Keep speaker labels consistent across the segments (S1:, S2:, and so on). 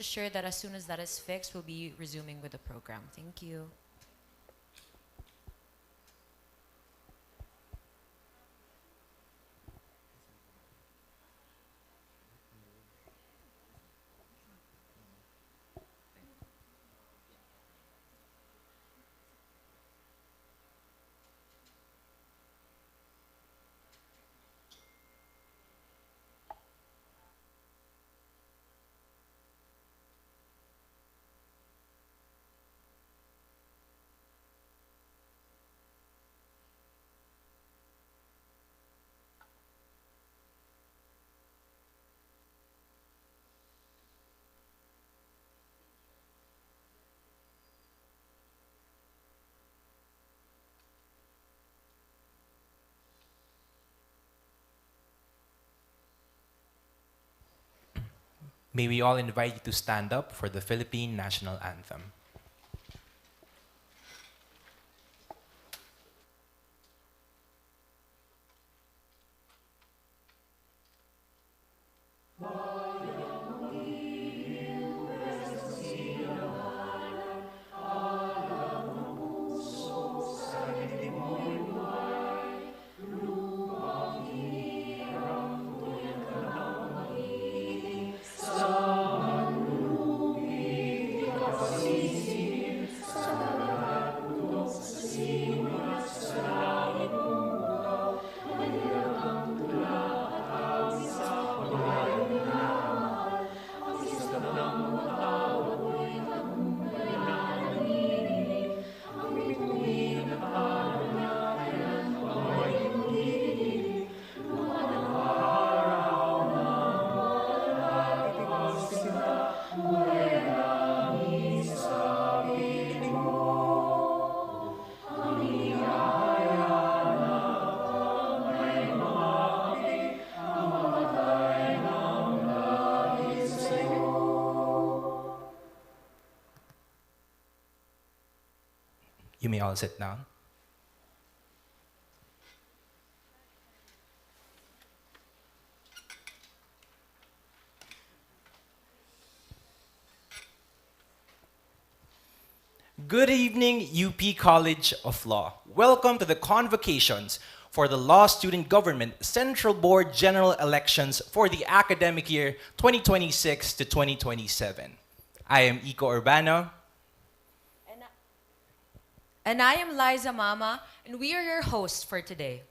S1: ensure that as soon as that is fixed, we'll be resuming with the program. Thank you.
S2: May we all invite you to stand up for the Philippine National Anthem. You may all sit down. Good evening, UP College of Law. Welcome to the convocations for the Law Student Government Central Board General Elections for the academic year 2026 to 2027. I am Iko Urbano.
S1: And I am Liza Mama, and we are your hosts for today.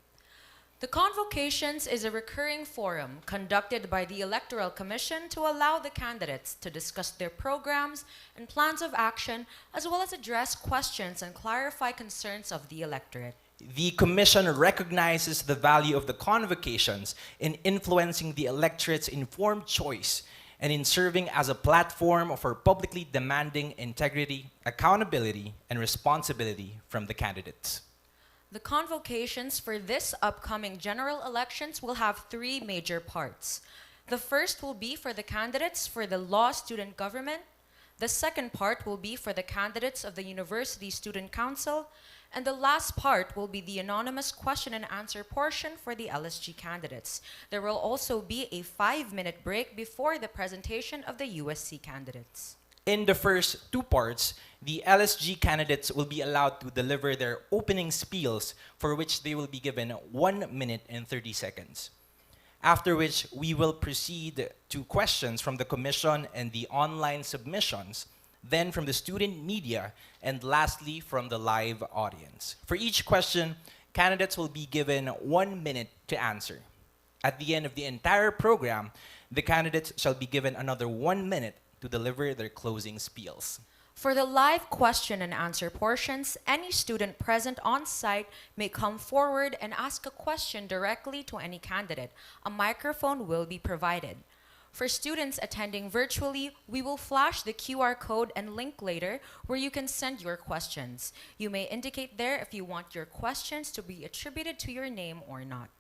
S1: The Convocations is a recurring forum conducted by the Electoral Commission to allow the candidates to discuss their programs and plans of action, as well as address questions and clarify concerns of the electorate.
S2: The Commission recognizes the value of the convocations in influencing the electorate's informed choice and in serving as a platform for publicly demanding integrity, accountability, and responsibility from the candidates.
S1: The convocations for this upcoming general elections will have three major parts. The first will be for the candidates for the Law Student Government. The second part will be for the candidates of the University Student Council. And the last part will be the anonymous question and answer portion for the LSG candidates. There will also be a 5-minute break before the presentation of the USC candidates.
S2: In the first two parts, the LSG candidates will be allowed to deliver their opening spiels, for which they will be given 1 minute and 30 seconds. After which, we will proceed to questions from the Commission and the online submissions, then from the student media, and lastly from the live audience. For each question, candidates will be given 1 minute to answer. At the end of the entire program, the candidates shall be given another 1 minute to deliver their closing spiels.
S1: For the live question and answer portions, any student present on site may come forward and ask a question directly to any candidate. A microphone will be provided. For students attending virtually, we will flash the QR code and link later where you can send your questions. You may indicate there if you want your questions to be attributed to your name or not.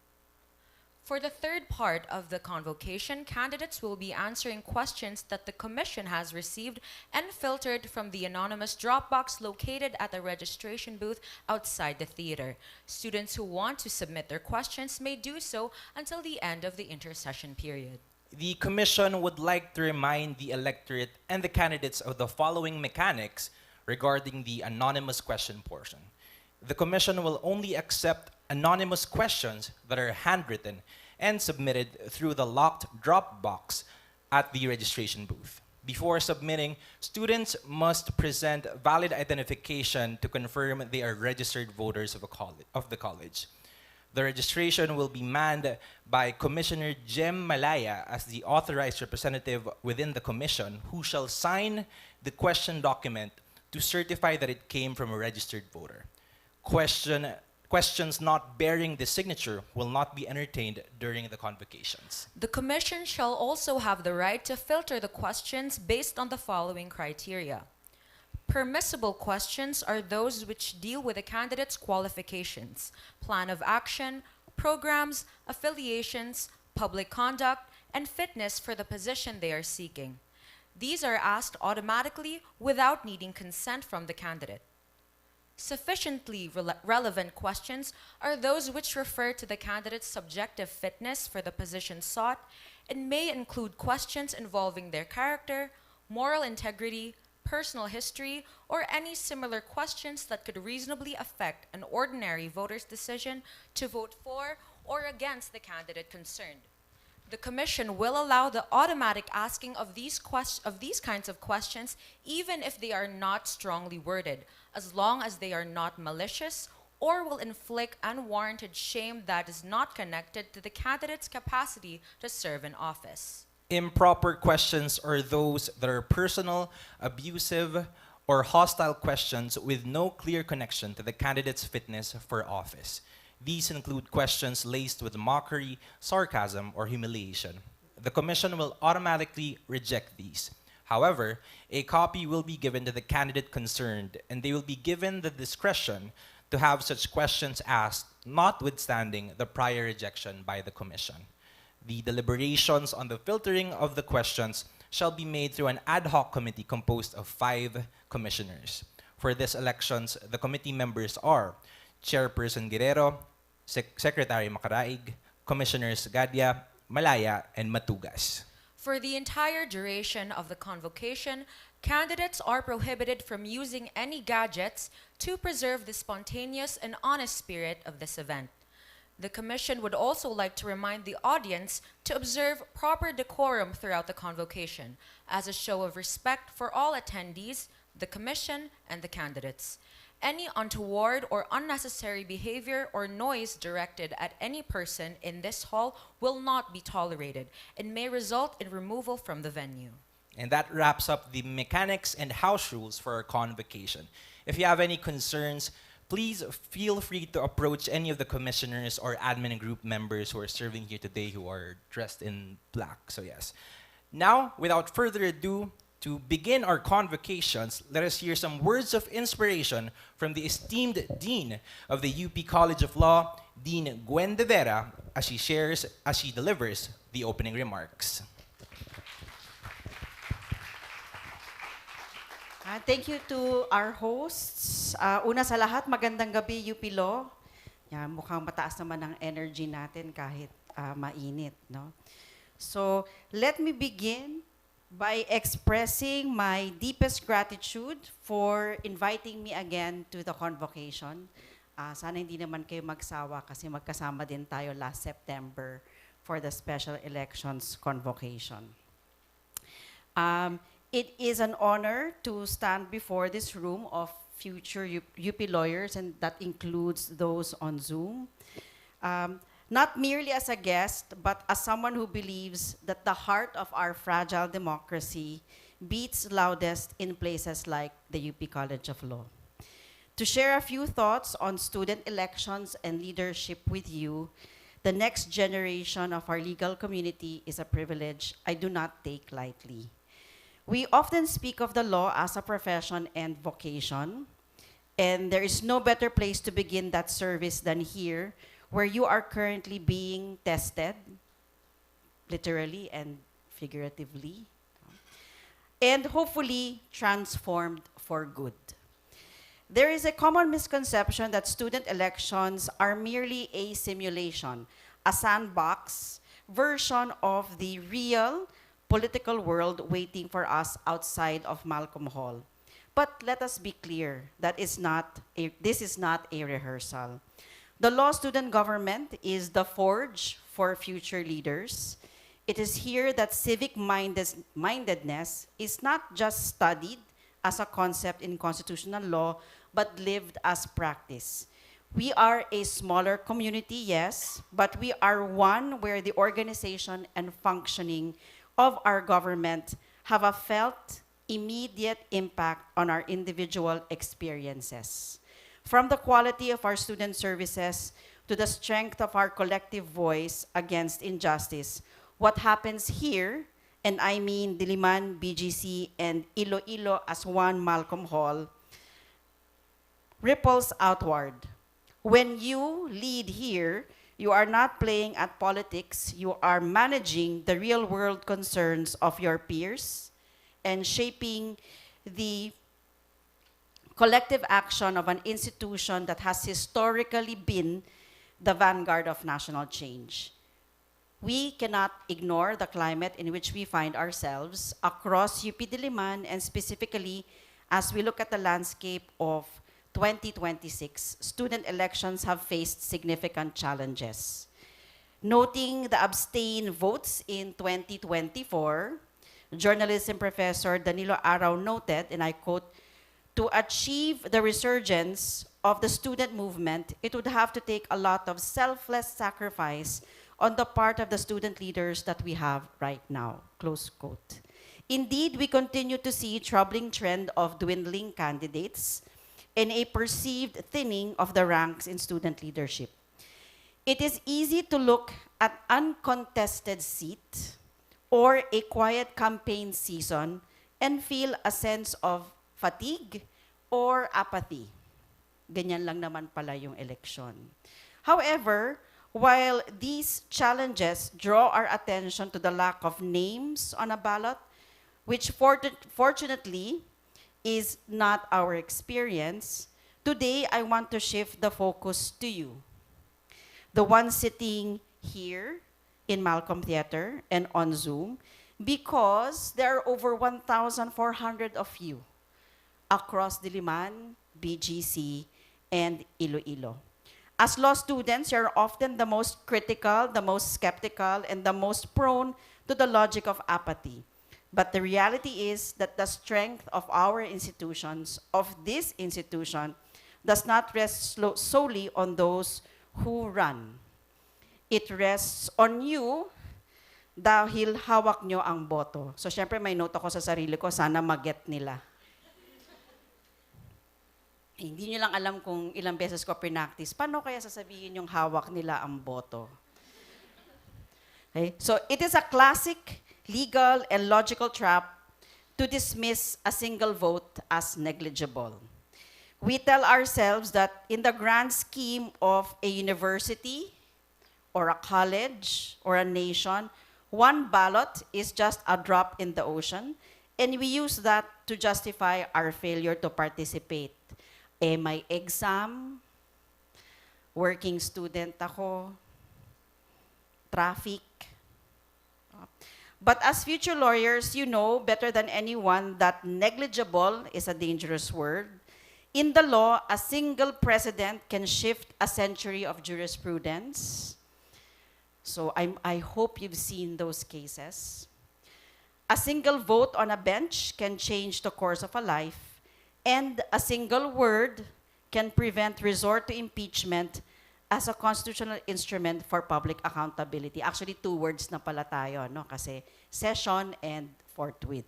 S1: For the third part of the convocation, candidates will be answering questions that the Commission has received and filtered from the anonymous Dropbox located at the registration booth outside the theater. Students who want to submit their questions may do so until the end of the intersession period.
S2: the Commission would like to remind the electorate and the candidates of the following mechanics regarding the anonymous question portion. The Commission will only accept anonymous questions that are handwritten and submitted through the locked drop box at the registration booth. Before submitting, students must present valid identification to confirm they are registered voters of the college. The registration will be manned by Commissioner Jem Malaya as the authorized representative within the commission who shall sign the question document to certify that it came from a registered voter. Questions not bearing the signature will not be entertained during the convocations.
S1: The Commission shall also have the right to filter the questions based on the following criteria. Permissible questions are those which deal with a candidate's qualifications, plan of action, programs, affiliations, public conduct, and fitness for the position they are seeking. These are asked automatically without needing consent from the candidate. Sufficiently relevant questions are those which refer to the candidate's subjective fitness for the position sought and may include questions involving their character, moral integrity, personal history, or any similar questions that could reasonably affect an ordinary voter's decision to vote for or against the candidate concerned. The Commission will allow the automatic asking of these kinds of questions even if they are not strongly worded, as long as they are not malicious or will inflict unwarranted shame that is not connected to the candidate's capacity to serve in office.
S2: Improper questions are those that are personal, abusive, or hostile questions with no clear connection to the candidate's fitness for office. These include questions laced with mockery, sarcasm, or humiliation. The Commission will automatically reject these. However, a copy will be given to the candidate concerned, and they will be given the discretion to have such questions asked, notwithstanding the prior rejection by the Commission. The deliberations on the filtering of the questions shall be made through an ad hoc committee composed of 5 commissioners. For these elections, the committee members are Chairperson Guerrero, Secretary Macaraig, Commissioners Gadia, Malaya, and Matugas.
S1: For the entire duration of the convocation, candidates are prohibited from using any gadgets to preserve the spontaneous and honest spirit of this event. The Commission would also like to remind the audience to observe proper decorum throughout the convocation as a show of respect for all attendees, the Commission, and the candidates. Any untoward or unnecessary behavior or noise directed at any person in this hall will not be tolerated and may result in removal from the venue.
S2: And that wraps up the mechanics and house rules for our convocation. If you have any concerns, please feel free to approach any of the commissioners or admin group members who are serving here today who are dressed in black. So yes. Now, without further ado, to begin our convocations, let us hear some words of inspiration from the esteemed Dean of the UP College of Law, Dean Gwen De Vera, as she delivers the opening remarks.
S3: Thank you to our hosts. Una sa lahat, magandang gabi, UP Law. Yan, mukhang mataas naman ang energy natin kahit mainit. No? So, let me begin by expressing my deepest gratitude for inviting me again to the convocation. Sana hindi naman kayo magsawa kasi magkasama din tayo last September for the special elections convocation. It is an honor to stand before this room of future UP lawyers, and that includes those on Zoom. Not merely as a guest, but as someone who believes that the heart of our fragile democracy beats loudest in places like the UP College of Law. To share a few thoughts on student elections and leadership with you, the next generation of our legal community is a privilege I do not take lightly. We often speak of the law as a profession and vocation, and there is no better place to begin that service than here, where you are currently being tested, literally and figuratively, and hopefully transformed for good. There is a common misconception that student elections are merely a simulation, a sandbox version of the real political world waiting for us outside of Malcolm Hall. But let us be clear, this is not a rehearsal. The law student government is the forge for future leaders. It is here that mindedness is not just studied as a concept in constitutional law, but lived as practice. We are a smaller community, yes, but we are one where the organization and functioning of our government have a felt immediate impact on our individual experiences. From the quality of our student services to the strength of our collective voice against injustice, what happens here, and I mean Diliman, BGC, and Iloilo as one Malcolm Hall, ripples outward. When you lead here, you are not playing at politics, you are managing the real world concerns of your peers and shaping the collective action of an institution that has historically been the vanguard of national change. We cannot ignore the climate in which we find ourselves across UP Diliman, and specifically as we look at the landscape of 2026, student elections have faced significant challenges. Noting the abstain votes in 2024, journalism professor Danilo Araw noted, and I quote, "To achieve the resurgence of the student movement, it would have to take a lot of selfless sacrifice on the part of the student leaders that we have right now," close quote. Indeed, we continue to see a troubling trend of dwindling candidates and a perceived thinning of the ranks in student leadership. It is easy to look at uncontested seat or a quiet campaign season and feel a sense of fatigue or apathy. Ganyan lang naman pala yung eleksyon. However, while these challenges draw our attention to the lack of names on a ballot, which fortunately is not our experience, today I want to shift the focus to you, the ones sitting here in Malcolm Theater and on Zoom, because there are over 1,400 of you across Diliman, BGC, and Iloilo. As law students, you're often the most critical, the most skeptical, and the most prone to the logic of apathy. But the reality is that the strength of our institutions, of this institution, does not rest solely on those who run. It rests on you dahil hawak nyo ang boto. So, syempre, may note ako sa sarili ko, sana mag-get nila. Hindi nyo lang alam kung ilang beses ko pinactice. Paano kaya sasabihin yung hawak nila ang boto? Okay? So, it is a classic legal and logical trap to dismiss a single vote as negligible. We tell ourselves that in the grand scheme of a university or a college or a nation, one ballot is just a drop in the ocean, and we use that to justify our failure to participate. May exam, working student ako, traffic. But as future lawyers, you know better than anyone that negligible is a dangerous word. In the law, a single precedent can shift a century of jurisprudence. So I hope you've seen those cases. A single vote on a bench can change the course of a life, and a single word can prevent resort to impeachment as a constitutional instrument for public accountability. Actually, two words na pala tayo, no? Kasi session and forthwith.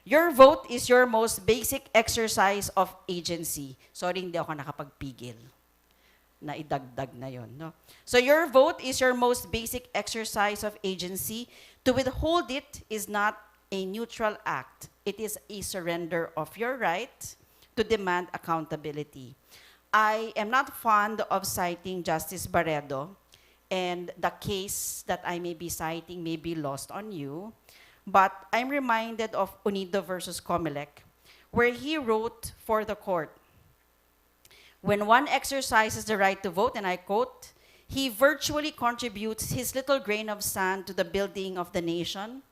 S3: Your vote is your most basic exercise of agency. Sorry, hindi ako nakapagpigil. Naidagdag na yon, no? So your vote is your most basic exercise of agency. To withhold it is not a neutral act. It is a surrender of your right to demand accountability. I am not fond of citing Justice Barredo, and the case that I may be citing may be lost on you, but I'm reminded of Unido versus Comelec, where he wrote for the court, "When one exercises the right to vote," and I quote, He virtually contributes his little grain of sand to the building of the nation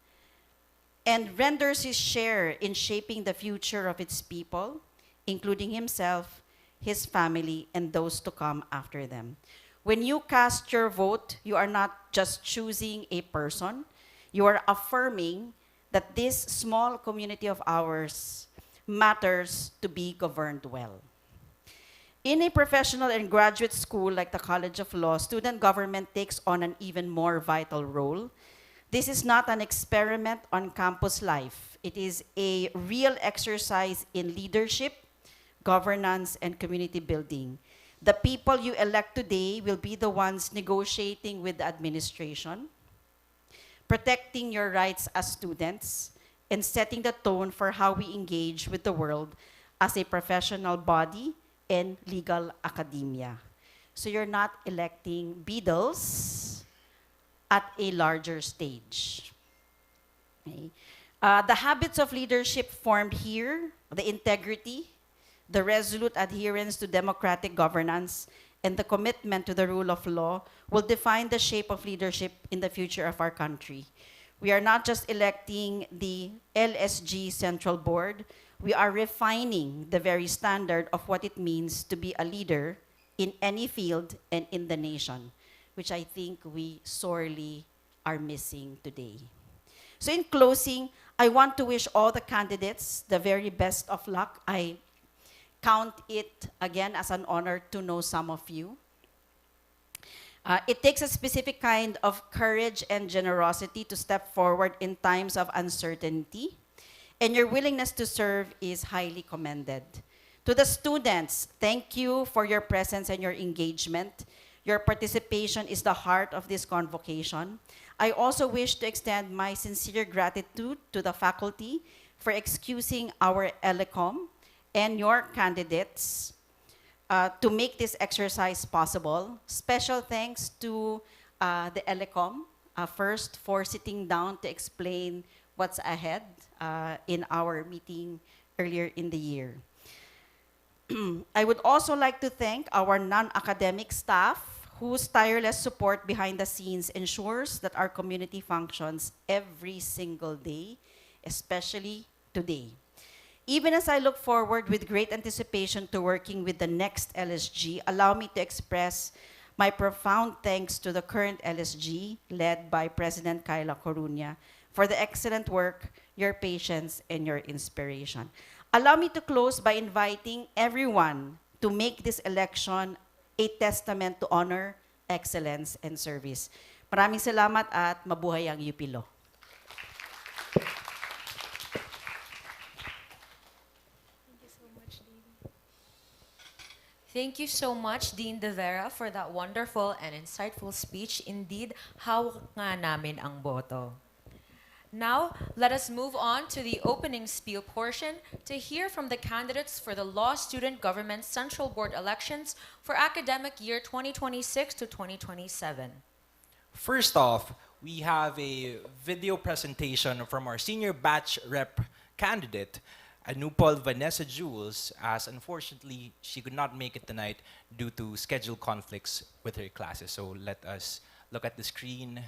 S3: and renders his share in shaping the future of its people, including himself, his family, and those to come after them. When you cast your vote, you are not just choosing a person, you are affirming that this small community of ours matters to be governed well. In a professional and graduate school like the College of Law, student government takes on an even more vital role. This is not an experiment on campus life. It is a real exercise in leadership, governance, and community building. The people you elect today will be the ones negotiating with the administration, protecting your rights as students, and setting the tone for how we engage with the world as a professional body and legal academia. So you're not electing beadles at a larger stage. Okay. The habits of leadership formed here, the integrity, the resolute adherence to democratic governance, and the commitment to the rule of law will define the shape of leadership in the future of our country. We are not just electing the LSG Central Board, we are refining the very standard of what it means to be a leader in any field and in the nation, which I think we sorely are missing today. So in closing, I want to wish all the candidates the very best of luck. I count it again as an honor to know some of you. It takes a specific kind of courage and generosity to step forward in times of uncertainty, and your willingness to serve is highly commended. To the students, thank you for your presence and your engagement. Your participation is the heart of this convocation. I also wish to extend my sincere gratitude to the faculty for excusing our ELECOM and your candidates to make this exercise possible. Special thanks to the ELECOM, first for sitting down to explain what's ahead in our meeting earlier in the year. I would also like to thank our non-academic staff whose tireless support behind the scenes ensures that our community functions every single day, especially today. Even as I look forward with great anticipation to working with the next LSG, allow me to express my profound thanks to the current LSG, led by President Kyla Coruña, for the excellent work, your patience, and your inspiration. Allow me to close by inviting everyone to make this election a testament to honor, excellence, and service. Maraming salamat at mabuhay ang UP Law.
S1: Thank you so much, Dean De Vera, for that wonderful and insightful speech. Indeed, hawak nga namin ang boto. Now, let us move on to the opening spiel portion to hear from the candidates for the Law Student Government Central Board elections for academic year 2026 to 2027.
S2: First off, we have a video presentation from our senior batch rep candidate, Anupal Vanessa Jules, as unfortunately she could not make it tonight due to schedule conflicts with her classes. So let us look at the screen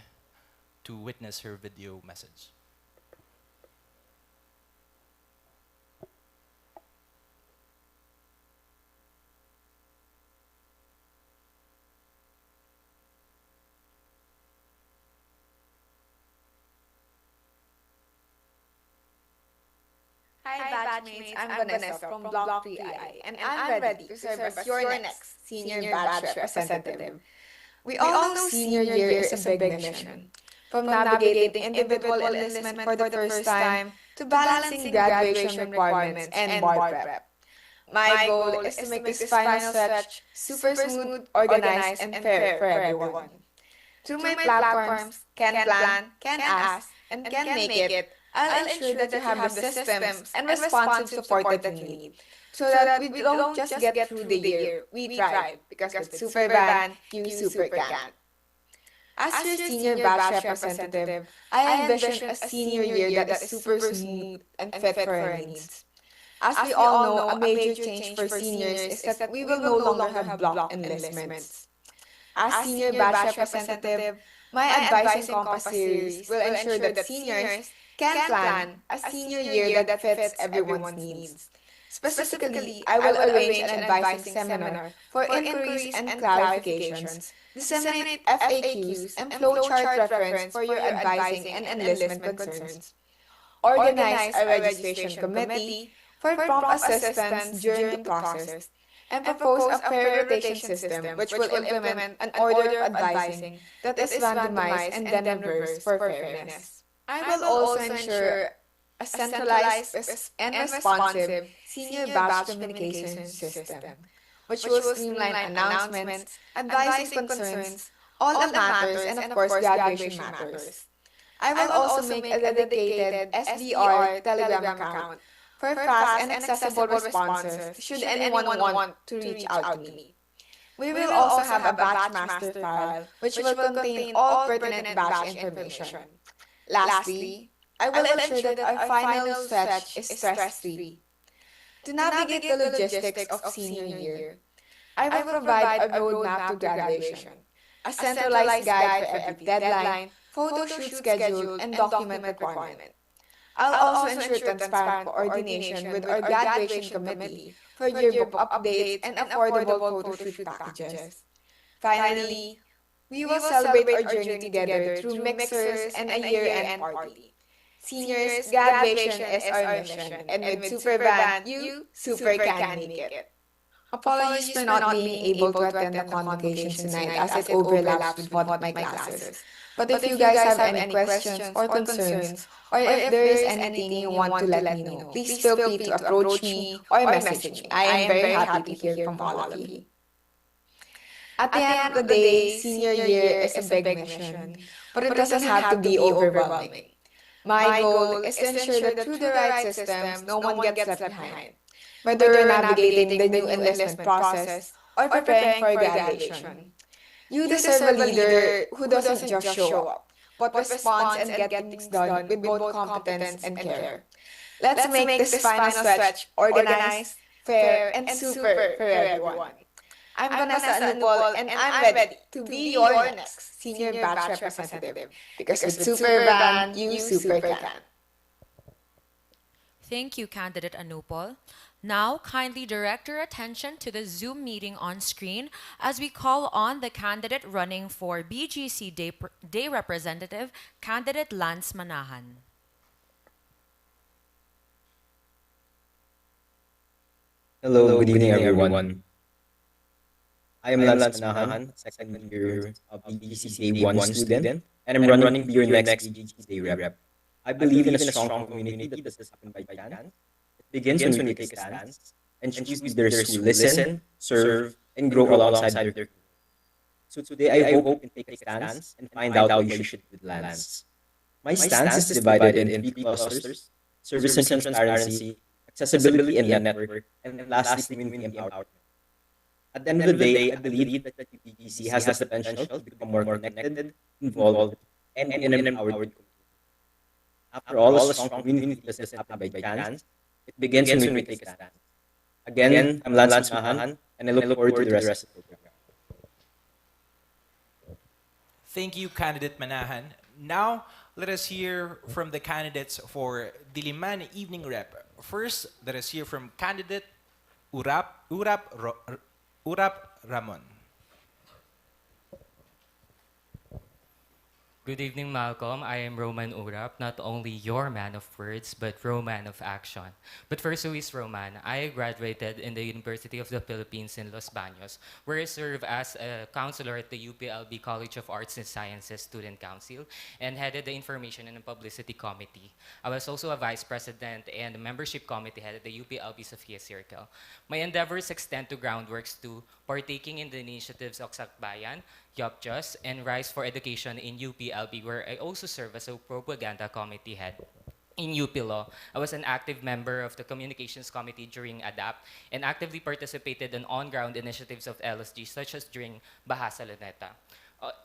S2: to witness her video message.
S4: Hi, batchmates. I'm Vanessa from Block 3I, and I'm ready to serve as your next senior batch representative. We all know senior year is a big mission. From navigating individual enlistment for the first time to balancing graduation requirements and board prep. My goal is to make this final stretch super smooth, organized, and fair for everyone. Through my platforms, Can Plan, Can Ask, and Can Make It, I'll ensure that you have the systems and responsive support that you need, so that we don't just get through the year, we thrive, because with Superban, you super can. As your senior batch representative, I envision a senior year that is super smooth and fit for our needs. As we all know, a major change for seniors is that we will no longer have block enlistments. As senior batch representative, my Advising Compass series will ensure that seniors can plan a senior year that fits everyone's needs. Specifically, I will arrange an advising seminar for inquiries and clarifications, disseminate FAQs and flowchart reference for your advising and enlistment concerns, organize a registration committee for prompt assistance during the process, and propose a fair rotation system which will implement an order of advising that is randomized and then reversed for fairness. I will also ensure a centralized and responsive senior batch communication system, which will streamline announcements, advising concerns, all the matters, and of course graduation matters. I will also make a dedicated SDR Telegram account for fast and accessible responses should anyone want to reach out to me. We will also have a batch master file which will contain all pertinent batch information. Lastly, I will ensure that our final stretch is stress-free. To navigate the logistics of senior year, I will provide a roadmap to graduation, a centralized guide for every deadline, photo shoot schedule, and document requirement. I'll also ensure transparent coordination with our graduation committee for yearbook updates and affordable photo shoot packages. Finally, we will celebrate our journey together through mixers and a year-end party. Seniors, graduation is our mission, and with Super Band, you super can make it. Apologies for not being able to attend the convocation tonight as it overlaps with one of my classes. But if you guys have any questions or concerns, or if there is anything you want to let me know, please feel free to approach me or message me. I am very happy to hear from all of you. At the end of the day, senior year is a big mission, but it doesn't have to be overwhelming. My goal is to ensure that through the right systems, no one gets left behind. Whether you're navigating the new enlistment process or preparing for graduation, you deserve a leader who doesn't just show up, but responds and gets things done with both competence and care. Let's make this final stretch organized, fair, and super for everyone. I'm Vanessa Anupol, and I'm ready to be your next senior batch representative. Because with Super Band, you super can.
S1: Thank you, Candidate Anupol. Now, kindly direct your attention to the Zoom meeting on screen as we call on the candidate running for BGC Day Representative, Candidate Lance Manahan.
S5: Hello, good evening, everyone. I am Lance Manahan, second year BGC Day 1 student, and I'm running to be your next BGC Day rep. I believe in a strong community that doesn't happen by chance. It begins when we take a stance and choose leaders who listen, serve, and grow alongside their community. So today, I hope you can take a stance and find out why you should with Lance. My stance is divided in three clusters: service and transparency, accessibility and network, and lastly, community empowerment. At the end of the day, I believe that UPGC has the potential to become more connected, involved, and an empowered community. After all, a strong community doesn't happen by chance. It begins when we take a stand. Again, I'm Lance Mahan, and I look forward to the rest of the program.
S2: Thank you, Candidate Manahan. Now, let us hear from the candidates for Diliman Evening Rep. First, let us hear from Candidate Urap Ramon.
S6: Good evening, Malcolm. I am Roman Urap, not only your man of words, but Roman of action. But first, who is Roman? I graduated in the University of the Philippines in Los Baños, where I serve as a counselor at the UPLB College of Arts and Sciences Student Council and headed the Information and Publicity Committee. I was also a vice president and a membership committee head at the UPLB Sophia Circle. My endeavors extend to groundworks to partaking in the initiatives of Sakbayan, Yopjust, and Rise for Education in UPLB, where I also serve as a propaganda committee head. In UP Law, I was an active member of the Communications Committee during ADAPT and actively participated in on-ground initiatives of LSG, such as during Bahasa Luneta.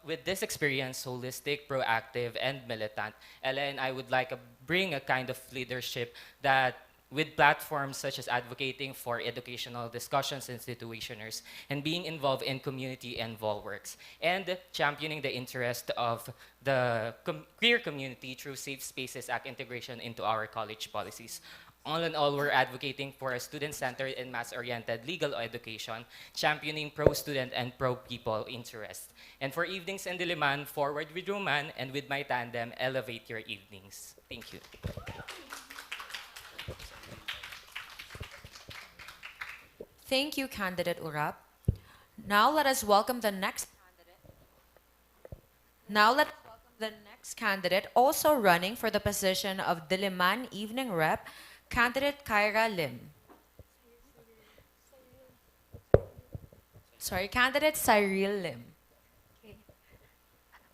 S6: With this experience, holistic, proactive, and militant, Ella and I would like to bring a kind of leadership that with platforms such as advocating for educational discussions and situationers, and being involved in community involved works, and championing the interest of the queer community through Safe Spaces Act integration into our college policies. All in all, we're advocating for a student-centered and mass-oriented legal education, championing pro-student and pro-people interest. And for evenings in Diliman, forward with Roman, and with my tandem, elevate your evenings. Thank you.
S1: Thank you, candidate Urap. Now let us welcome the next Now let's welcome the next candidate also running for the position of Diliman Evening Rep, candidate Kyra Lim. Sorry, candidate Cyril Lim.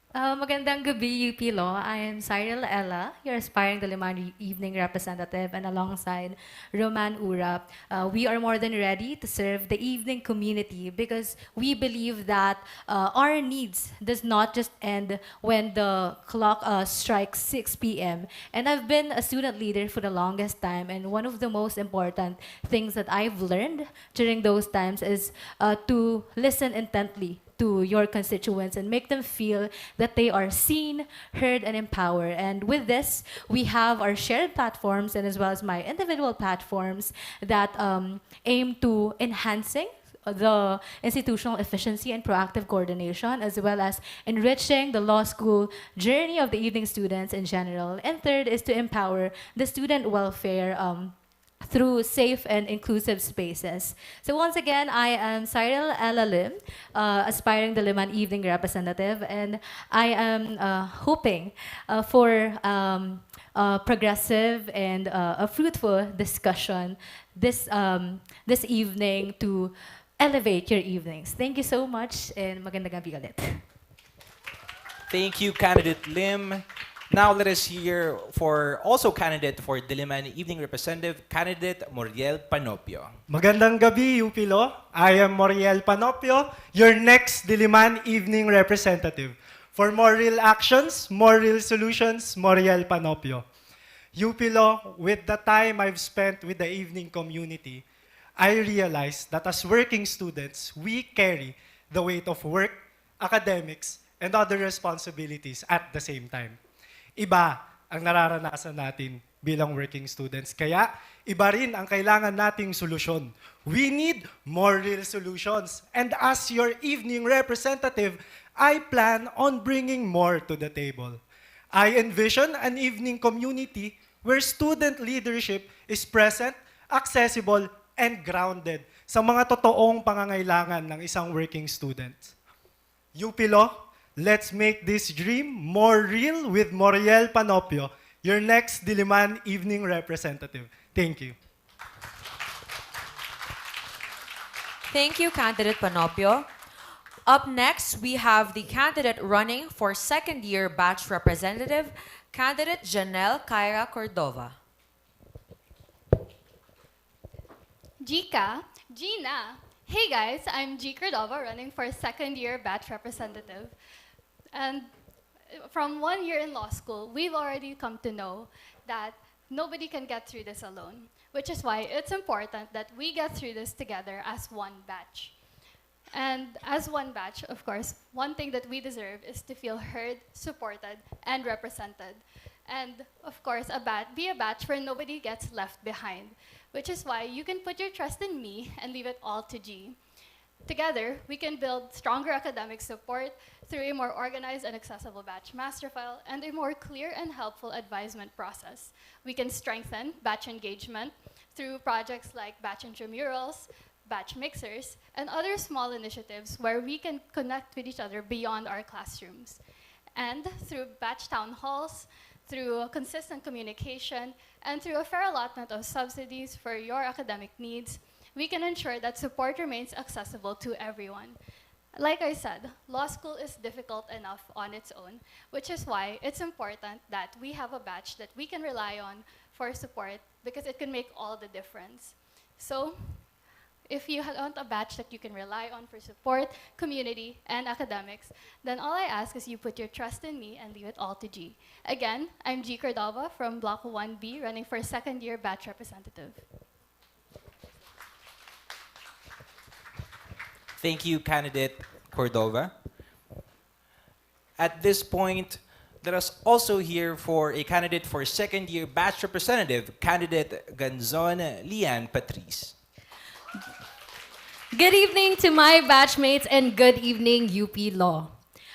S7: Magandang gabi, UP Law. I am Cyril Ella, your aspiring Diliman Evening Representative, and alongside Roman Urap, we are more than ready to serve the evening community because we believe that our needs does not just end when the clock strikes 6 p.m. And I've been a student leader for the longest time, and one of the most important things that I've learned during those times is to listen intently to your constituents and make them feel that they are seen, heard, and empowered. And with this, we have our shared platforms and as well as my individual platforms that aim to enhancing the institutional efficiency and proactive coordination, as well as enriching the law school journey of the evening students in general. And third is to empower the student welfare through safe and inclusive spaces. So once again, I am Cyril Alalim, aspiring Diliman Evening Representative, and I am hoping for progressive and a fruitful discussion this evening to elevate your evenings. Thank you so much, and magandang gabi ulit.
S2: Thank you, candidate Lim. Now let us hear for also candidate for Diliman Evening Representative, candidate Moriel Panopio.
S8: Magandang gabi, UP Law. I am Moriel Panopio, your next Diliman Evening Representative. For more real actions, more real solutions, Moriel Panopio. UP Law, with the time I've spent with the evening community, I realized that as working students, we carry the weight of work, academics, and other responsibilities at the same time. Iba ang nararanasan natin bilang working students. Kaya, iba rin ang kailangan nating solusyon. We need more real solutions. And as your evening representative, I plan on bringing more to the table. I envision an evening community where student leadership is present, accessible, and grounded sa mga totoong pangangailangan ng isang working student. UP Law, let's make this dream more real with Moriel Panopio, your next Diliman Evening Representative. Thank you.
S1: Thank you, candidate Panopio. Up next, we have the candidate running for second-year batch representative, candidate Janelle Kyra Cordova.
S9: Gina. Hey guys, I'm G. Cordova running for second-year batch representative. And from 1 year in law school, we've already come to know that nobody can get through this alone, which is why it's important that we get through this together as one batch. And as one batch, of course, one thing that we deserve is to feel heard, supported, and represented. And of course, be a batch where nobody gets left behind, which is why you can put your trust in me and leave it all to G. Together, we can build stronger academic support through a more organized and accessible batch master file and a more clear and helpful advisement process. We can strengthen batch engagement through projects like batch intramurals, batch mixers, and other small initiatives where we can connect with each other beyond our classrooms. And through batch town halls, through consistent communication, and through a fair allotment of subsidies for your academic needs, we can ensure that support remains accessible to everyone. Like I said, law school is difficult enough on its own, which is why it's important that we have a batch that we can rely on for support because it can make all the difference. So, if you want a batch that you can rely on for support, community, and academics, then all I ask is you put your trust in me and leave it all to G. Again, I'm G. Cordova from Block 1B, running for second year batch representative.
S2: Thank you, candidate Cordova. At this point, let us also hear for a candidate for second year batch representative, candidate Ganzon Lian Patrice.
S7: Good evening to my batchmates and good evening UP Law.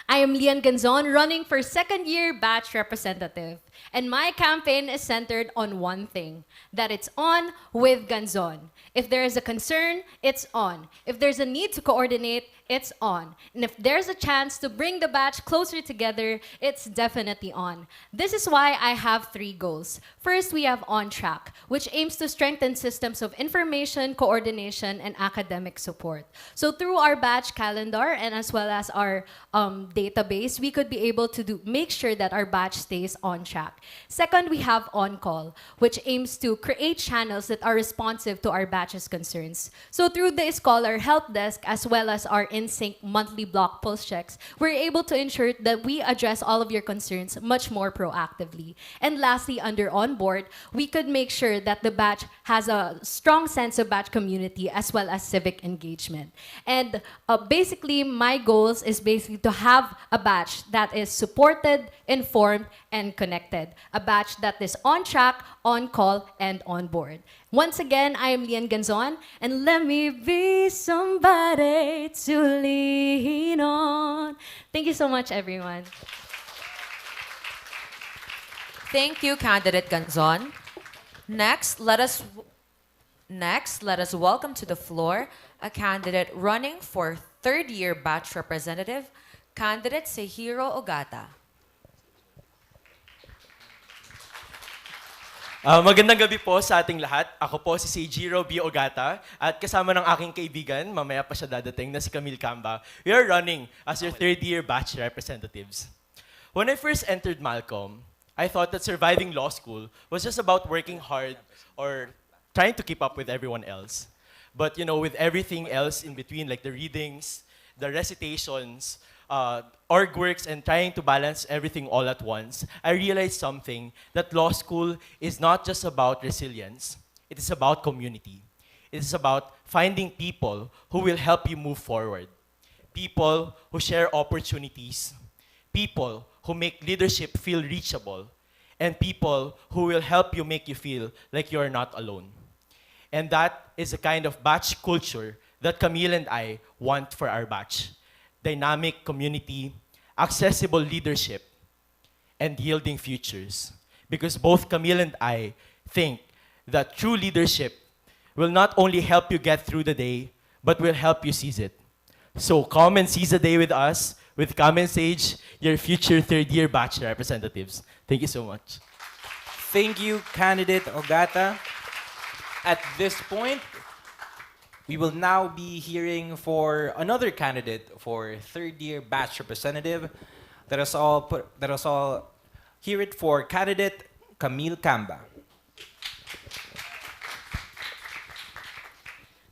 S7: I am Lian Ganzon running for second year batch representative. And my campaign is centered on one thing, that it's on with Ganzon. If there is a concern, it's on. If there's a need to coordinate, it's on. And if there's a chance to bring the batch closer together, it's definitely on. This is why I have 3 goals. First, we have On Track, which aims to strengthen systems of information, coordination, and academic support. So through our batch calendar and as well as our database, we could be able to make sure that our batch stays on track. Second, we have On Call, which aims to create channels that are responsive to our batch's concerns. So through the Scholar Help Desk as well as our InSync monthly block pulse checks, we're able to ensure that we address all of your concerns much more proactively. And lastly, under Onboard, we could make sure that the batch has a strong sense of batch community as well as civic engagement. And basically, my goals is basically to have a batch that is supported, informed, and connected. A batch that is on track, on call, and on board. Once again, I am Lian Ganzon, and let me be somebody to lean on. Thank you so much, everyone.
S1: Thank you, candidate Ganzon. Next, let us welcome to the floor a candidate running for third year batch representative, candidate Sehiro Ogata.
S10: Magandang gabi po sa ating lahat. Ako po si Seijiro B. Ogata at kasama ng aking kaibigan, mamaya pa siya dadating, na si Camille Camba. We are running as your third-year batch representatives. When I first entered Malcolm, I thought that surviving law school was just about working hard or trying to keep up with everyone else. But you know, with everything else in between, like the readings, the recitations, org works, and trying to balance everything all at once, I realized something, that law school is not just about resilience. It is about community. It is about finding people who will help you move forward. People who share opportunities. People who make leadership feel reachable. And people who will help you make you feel like you're not alone. And that is the kind of batch culture that Camille and I want for our batch. Dynamic community, accessible leadership, and yielding futures. Because both Camille and I think that true leadership will not only help you get through the day, but will help you seize it. So come and seize the day with us, with Come and Sage, your future third-year batch representatives. Thank you so much.
S2: Thank you, candidate Ogata. At this point, we will now be hearing for another candidate for third-year batch representative. Let us all hear it for candidate Camille Camba.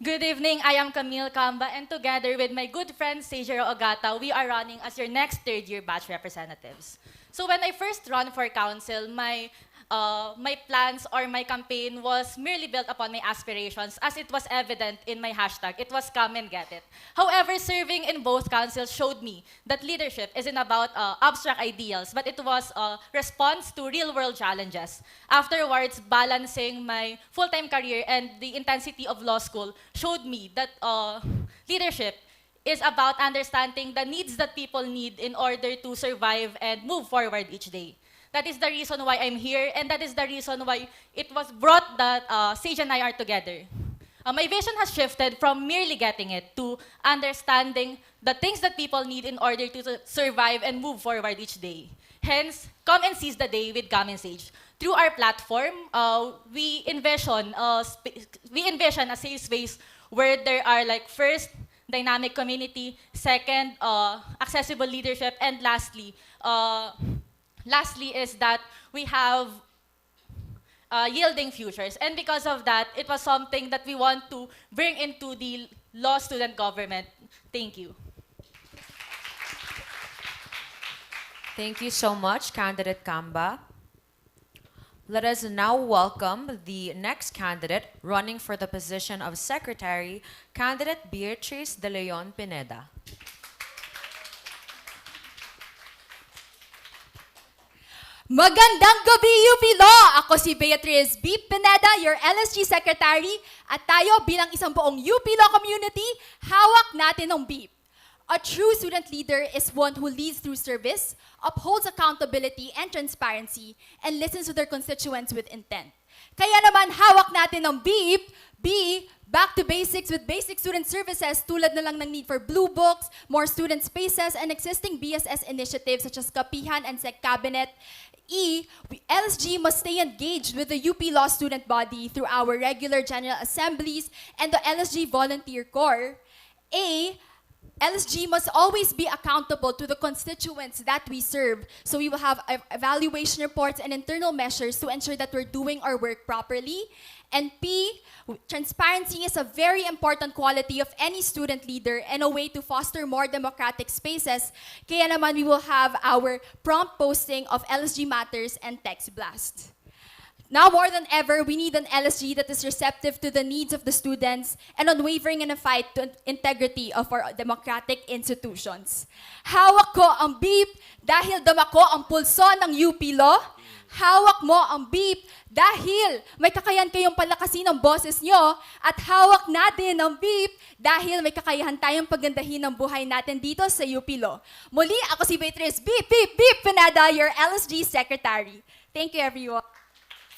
S11: Good evening, I am Camille Camba, and together with my good friend Seijiro Ogata, we are running as your next third-year batch representatives. So when I first ran for council, my plans or my campaign was merely built upon my aspirations, as it was evident in my hashtag. It was come and get it. However, serving in both councils showed me that leadership isn't about abstract ideals, but it was a response to real-world challenges. Afterwards, balancing my full-time career and the intensity of law school showed me that leadership is about understanding the needs that people need in order to survive and move forward each day. That is the reason why I'm here, and that is the reason why it was brought that Sage and I are together. My vision has shifted from merely getting it to understanding the things that people need in order to survive and move forward each day. Hence, come and seize the day with Come and Sage. Through our platform, we envision a safe space where there are, like, first, dynamic community, second, accessible leadership, and lastly is that we have yielding futures. And because of that, it was something that we want to bring into the law student government. Thank you.
S1: Thank you so much, candidate Kamba. Let us now welcome the next candidate running for the position of secretary, candidate Beatriz De Leon Pineda.
S12: Magandang gabi, UP Law! Ako si Beatriz B. Pineda, your LSG Secretary, at tayo bilang isang buong UP Law community, hawak natin ang beep. A true student leader is one who leads through service, upholds accountability and transparency, and listens to their constituents with intent. Kaya naman hawak natin ang beep, B, back to basics with basic student services tulad na lang ng need for blue books, more student spaces, and existing BSS initiatives such as Kapihan and Sec Cabinet. E, LSG must stay engaged with the UP Law student body through our regular general assemblies and the LSG volunteer corps. A, LSG must always be accountable to the constituents that we serve. So we will have evaluation reports and internal measures to ensure that we're doing our work properly. And P, transparency is a very important quality of any student leader and a way to foster more democratic spaces. Kaya naman we will have our prompt posting of LSG matters and text blast. Now more than ever, we need an LSG that is receptive to the needs of the students and unwavering in a fight to integrity of our democratic institutions. Hawak ko ang beep dahil dama ko ang pulso ng UP Law. Hawak mo ang beep dahil may kakayahan kayong palakasin ang boses nyo. At hawak natin ang beep dahil may kakayahan tayong pagandahin ang buhay natin dito sa UP Law. Muli, ako si Beatriz Beep Beep Beep Pineda, your LSG Secretary. Thank you, everyone.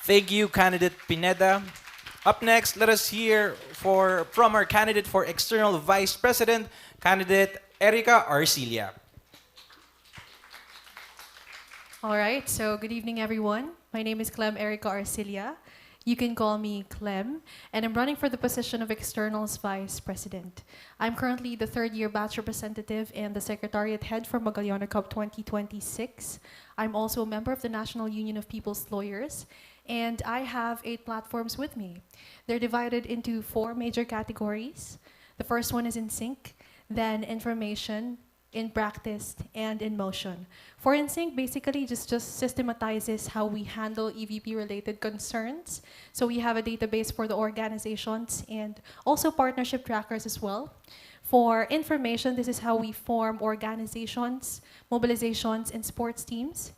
S2: Thank you, candidate Pineda. Up next, let us hear from our candidate for External Vice President, candidate Erica Arcilia.
S13: All right, so good evening, everyone. My name is Clem Erica Arcilia. You can call me Clem, and I'm running for the position of Externals Vice President. I'm currently the third-year batch representative and the Secretariat Head for Magallanes Cup 2026. I'm also a member of the National Union of People's Lawyers, and I have 8 platforms with me. They're divided into 4 major categories. The first one is in sync, then information, in practice, and in motion. For in sync, basically just systematizes how we handle EVP-related concerns. So we have a database for the organizations and also partnership trackers as well. For information, this is how we form organizations, mobilizations, and sports teams.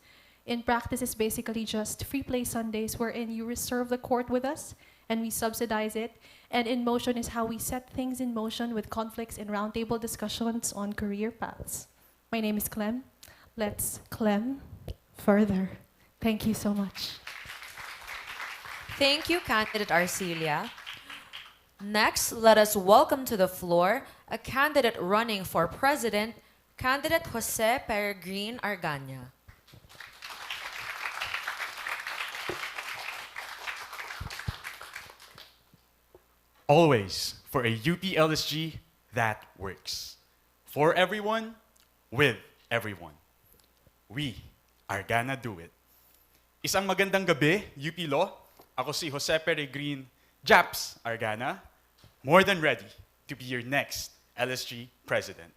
S13: In practice, it's basically just free play Sundays wherein you reserve the court with us and we subsidize it. And in motion is how we set things in motion with conflicts and roundtable discussions on career paths. My name is Clem. Let's Clem further. Thank you so much.
S1: Thank you, candidate Arcilia. Next, let us welcome to the floor a candidate running for president, candidate Jose Peregrine Argana.
S14: Always for a UP-LSG that works. For everyone, with everyone. We are gonna do it. Isang magandang gabi, UP Law. Ako si Jose Peregrine Japs Argana, more than ready to be your next LSG President.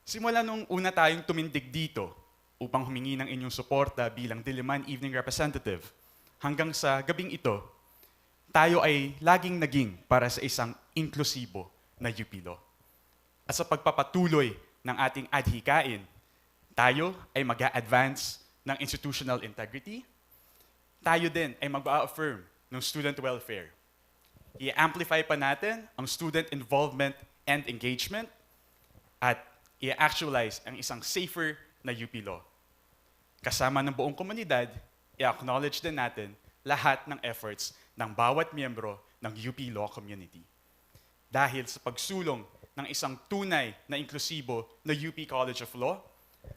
S14: Simula nung una tayong tumindig dito upang humingi ng inyong suporta bilang Diliman Evening Representative, hanggang sa gabing ito, tayo ay laging naging para sa isang inklusibo na UP Law. At sa pagpapatuloy ng ating adhikain, tayo ay mag-a-advance ng institutional integrity. Tayo din ay mag-a-affirm ng student welfare. I-amplify pa natin ang student involvement and engagement at i-actualize ang isang safer na UP Law. Kasama ng buong komunidad, i-acknowledge din natin lahat ng efforts ng bawat miyembro ng UP Law community. Dahil sa pagsulong ng isang tunay na inklusibo na UP College of Law,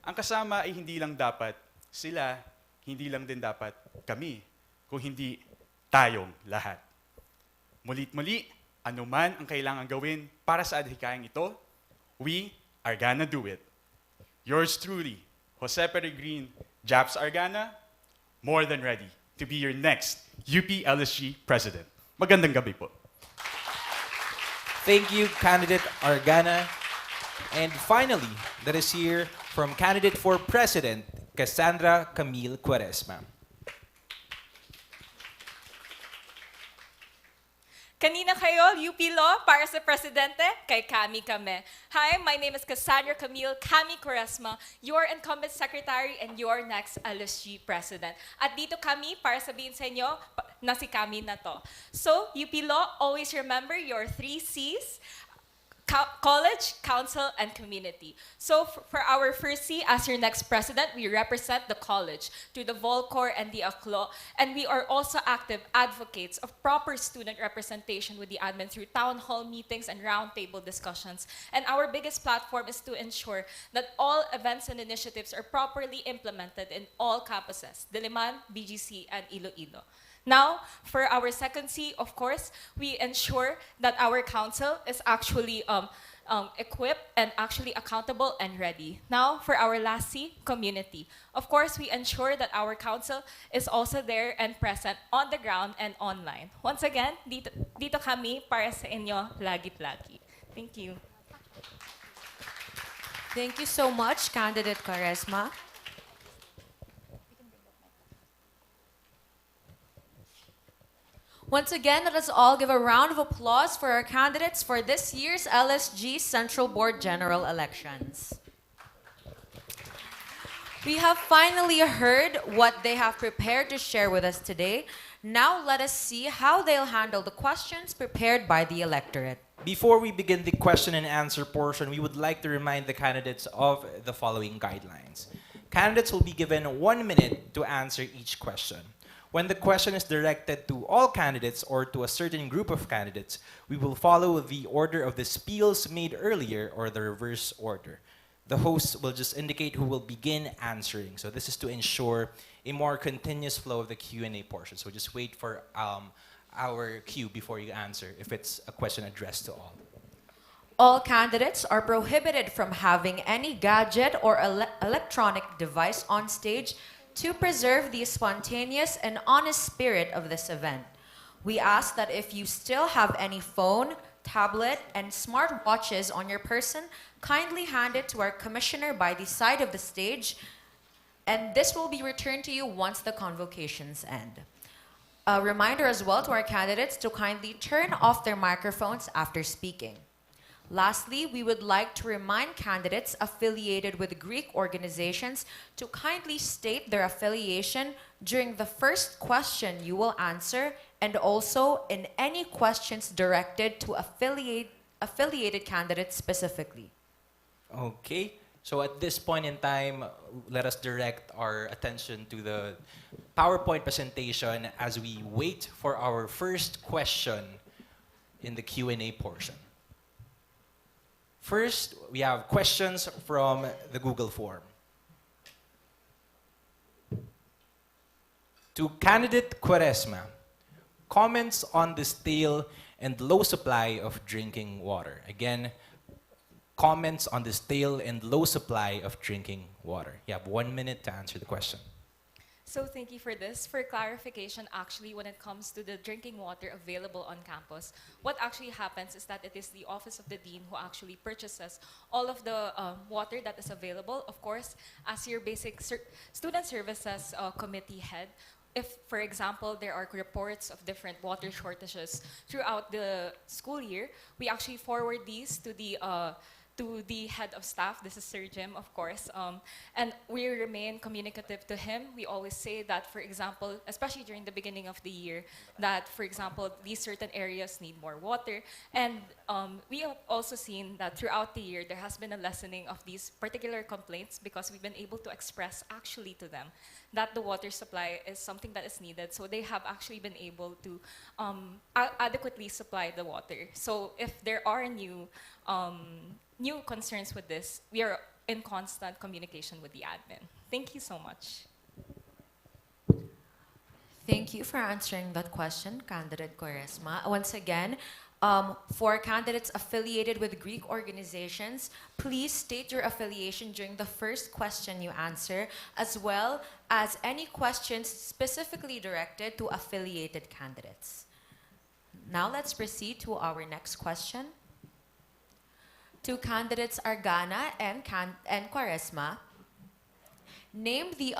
S14: ang kasama ay hindi lang dapat sila, hindi lang din dapat kami, kung hindi tayong lahat. Mulit-muli, anuman ang kailangan gawin para sa adhikaing ito, we are gonna do it. Yours truly, Jose Peregrine Japs Argana, more than ready to be your next UP LSG president. Magandang gabi po.
S2: Thank you, candidate Argana. And finally, let us hear from candidate for president, Cassandra Camille Quaresma.
S15: Kanina kayo, UP Law, para sa presidente, kay Kami kami. Hi, my name is Cassandra Camille Kami Quaresma, your incumbent secretary and your next LSG president. At dito kami para sabihin sa inyo na si Kami na to. So, UP Law, always remember your 3 C's, college, council, and community. So for our first C, as your next president, we represent the college through the Volcor and the ACLO, and we are also active advocates of proper student representation with the admin through town hall meetings and roundtable discussions. And our biggest platform is to ensure that all events and initiatives are properly implemented in all campuses, Diliman, BGC, and Iloilo. Now, for our second C, of course, we ensure that our council is actually equipped and actually accountable and ready. Now, for our last C, community. Of course, we ensure that our council is also there and present on the ground and online. Once again, dito kami para sa inyo lagi-lagi. Thank you.
S1: Thank you so much, candidate Quaresma. Once again, let us all give a round of applause for our candidates for this year's LSG Central Board General Elections. We have finally heard what they have prepared to share with us today. Now let us see how they'll handle the questions prepared by the electorate.
S2: Before we begin the question and answer portion, we would like to remind the candidates of the following guidelines. Candidates will be given 1 minute to answer each question. When the question is directed to all candidates or to a certain group of candidates, we will follow the order of the spiels made earlier or the reverse order. The host will just indicate who will begin answering. So this is to ensure a more continuous flow of the Q&A portion. So just wait for our cue before you answer if it's a question addressed to all.
S1: All candidates are prohibited from having any gadget or electronic device on stage to preserve the spontaneous and honest spirit of this event. We ask that if you still have any phone, tablet, and smart watches on your person, kindly hand it to our commissioner by the side of the stage, and this will be returned to you once the convocations end. A reminder as well to our candidates to kindly turn off their microphones after speaking. Lastly, we would like to remind candidates affiliated with Greek organizations to kindly state their affiliation during the first question you will answer, and also in any questions directed to affiliated candidates specifically.
S2: Okay, so at this point in time, let us direct our attention to the PowerPoint presentation as we wait for our first question in the Q&A portion. First, we have questions from the Google form. To candidate Quaresma, comments on the stale and low supply of drinking water. Again, comments on the stale and low supply of drinking water. You have 1 minute to answer the question.
S15: So thank you for this. For clarification, actually, when it comes to the drinking water available on campus, what actually happens is that it is the Office of the Dean who actually purchases all of the water that is available. Of course, as your basic student services committee head, if, for example, there are reports of different water shortages throughout the school year, we actually forward these to the head of staff. This is Sir Jim, of course, and we remain communicative to him. We always say that, for example, especially during the beginning of the year, that, for example, these certain areas need more water, and we have also seen that throughout the year there has been a lessening of these particular complaints because we've been able to express actually to them that the water supply is something that is needed, so they have actually been able to adequately supply the water. So if there are new concerns with this, we are in constant communication with the admin. Thank you so much.
S1: Thank you for answering that question, candidate Quaresma. Once again, For candidates affiliated with Greek organizations, please state your affiliation during the first question you answer, as well as any questions specifically directed to affiliated candidates. Now let's proceed to our next question. To candidates Argana and Quaresma, name the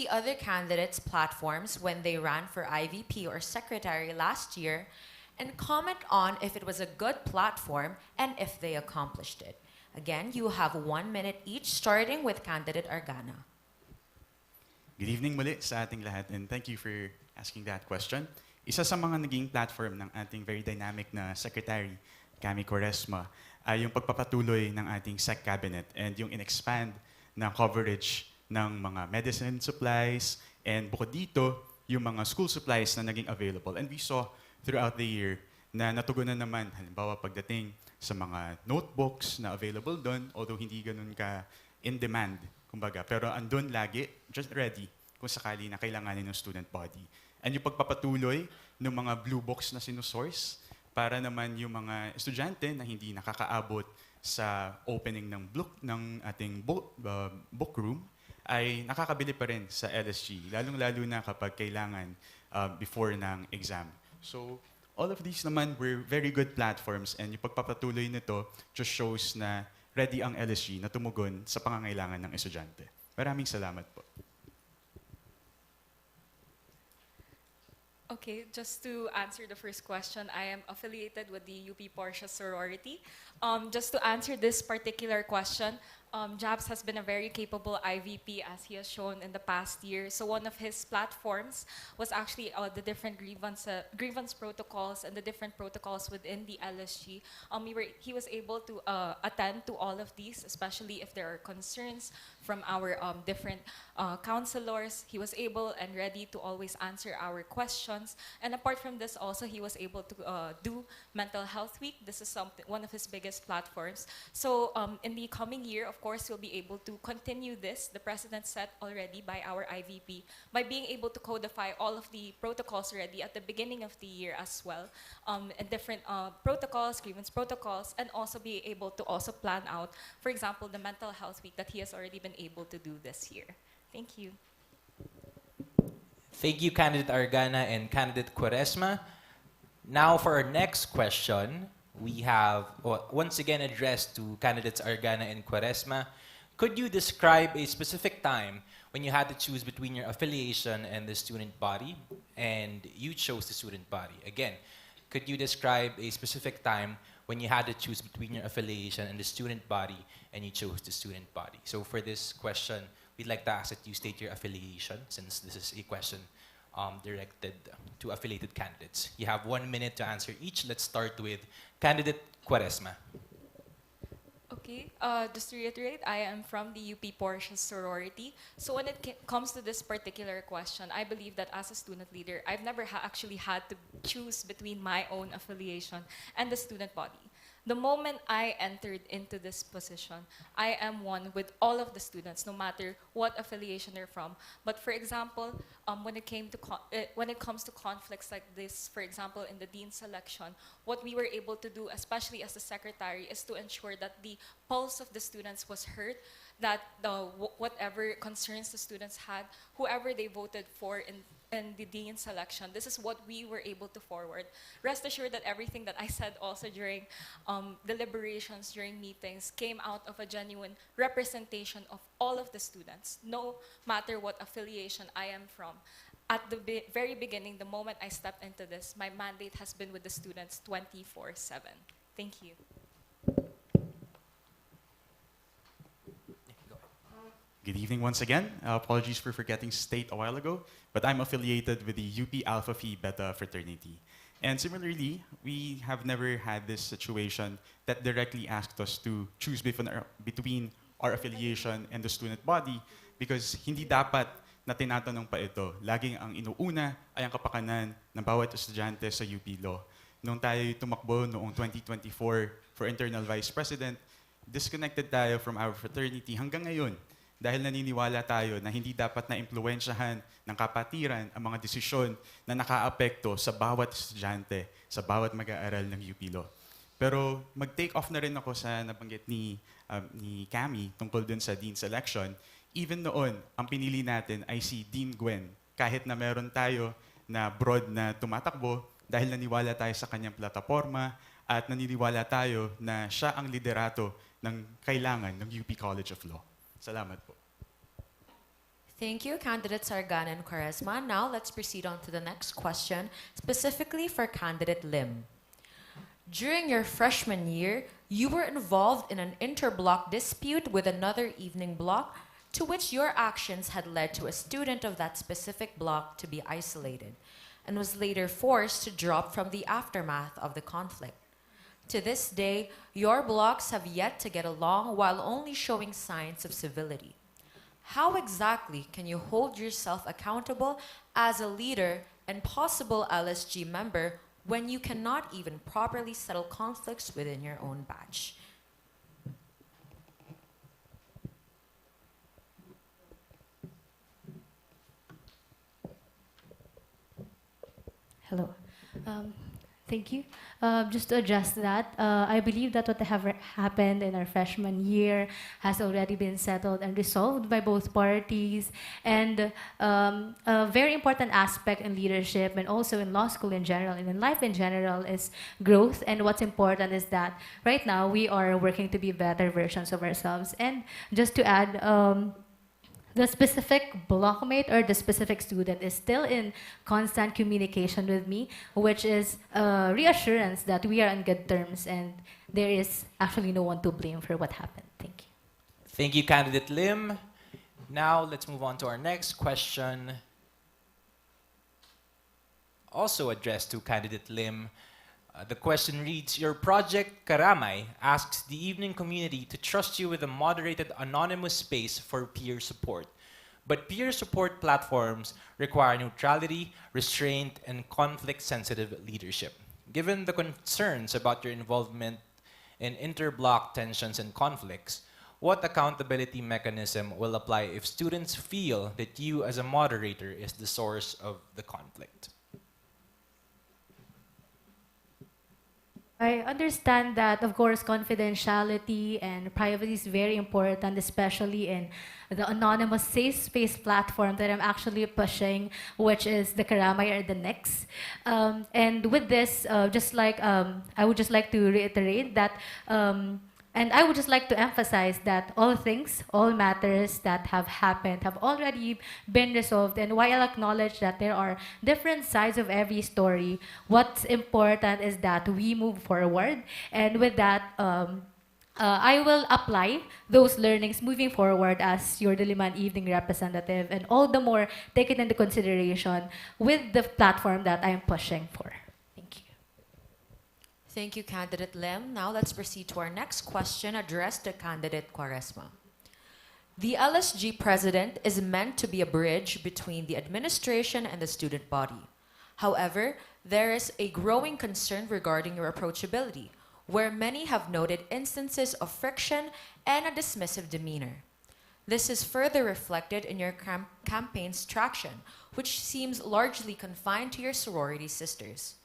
S1: other candidates' platforms when they ran for IVP or secretary last year, and comment on if it was a good platform and if they accomplished it. Again, you have 1 minute each, starting with candidate Argana.
S14: Good evening muli sa ating lahat, and thank you for asking that question. Isa sa mga naging platform ng ating very dynamic na Secretary, Cami Quaresma, ay yung pagpapatuloy ng ating SEC Cabinet and yung in-expand na coverage ng mga medicine supplies, and bukod dito, yung mga school supplies na naging available. And we saw throughout the year na natugunan naman, halimbawa pagdating sa mga notebooks na available doon, although hindi ganun ka in demand, kumbaga, pero andun lagi, just ready kung sakali na kailanganin ng student body. And yung pagpapatuloy ng mga blue box na sinusource para naman yung mga estudyante na hindi nakakaabot sa opening ng ating book room ay nakakabili pa rin sa LSG, lalong-lalo na kapag kailangan before ng exam. So, all of these naman were very good platforms, and yung pagpapatuloy nito just shows na ready ang LSG na tumugon sa pangangailangan ng estudyante. Maraming salamat po.
S15: Okay, just to answer the first question, I am affiliated with the UP Portia sorority. Just to answer this particular question, Jabs has been a very capable IVP, as he has shown in the past year. So one of his platforms was actually the different grievance protocols and the different protocols within the LSG. He was able to attend to all of these, especially if there are concerns from our different counselors. He was able and ready to always answer our questions. And apart from this, also he was able to do Mental Health Week. This is one of his biggest platforms. So in the coming year, of course, we'll be able to continue this, the precedent set already by our IVP, by being able to codify all of the protocols already at the beginning of the year as well, and different protocols, grievance protocols, and also be able to also plan out, for example, the Mental Health Week that he has already been able to do this year. Thank you.
S2: Thank you, candidate Argana and candidate Quaresma. Now for our next question, we have, once again addressed to candidates Argana and Quaresma. Could you describe a specific time when you had to choose between your affiliation and the student body, and you chose the student body? Again, could you describe a specific time when you had to choose between your affiliation and the student body, and you chose the student body? So for this question, we'd like to ask that you state your affiliation, since this is a question directed to affiliated candidates. You have 1 minute to answer each. Let's start with candidate Quaresma.
S15: Okay, just to reiterate, I am from the UP Portia sorority. So when it comes to this particular question, I believe that as a student leader, I've never actually had to choose between my own affiliation and the student body. The moment I entered into this position, I am one with all of the students, no matter what affiliation they're from. But for example, when it comes to conflicts like this, for example, in the dean selection, what we were able to do, especially as a secretary, is to ensure that the pulse of the students was heard, that whatever concerns the students had, whoever they voted for in the dean selection, this is what we were able to forward. Rest assured that everything that I said also during deliberations, during meetings, came out of a genuine representation of all of the students, no matter what affiliation I am from. At the very beginning, the moment I stepped into this, my mandate has been with the students 24/7. Thank you.
S14: Good evening once again. Apologies for forgetting to state a while ago, but I'm affiliated with the UP Alpha Phi Beta fraternity. And similarly, we have never had this situation that directly asked us to choose between our affiliation and the student body, because hindi dapat na tinatanong pa ito. Laging ang inuuna ay ang kapakanan ng bawat estudyante sa UP Law. Nung tayo tumakbo noong 2024 for internal vice president, disconnected tayo from our fraternity hanggang ngayon. dahil naniniwala tayo na hindi dapat na impluwensyahan ng kapatiran ang mga desisyon na nakaapekto sa bawat estudyante, sa bawat mag-aaral ng UP Law. Pero mag-take off na rin ako sa nabanggit ni Cami tungkol dun sa Dean's election. Even noon, ang pinili natin ay si Dean Gwen. Kahit na meron tayo na broad na tumatakbo dahil naniwala tayo sa kanyang plataforma at naniniwala tayo na siya ang liderato ng kailangan ng UP College of Law. Salamat po.
S1: Thank you, candidates Sargana and Quaresma. Now let's proceed on to the next question, specifically for candidate Lim. During your freshman year, you were involved in an interblock dispute with another evening block, to which your actions had led to a student of that specific block to be isolated, and was later forced to drop from the aftermath of the conflict. To this day, your blocks have yet to get along while only showing signs of civility. How exactly can you hold yourself accountable as a leader and possible LSG member when you cannot even properly settle conflicts within your own batch?
S7: Hello. Thank you. Just to address that, I believe that what have happened in our freshman year has already been settled and resolved by both parties. And a very important aspect in leadership and also in law school in general and in life in general is growth. And what's important is that right now we are working to be better versions of ourselves. And just to add, the specific blockmate or the specific student is still in constant communication with me, which is a reassurance that we are on good terms and there is actually no one to blame for what happened. Thank you.
S2: Thank you, candidate Lim. Now let's move on to our next question. Also addressed to candidate Lim. The question reads, your project Karamay asks the evening community to trust you with a moderated anonymous space for peer support. But peer support platforms require neutrality, restraint, and conflict-sensitive leadership. Given the concerns about your involvement in interblock tensions and conflicts, what accountability mechanism will apply if students feel that you as a moderator is the source of the conflict?
S7: I understand that, of course, confidentiality and privacy is very important, especially in the anonymous safe space platform that I'm actually pushing, which is the Karamay or the Next. And with this, I would just like to reiterate that and I would just like to emphasize that all things, all matters that have happened have already been resolved. And while I'll acknowledge that there are different sides of every story, what's important is that we move forward. And with that, I will apply those learnings moving forward as your Diliman evening representative, and all the more take it into consideration with the platform that I'm pushing for.
S1: Thank you, candidate Lim. Now let's proceed to our next question addressed to candidate Quaresma. The LSG president is meant to be a bridge between the administration and the student body. However, there is a growing concern regarding your approachability, where many have noted instances of friction and a dismissive demeanor. This is further reflected in your campaign's traction, which seems largely confined to your sorority sisters.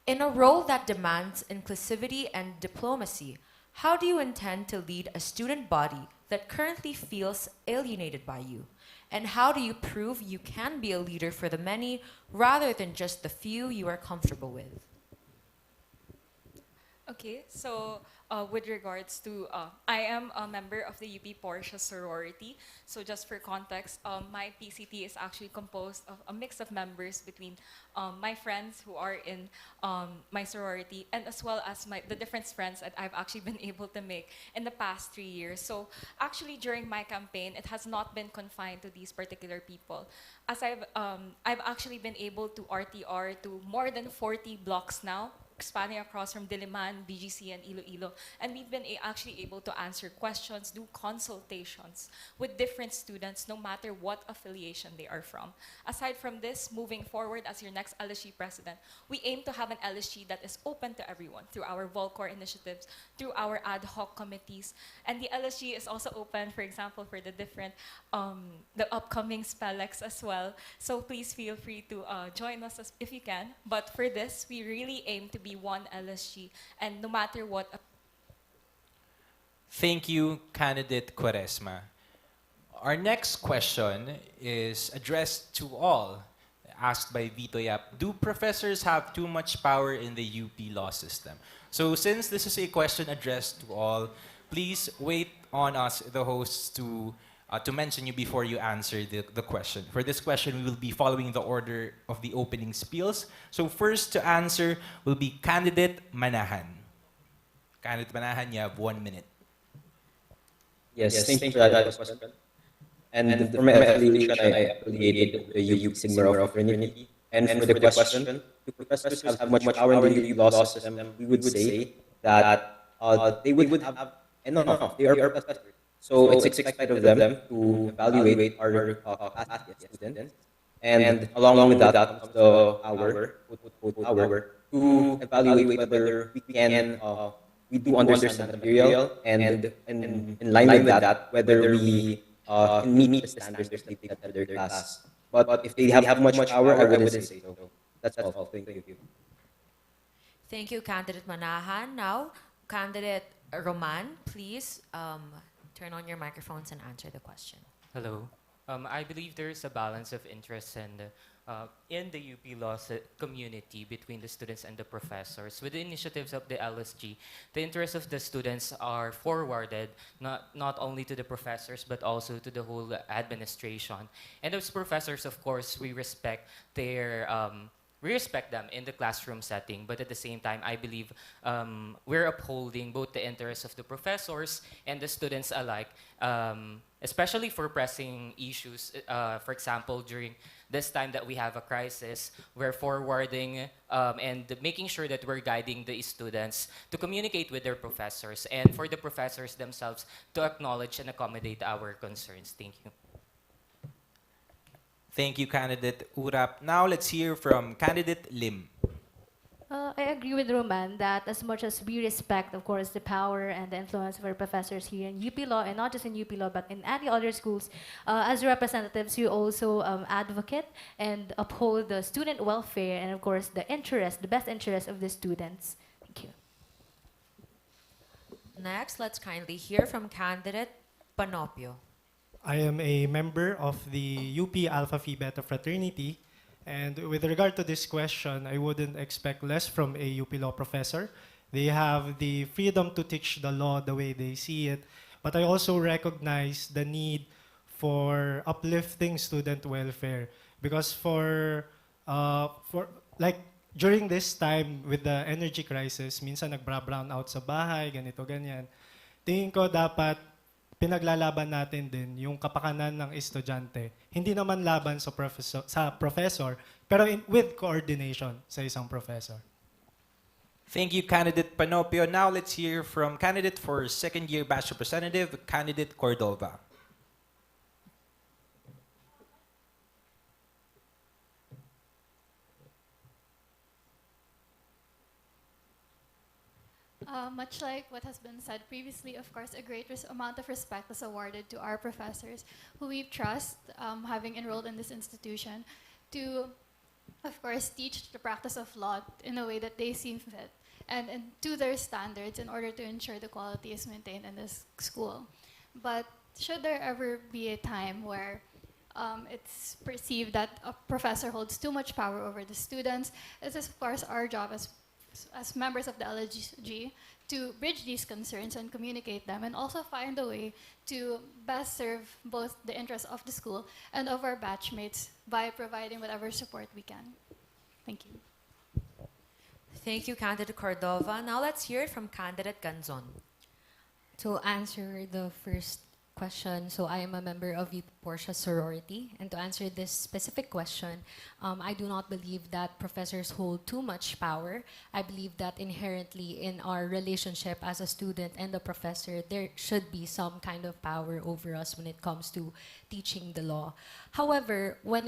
S1: In a role that demands inclusivity and diplomacy, how do you intend to lead a student body that currently feels alienated by you? And how do you prove you can be a leader for the many rather than just the few you are comfortable with?
S15: Okay, so with regards to, I am a member of the UP Portia sorority. So just for context, my PCT is actually composed of a mix of members between my friends who are in my sorority, and as well as the different friends that I've actually been able to make in the past 3 years. So actually during my campaign, it has not been confined to these particular people. As I've actually been able to RTR to more than 40 blocks now, spanning across from Diliman, BGC, and Iloilo. And we've been actually able to answer questions, do consultations with different students, no matter what affiliation they are from. Aside from this, moving forward as your next LSG president, we aim to have an LSG that is open to everyone through our Volcor initiatives, through our ad hoc committees. And the LSG is also open, for example, for the different, the upcoming SPELEX as well. So please feel free to join us if you can. But for this, we really aim to be one LSG. And no matter what.
S2: Thank you, candidate Quaresma. Our next question is addressed to all, asked by Vito Yap. Do professors have too much power in the UP law system? So since this is a question addressed to all, please wait on us, the hosts, to mention you before you answer the question. For this question, we will be following the order of the opening spiels. So first to answer will be Candidate Manahan. Candidate Manahan, you have 1 minute.
S5: Yes, thank you for that question. And for my affiliation, I affiliated with the UP Sigma of Trinity. And for the question, do professors have too much power in the UP law system? We would say that they would have enough. They are professors. So it's expected of them to evaluate our class students. And along with that comes the power to evaluate whether we can we do understand the material and in line with that, whether we can meet the standards that they set for their class. But if they have too much power, I wouldn't say so. That's all. Thank you.
S1: Thank you, Candidate Manahan. Now, Candidate Roman, please turn on your microphones and answer the question.
S6: Hello. I believe there is a balance of interest in the UP law community between the students and the professors. With the initiatives of the LSG, the interests of the students are forwarded not only to the professors but also to the whole administration. And those professors, of course, we respect them in the classroom setting, but at the same time, I believe we're upholding both the interests of the professors and the students alike, especially for pressing issues. For example, during this time that we have a crisis, we're forwarding and making sure that we're guiding the students to communicate with their professors, and for the professors themselves to acknowledge and accommodate our concerns. Thank you.
S2: Thank you, Candidate Urap. Now let's hear from Candidate Lim.
S7: I agree with Roman that as much as we respect, of course, the power and the influence of our professors here in UP Law, and not just in UP Law, but in any other schools, as representatives, you also advocate and uphold the student welfare and, of course, the best interest of the students. Thank you.
S1: Next, let's kindly hear from Candidate Panopio.
S8: I am a member of the UP Alpha Phi Beta fraternity, and with regard to this question, I wouldn't expect less from a UP law professor. They have the freedom to teach the law the way they see it, but I also recognize the need for uplifting student welfare because for like during this time with the energy crisis, minsan nagbra-brown out sa bahay, ganito ganyan. Tingin ko dapat pinaglalaban natin din yung kapakanan ng estudyante. Hindi naman laban sa professor, pero with coordination sa isang professor.
S2: Thank you, Candidate Panopio. Now let's hear from candidate for second-year batch representative, Candidate Cordova.
S9: Much like what has been said previously, of course, a great amount of respect is awarded to our professors who we trust, having enrolled in this institution, to, of course, teach the practice of law in a way that they see fit and to their standards in order to ensure the quality is maintained in this school. But should there ever be a time where it's perceived that a professor holds too much power over the students, it is, of course, our job as members of the LSG to bridge these concerns and communicate them, and also find a way to best serve both the interests of the school and of our batchmates by providing whatever support we can. Thank you.
S1: Thank you, Candidate Cordova. Now let's hear it from Candidate Ganzon.
S16: To answer the first
S7: question. So I am a member of Youth Portia sorority, and to answer this specific question, I do not believe that professors hold too much power. I believe that inherently in our relationship as a student and a professor, there should be some kind of power over us when it comes to teaching the law. However, when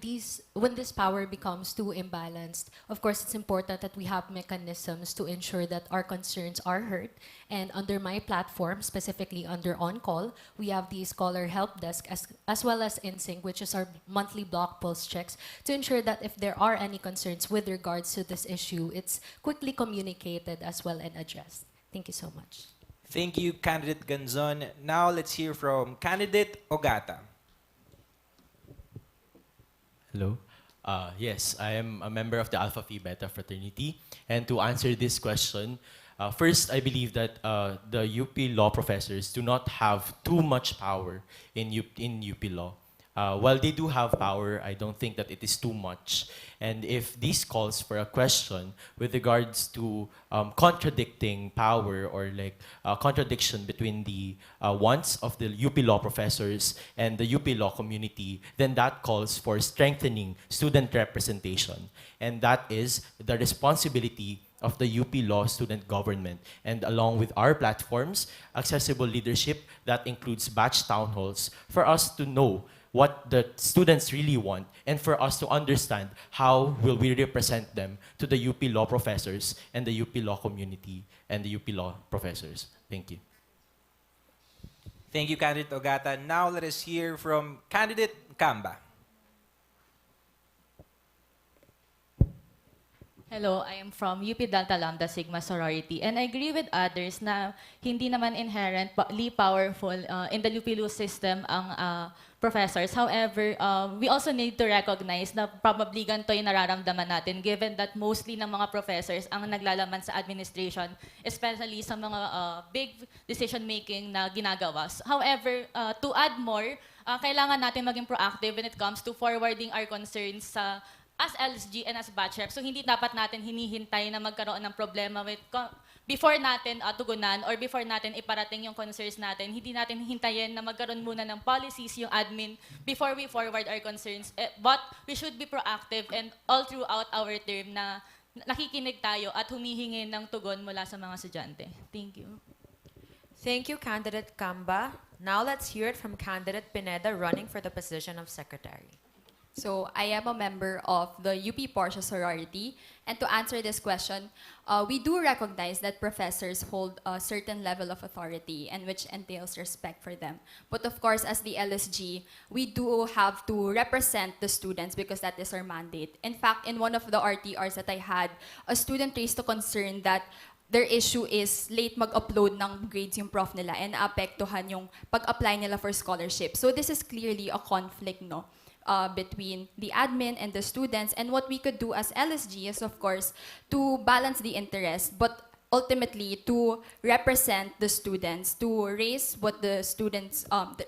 S7: this power becomes too imbalanced, of course, it's important that we have mechanisms to ensure that our concerns are heard. And under my platform, specifically under On Call, we have the Scholar Help Desk as well as InSync, which is our monthly block pulse checks, to ensure that if there are any concerns with regards to this issue, it's quickly communicated as well and addressed. Thank you so much.
S2: Thank you, Candidate Ganzon. Now let's hear from Candidate Ogata.
S10: Hello. Yes, I am a member of the Alpha Phi Beta fraternity. And to answer this question, first, I believe that the UP law professors do not have too much power in UP law. While they do have power, I don't think that it is too much. And if this calls for a question with regards to contradicting power or like contradiction between the wants of the UP law professors and the UP law community, then that calls for strengthening student representation. And that is the responsibility of the UP Law student government. And along with our platforms, accessible leadership that includes batch town halls for us to know what the students really want and for us to understand how will we represent them to the UP Law professors and the UP Law community and the UP Law professors. Thank you.
S2: Thank you, Candidate Ogata. Now let us hear from Candidate Kamba.
S11: Hello, I am from UP Delta Lambda Sigma sorority, and I agree with others na hindi naman inherently powerful in the UP Law system ang professors. However, we also need to recognize na probably ganito yung nararamdaman natin given that mostly ng mga professors ang naglalaman sa administration, especially sa mga big decision-making na ginagawa. However, to add more, kailangan natin maging proactive when it comes to forwarding our concerns sa as LSG and as batch rep. So hindi dapat natin hinihintay na magkaroon ng problema before natin tugunan or before natin iparating yung concerns natin. Hindi natin hintayin na magkaroon muna ng policies yung admin before we forward our concerns. But we should be proactive and all throughout our term na nakikinig tayo at humihingi ng tugon mula sa mga estudyante. Thank you.
S1: Thank you, Candidate Kamba. Now let's hear it from Candidate Pineda running for the position of Secretary.
S12: So I am a member of the UP Portia sorority, and to answer this question, we do recognize that professors hold a certain level of authority and which entails respect for them. But of course, as the LSG, we do have to represent the students because that is our mandate. In fact, in one of the RTRs that I had, a student raised a concern that their issue is late mag-upload ng grades yung prof nila and naapektuhan yung pag-apply nila for scholarship. So this is clearly a conflict, no? Between the admin and the students, and what we could do as LSG is, of course, to balance the interest, but ultimately to represent the students, to raise what the students,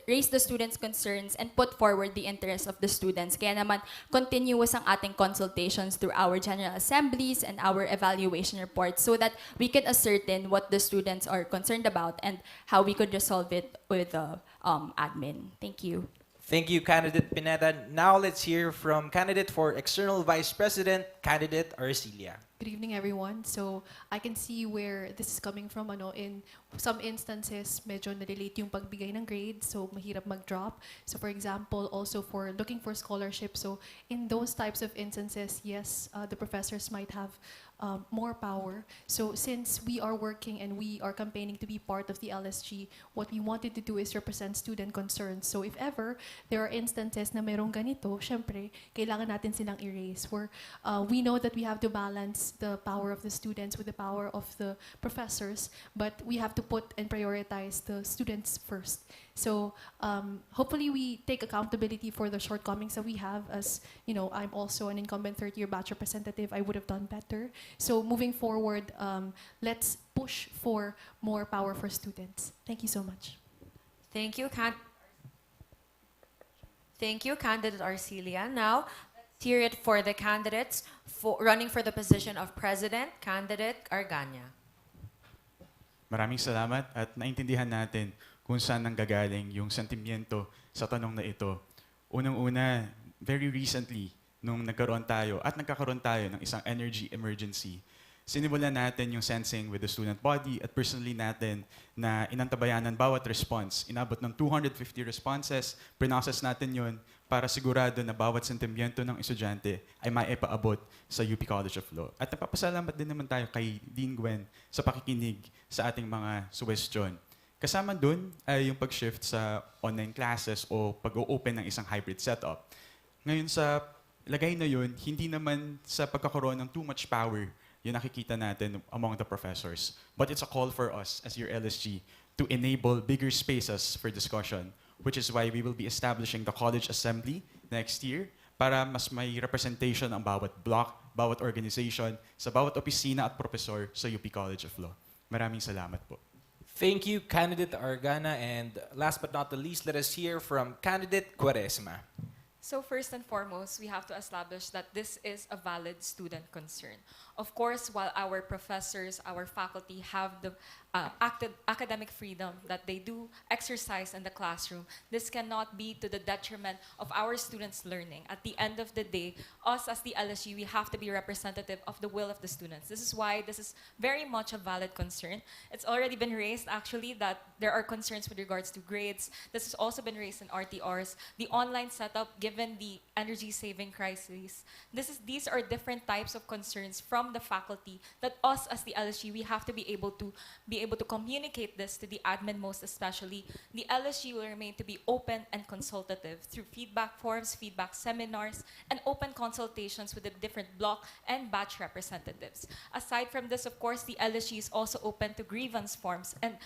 S12: raise the students' concerns and put forward the interests of the students. Kaya naman, continuous ang ating consultations through our general assemblies and our evaluation reports so that we can ascertain what the students are concerned about and how we could resolve it with the admin. Thank you.
S2: Thank you, Candidate Pineda. Now let's hear from Candidate for External Vice President, Candidate Arcilia.
S13: Good evening, everyone. So I can see where this is coming from. In some instances, medyo na-relate yung pagbigay ng grades, so mahirap mag-drop. So for example, also for looking for scholarship. So in those types of instances, yes, the professors might have more power. So since we are working and we are campaigning to be part of the LSG, what we wanted to do is represent student concerns. So if ever there are instances na merong ganito, syempre, kailangan natin silang erase. We know that we have to balance the power of the students with the power of the professors, but we have to put and prioritize the students first. So hopefully we take accountability for the shortcomings that we have. As you know, I'm also an incumbent third-year batch representative. I would have done better. So moving forward, let's push for more power for students. Thank you so much.
S1: Thank you, Thank you, Candidate Arcilia. Now, let's hear it for the candidates running for the position of President, Candidate Arganya.
S14: Maraming salamat at naintindihan natin kung saan nanggagaling yung sentimiento sa tanong na ito. Unang-una, very recently, nung nagkaroon tayo at nagkakaroon tayo ng isang energy emergency, sinimulan natin yung sensing with the student body at personally natin na inantabayanan bawat response. Inabot ng 250 responses, process natin yun para sigurado na bawat sentimiento ng estudyante ay maipaabot sa UP College of Law. At napapasalamat din naman tayo kay Dean Gwen sa pakikinig sa ating mga suggestion. Kasama dun ay yung pag-shift sa online classes o pag-open ng isang hybrid setup. Ngayon sa lagay na yun, hindi naman sa pagkakaroon ng too much power yung nakikita natin among the professors. But it's a call for us as your LSG to enable bigger spaces for discussion, which is why we will be establishing the College Assembly next year para mas may representation ang bawat block, bawat organization, sa bawat opisina at professor sa UP College of Law. Maraming salamat po.
S2: Thank you, Candidate Argana. And last but not the least, let us hear from Candidate Quaresma.
S15: So first and foremost, we have to establish that this is a valid student concern. Of course, while our professors, our faculty have the academic freedom that they do exercise in the classroom, this cannot be to the detriment of our students' learning. At the end of the day, us as the LSU, we have to be representative of the will of the students. This is why this is very much a valid concern. It's already been raised, actually, that there are concerns with regards to grades. This has also been raised in RTRs. The online setup, given the energy-saving crisis, these are different types of concerns from the faculty that us as the LSU, we have to be able to communicate this to the admin most especially. The LSU will remain to be open and consultative through feedback forums, feedback seminars, and open consultations with the different block and batch representatives. Aside from this, of course, the LSU is also open to grievance forms, and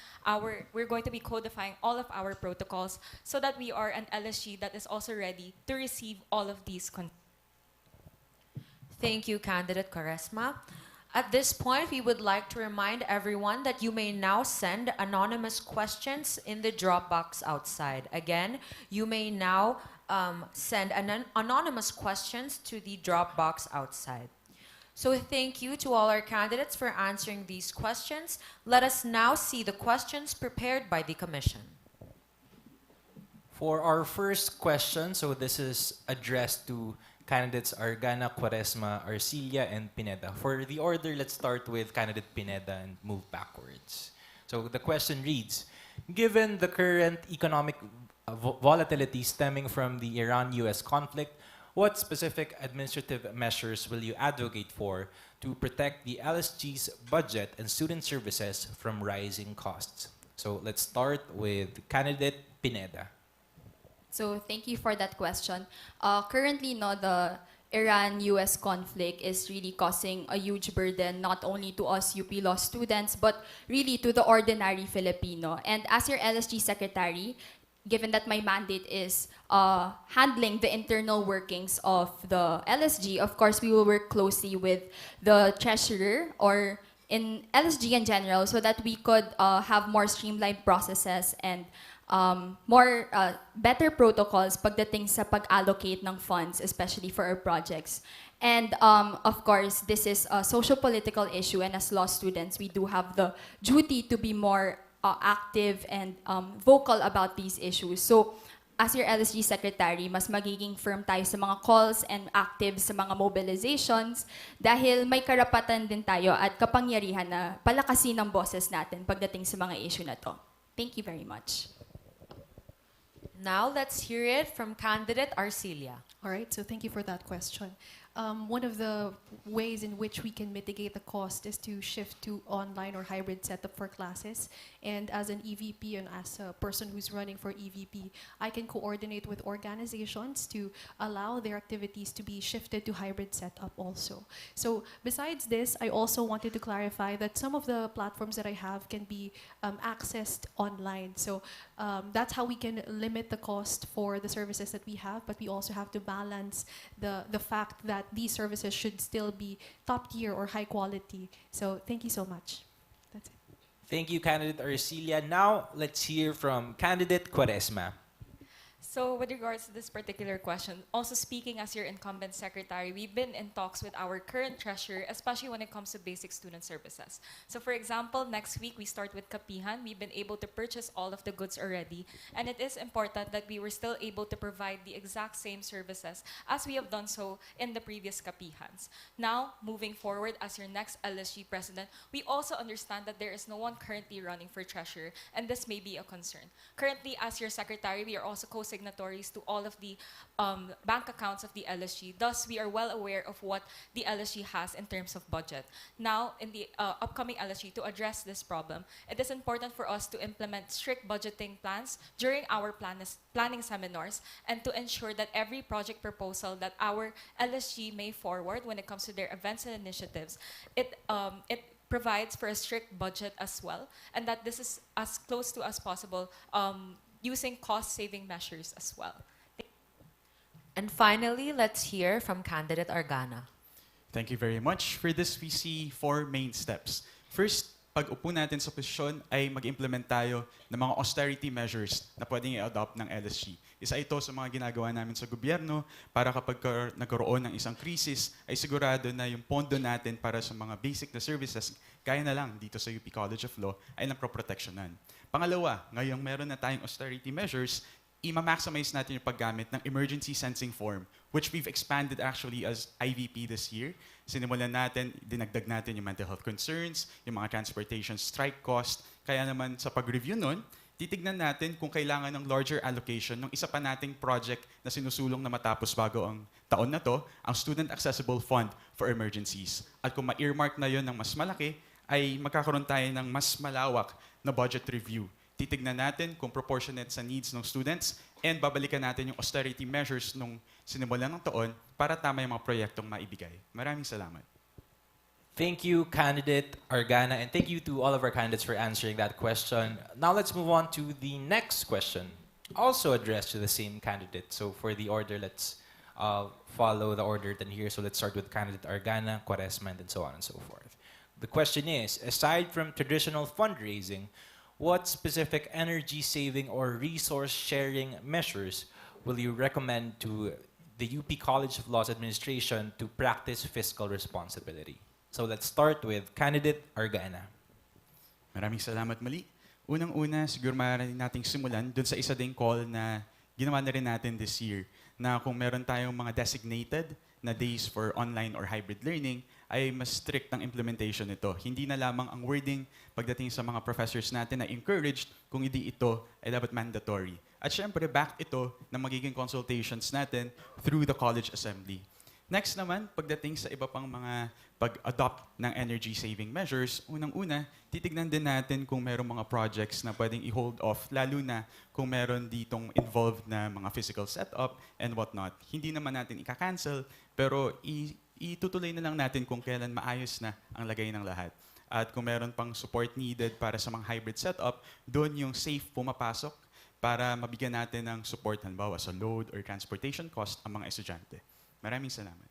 S15: we're going to be codifying all of our protocols so that we are an LSU that is also ready to receive all of these
S1: Thank you, Candidate Quaresma. At this point, we would like to remind everyone that you may now send anonymous questions in the Dropbox outside. Again, you may now send anonymous questions to the Dropbox outside. So thank you to all our candidates for answering these questions. Let us now see the questions prepared by the Commission.
S2: For our first question, so this is addressed to candidates Argana, Quaresma, Arcilia, and Pineda. For the order, let's start with candidate Pineda and move backwards. So the question reads, given the current economic volatility stemming from the Iran-US conflict, what specific administrative measures will you advocate for to protect the LSG's budget and student services from rising costs? So let's start with candidate Pineda.
S12: So thank you for that question. Currently, the Iran-US conflict is really causing a huge burden not only to us UP Law students, but really to the ordinary Filipino. And as your LSG secretary, given that my mandate is handling the internal workings of the LSG, of course, we will work closely with the treasurer or in LSG in general so that we could have more streamlined processes and more better protocols pagdating sa pag-allocate ng funds, especially for our projects. And of course, this is a social-political issue, and as law students, we do have the duty to be more active and vocal about these issues. So, as your LSG secretary, mas magiging firm tayo sa mga calls and active sa mga mobilizations dahil may karapatan din tayo at kapangyarihan na palakasin ang boses natin pagdating sa mga issue na to. Thank you very much.
S1: Now, let's hear it from candidate Arcilia.
S13: All right, so thank you for that question. One of the ways in which we can mitigate the cost is to shift to online or hybrid setup for classes. And as an EVP and as a person who's running for EVP, I can coordinate with organizations to allow their activities to be shifted to hybrid setup also. So besides this, I also wanted to clarify that some of the platforms that I have can be accessed online. So that's how we can limit the cost for the services that we have, but we also have to balance the fact that these services should still be top tier or high quality. So thank you so much. That's it.
S2: Thank you, candidate Arcilia. Now, let's hear from candidate Quaresma.
S15: So with regards to this particular question, also speaking as your incumbent secretary, we've been in talks with our current treasurer, especially when it comes to basic student services. So for example, next week we start with Kapihan. We've been able to purchase all of the goods already. And it is important that we were still able to provide the exact same services as we have done so in the previous Kapihans. Now, moving forward as your next LSG president, we also understand that there is no one currently running for treasurer, and this may be a concern. Currently, as your secretary, we are also co-signatories to all of the bank accounts of the LSG. Thus, we are well aware of what the LSG has in terms of budget. Now, in the upcoming LSG, to address this problem, it is important for us to implement strict budgeting plans during our planning seminars and to ensure that every project proposal that our LSG may forward when it comes to their events and initiatives, it provides for a strict budget as well, and that this is as close to as possible using cost-saving measures as well.
S1: And finally, let's hear from candidate Argana.
S14: Thank you very much. For this, we see 4 main steps. First, pag upo natin sa posisyon ay mag-implement tayo ng mga austerity measures na pwedeng i-adopt ng LSG. Isa ito sa mga ginagawa namin sa gobyerno para kapag nagkaroon ng isang krisis ay sigurado na yung pondo natin para sa mga basic na services gaya na lang dito sa UP College of Law ay naproproteksyonan. Pangalawa, ngayong meron na tayong austerity measures, i-maximize natin yung paggamit ng emergency sensing form, which we've expanded actually as IVP this year. Sinimulan natin, dinagdag natin yung mental health concerns, yung mga transportation strike cost. Kaya naman sa pag-review nun, titignan natin kung kailangan ng larger allocation ng isa pa nating project na sinusulong na matapos bago ang taon na to, ang Student Accessible Fund for Emergencies. At kung ma-earmark na yon ng mas malaki, ay magkakaroon tayo ng mas malawak na budget review. Titignan natin kung proportionate sa needs ng students and babalikan natin yung austerity measures nung sinimulan ng taon para tama yung mga proyektong maibigay. Maraming salamat.
S2: Thank you, candidate Argana, and thank you to all of our candidates for answering that question. Now let's move on to the next question, also addressed to the same candidate. So for the order, let's follow the order then here. So let's start with candidate Argana, Quaresma, and so on and so forth. The question is, aside from traditional fundraising, what specific energy-saving or resource-sharing measures will you recommend to the UP College of Law's administration to practice fiscal responsibility? So let's start with candidate Argana.
S14: Maraming salamat muli. Unang-una, siguro maaari nating simulan dun sa isa ding call na ginawa na rin natin this year, na kung meron tayong mga designated na days for online or hybrid learning, ay mas strict ang implementation nito. Hindi na lamang ang wording pagdating sa mga professors natin na encouraged, kung hindi ito ay dapat mandatory. At syempre, back ito na magiging consultations natin through the college assembly. Next naman, pagdating sa iba pang mga pag-adopt ng energy-saving measures, unang-una, titignan din natin kung merong mga projects na pwedeng i-hold off, lalo na kung meron ditong involved na mga physical setup and whatnot. Hindi naman natin ika-cancel, pero itutuloy na lang natin kung kailan maayos na ang lagay ng lahat. At kung meron pang support needed para sa mga hybrid setup, doon yung safe pumapasok para mabigyan natin ng support, halimbawa sa load or transportation cost ang mga estudyante. Maraming salamat.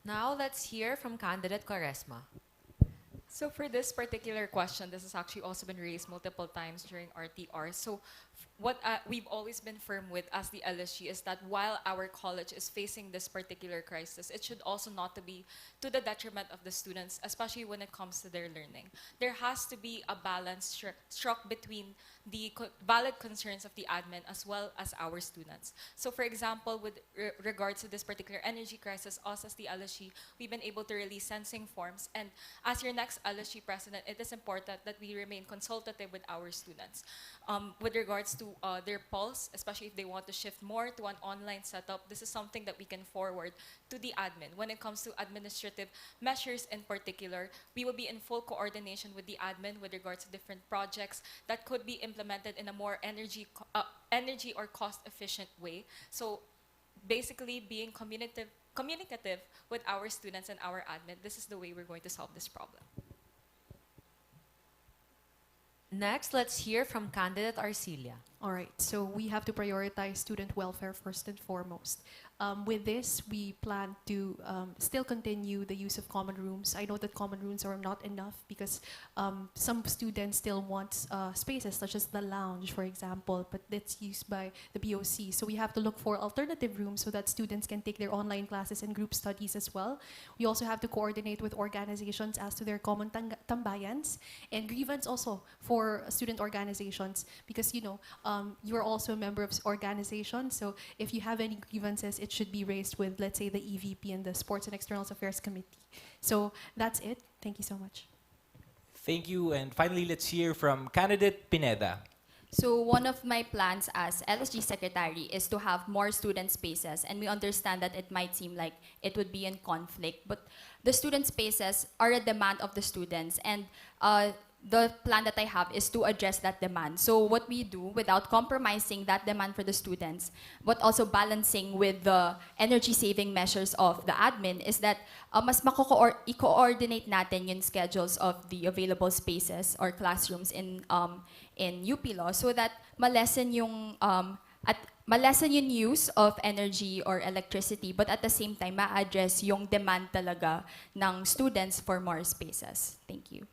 S1: Now let's hear from candidate Quaresma.
S15: So for this particular question, this has actually also been raised multiple times during RTR. So what we've always been firm with as the LSG is that while our college is facing this particular crisis, it should also not to be to the detriment of the students, especially when it comes to their learning. There has to be a balance struck between the valid concerns of the admin as well as our students. So for example, with regards to this particular energy crisis, us as the LSG, we've been able to release sensing forms. And as your next LSG president, it is important that we remain consultative with our students. With regards to their pulse, especially if they want to shift more to an online setup, this is something that we can forward to the admin. When it comes to administrative measures in particular, we will be in full coordination with the admin with regards to different projects that could be implemented in a more energy or cost-efficient way. So basically being communicative with our students and our admin, this is the way we're going to solve this problem.
S1: Next, let's hear from candidate Arcilia.
S13: All right, so we have to prioritize student welfare first and foremost. With this, we plan to still continue the use of common rooms. I know that common rooms are not enough because some students still want spaces such as the lounge, for example, but that's used by the BOC. So we have to look for alternative rooms so that students can take their online classes and group studies as well. We also have to coordinate with organizations as to their common tambayans and grievance also for student organizations because, you know, you're also a member of organization. So if you have any grievances, it should be raised with, let's say, the EVP and the Sports and Externals Affairs Committee. So that's it. Thank you so much.
S2: Thank you. And finally, let's hear from candidate Pineda.
S12: So one of my plans as LSG secretary is to have more student spaces, and we understand that it might seem like it would be in conflict, but the student spaces are a demand of the students, and the plan that I have is to address that demand. So what we do without compromising that demand for the students, but also balancing with the energy saving measures of the admin is that mas i-coordinate natin yung schedules of the available spaces or classrooms in UP Law so that malesen yung malesen yung use of energy or electricity, but at the same time ma-address yung demand talaga ng students for more spaces. Thank you.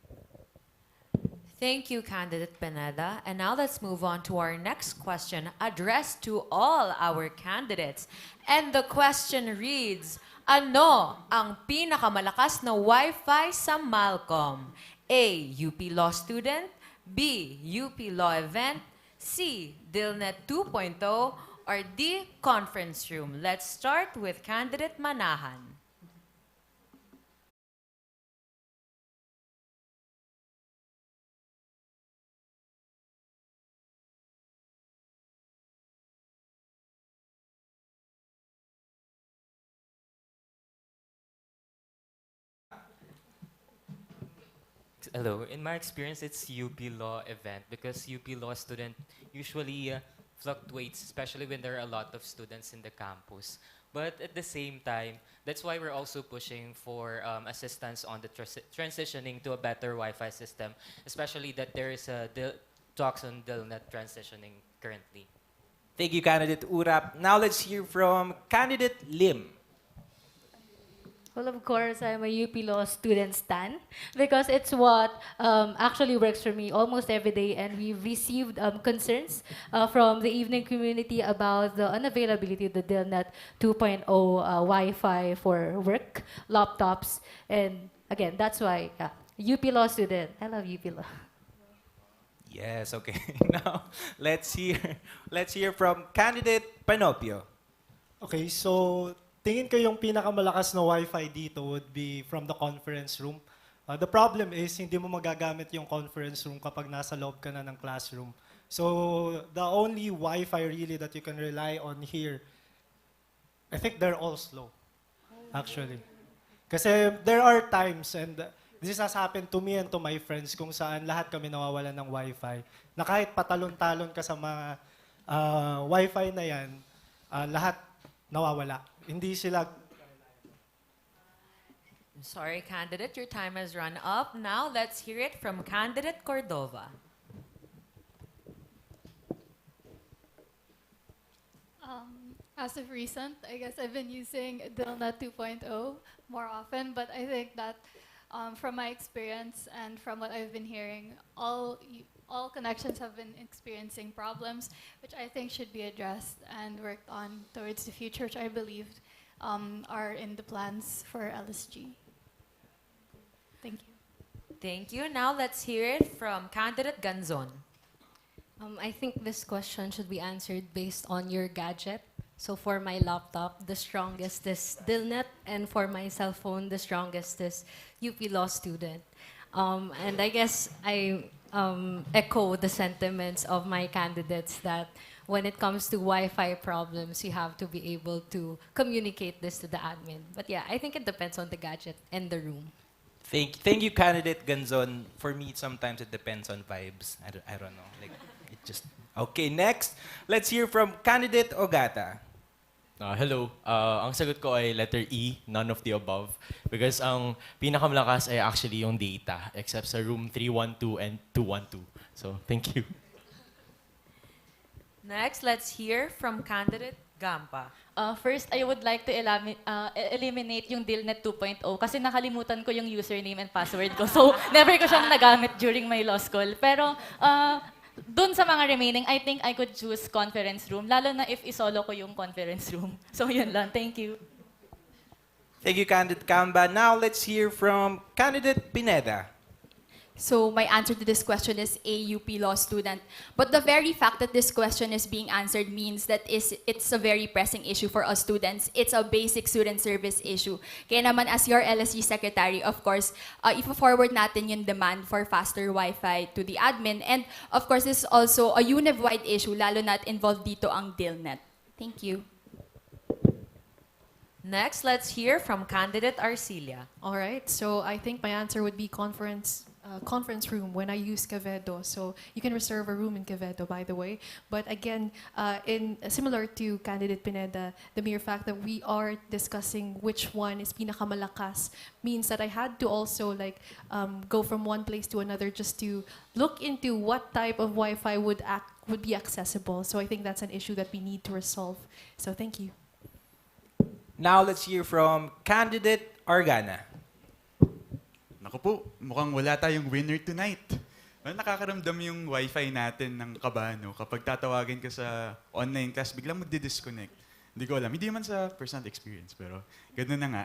S1: Thank you, candidate Pineda. And now let's move on to our next question addressed to all our candidates. And the question reads, ano ang pinakamalakas na Wi-Fi sa Malcolm? A. UP Law student, B. UP Law event, C. DILNET 2.0, or D. Conference room. Let's start with candidate Manahan.
S6: Hello. In my experience, it's UP Law event because UP Law student usually fluctuates, especially when there are a lot of students in the campus. But at the same time, that's why we're also pushing for assistance on the transitioning to a better Wi-Fi system, especially that there is talks on DILNET transitioning currently.
S2: Thank you, candidate Urap. Now let's hear from candidate Lim.
S7: Well, of course, I'm a UP Law student stan because it's what actually works for me almost every day. And we've received concerns from the evening community about the unavailability of the DILNET 2.0 Wi-Fi for work, laptops. And again, that's why, UP Law student. I love UP Law.
S2: Yes, okay. Now, let's hear from candidate Panopio.
S8: Okay, so tingin ko yung pinakamalakas na Wi-Fi dito would be from the conference room. The problem is, hindi mo magagamit yung conference room kapag nasa loob ka na ng classroom. So, the only Wi-Fi really that you can rely on here, I think they're all slow, actually. Kasi there are times, and this has happened to me and to my friends, kung saan lahat kami nawawalan ng Wi-Fi, na kahit patalon-talon ka sa mga Wi-Fi na yan, lahat nawawala. Hindi sila.
S1: Sorry, candidate, your time has run up. Now let's hear it from candidate Cordova.
S9: As of recent, I guess I've been using DILNET 2.0 more often, but I think that from my experience and from what I've been hearing, all connections have been experiencing problems, which I think should be addressed and worked on towards the future, which I believe are in the plans for LSG. Thank you.
S1: Thank you. Now let's hear it from candidate Ganzon.
S16: I think this question should be answered based on your gadget. So for my laptop, the strongest is DILNET, and for my cell phone, the strongest is UP Law student. And I guess I echo the sentiments of my candidates that when it comes to Wi-Fi problems, you have to be able to communicate this to the admin. But yeah, I think it depends on the gadget and the room.
S2: Thank you, candidate Ganzon. For me, sometimes it depends on vibes. I don't know. Like, it just... Okay, next, let's hear from candidate Ogata.
S10: Hello. Ang sagot ko ay letter E, none of the above. Because ang pinakamalakas ay actually yung data, except sa room 312 and 212. So, thank you.
S1: Next, let's hear from candidate Gamba.
S11: First, I would like to eliminate yung DILNET 2.0 kasi nakalimutan ko yung username and password ko. So, never ko siyang nagamit during my law school. Pero, dun sa mga remaining, I think I could choose conference room, lalo na if isolo ko yung conference room. So, yun lang. Thank you.
S2: Thank you, candidate Gamba. Now let's hear from candidate Pineda.
S12: So my answer to this question is a UP law student. But the very fact that this question is being answered means that it's a very pressing issue for us students. It's a basic student service issue. Kaya naman as your LSG secretary, of course, i-forward natin yung demand for faster Wi-Fi to the admin. And of course, this is also a univ-wide issue, lalo na't involved dito ang DILNET. Thank you.
S1: Next, let's hear from candidate Arcilia.
S13: All right, so I think my answer would be conference room when I use Quevedo. So you can reserve a room in Quevedo, by the way. But again, similar to candidate Pineda, the mere fact that we are discussing which one is pinakamalakas means that I had to also go from one place to another just to look into what type of Wi-Fi would be accessible. So I think that's an issue that we need to resolve. So thank you.
S2: Now let's hear from candidate Argana.
S14: Naku po, mukhang wala tayong winner tonight. Nakakaramdam yung wifi natin ng kaba, no? Kapag tatawagin ka sa online class, biglang magdi-disconnect. Hindi ko alam. Hindi man sa personal experience, pero gano'n na nga.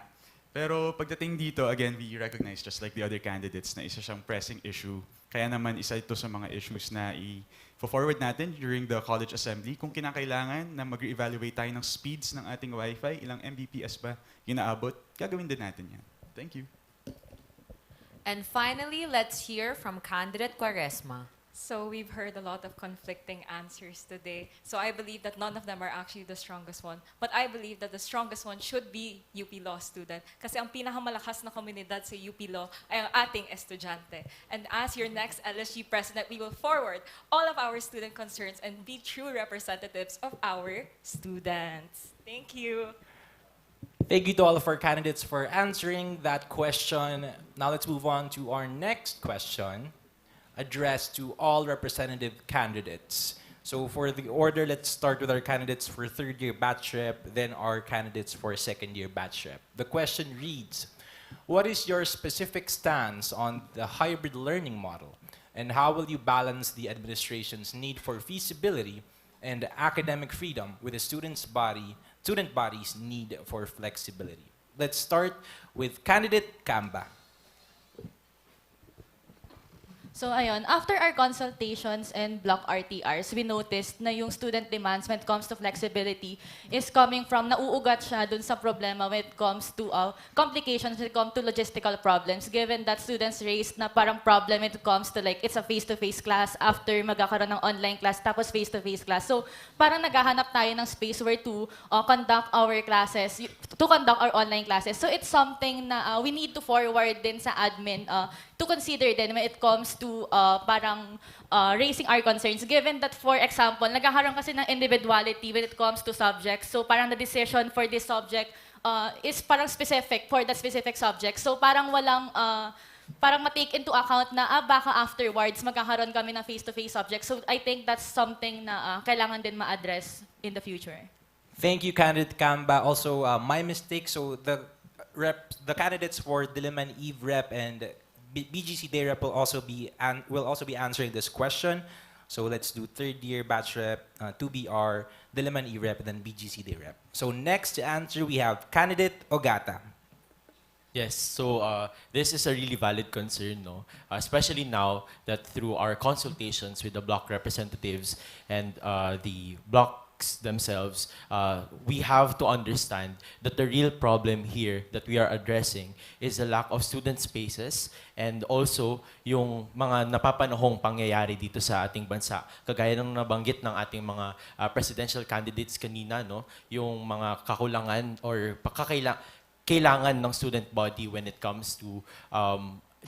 S14: Pero pagdating dito, again, we recognize, just like the other candidates, na isa siyang pressing issue. Kaya naman, isa ito sa mga issues na i-forward natin during the college assembly. Kung kinakailangan na mag-evaluate tayo ng speeds ng ating wifi, ilang Mbps ba ginaabot, gagawin din natin yan. Thank you.
S1: And finally, let's hear from candidate Quaresma.
S15: So we've heard a lot of conflicting answers today. So I believe that none of them are actually the strongest one. But I believe that the strongest one should be UP Law student. Kasi ang pinakamalakas na komunidad sa UP Law ay ang ating estudyante. And as your next LSG president, we will forward all of our student concerns and be true representatives of our students. Thank you.
S2: Thank you to all of our candidates for answering that question. Now let's move on to our next question, addressed to all representative candidates. So for the order, let's start with our candidates for third-year batch rep, then our candidates for second-year batch rep. The question reads, what is your specific stance on the hybrid learning model? And how will you balance the administration's need for feasibility and academic freedom with the student body's need for flexibility? Let's start with candidate Kamba.
S11: So ayun, after our consultations and block RTRs, we noticed na yung student demands when it comes to flexibility is coming from nauugat siya dun sa problema when it comes to complications, when it comes to logistical problems, given that students raised na parang problem when it comes to it's a face-to-face class after magkakaroon ng online class tapos face-to-face class. So parang naghahanap tayo ng space where to conduct our classes, to conduct our online classes. So it's something na we need to forward din sa admin to consider din when it comes to raising our concerns, given that, for example, nagkakaroon kasi ng individuality when it comes to subjects. So parang the decision for this subject is parang specific for the specific subject. So parang walang parang ma-take into account na baka afterwards magkakaroon kami ng face-to-face subject. So I think that's something na kailangan din ma-address in the future.
S2: Thank you, candidate Kamba. Also, my mistake. So the candidates for Diliman Eve Rep and BGC Day Rep will also be answering this question. So let's do third-year batch rep, 2BR, Diliman E Rep, and then BGC Day Rep. So next to answer, we have candidate Ogata.
S10: Yes, so this is a really valid concern, no? Especially now that through our consultations with the block representatives and the blocks themselves, we have to understand that the real problem here that we are addressing is the lack of student spaces and also yung mga napapanahong pangyayari dito sa ating bansa. Kagaya ng nabanggit ng ating mga presidential candidates kanina, no? Yung mga kakulangan or kailangan ng student body when it comes to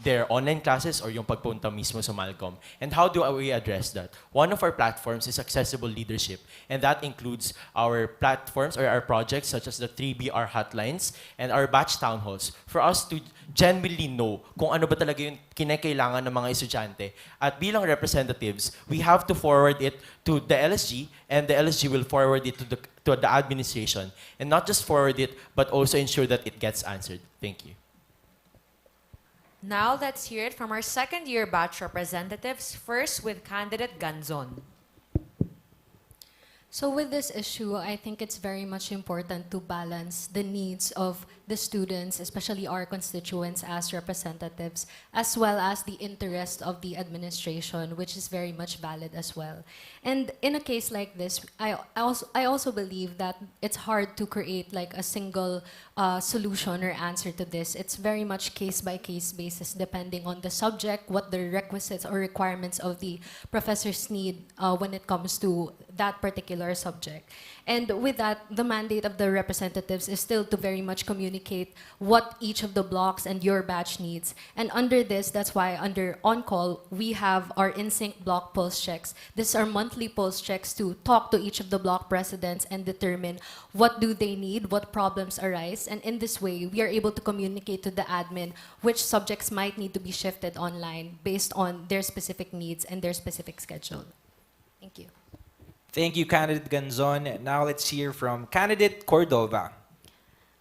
S10: their online classes or yung pagpunta mismo sa Malcolm. And how do we address that? One of our platforms is accessible leadership, and that includes our platforms or our projects such as the 3BR hotlines and our batch town halls for us to genuinely know kung ano ba talaga yung kinakailangan ng mga estudyante. At bilang representatives, we have to forward it to the LSG, and the LSG will forward it to the administration. And not just forward it, but also ensure that it gets answered. Thank you.
S1: Now let's hear it from our second year batch representatives, first with candidate Ganzon.
S16: So with this issue, I think it's very much important to balance the needs of the students, especially our constituents as representatives, as well as the interest of the administration, which is very much valid as well. And in a case like this, I also believe that it's hard to create like a single solution or answer to this. It's very much case-by-case basis, depending on the subject, what the requisites or requirements of the professors need when it comes to that particular subject. And with that, the mandate of the representatives is still to very much communicate what each of the blocks and your batch needs. And under this, that's why under on-call, we have our in-sync block pulse checks. These are monthly pulse checks to talk to each of the block presidents and determine what do they need, what problems arise. And in this way, we are able to communicate to the admin which subjects might need to be shifted online based on their specific needs and their specific schedule. Thank you.
S2: Thank you, candidate Ganzon. Now let's hear from candidate Cordova.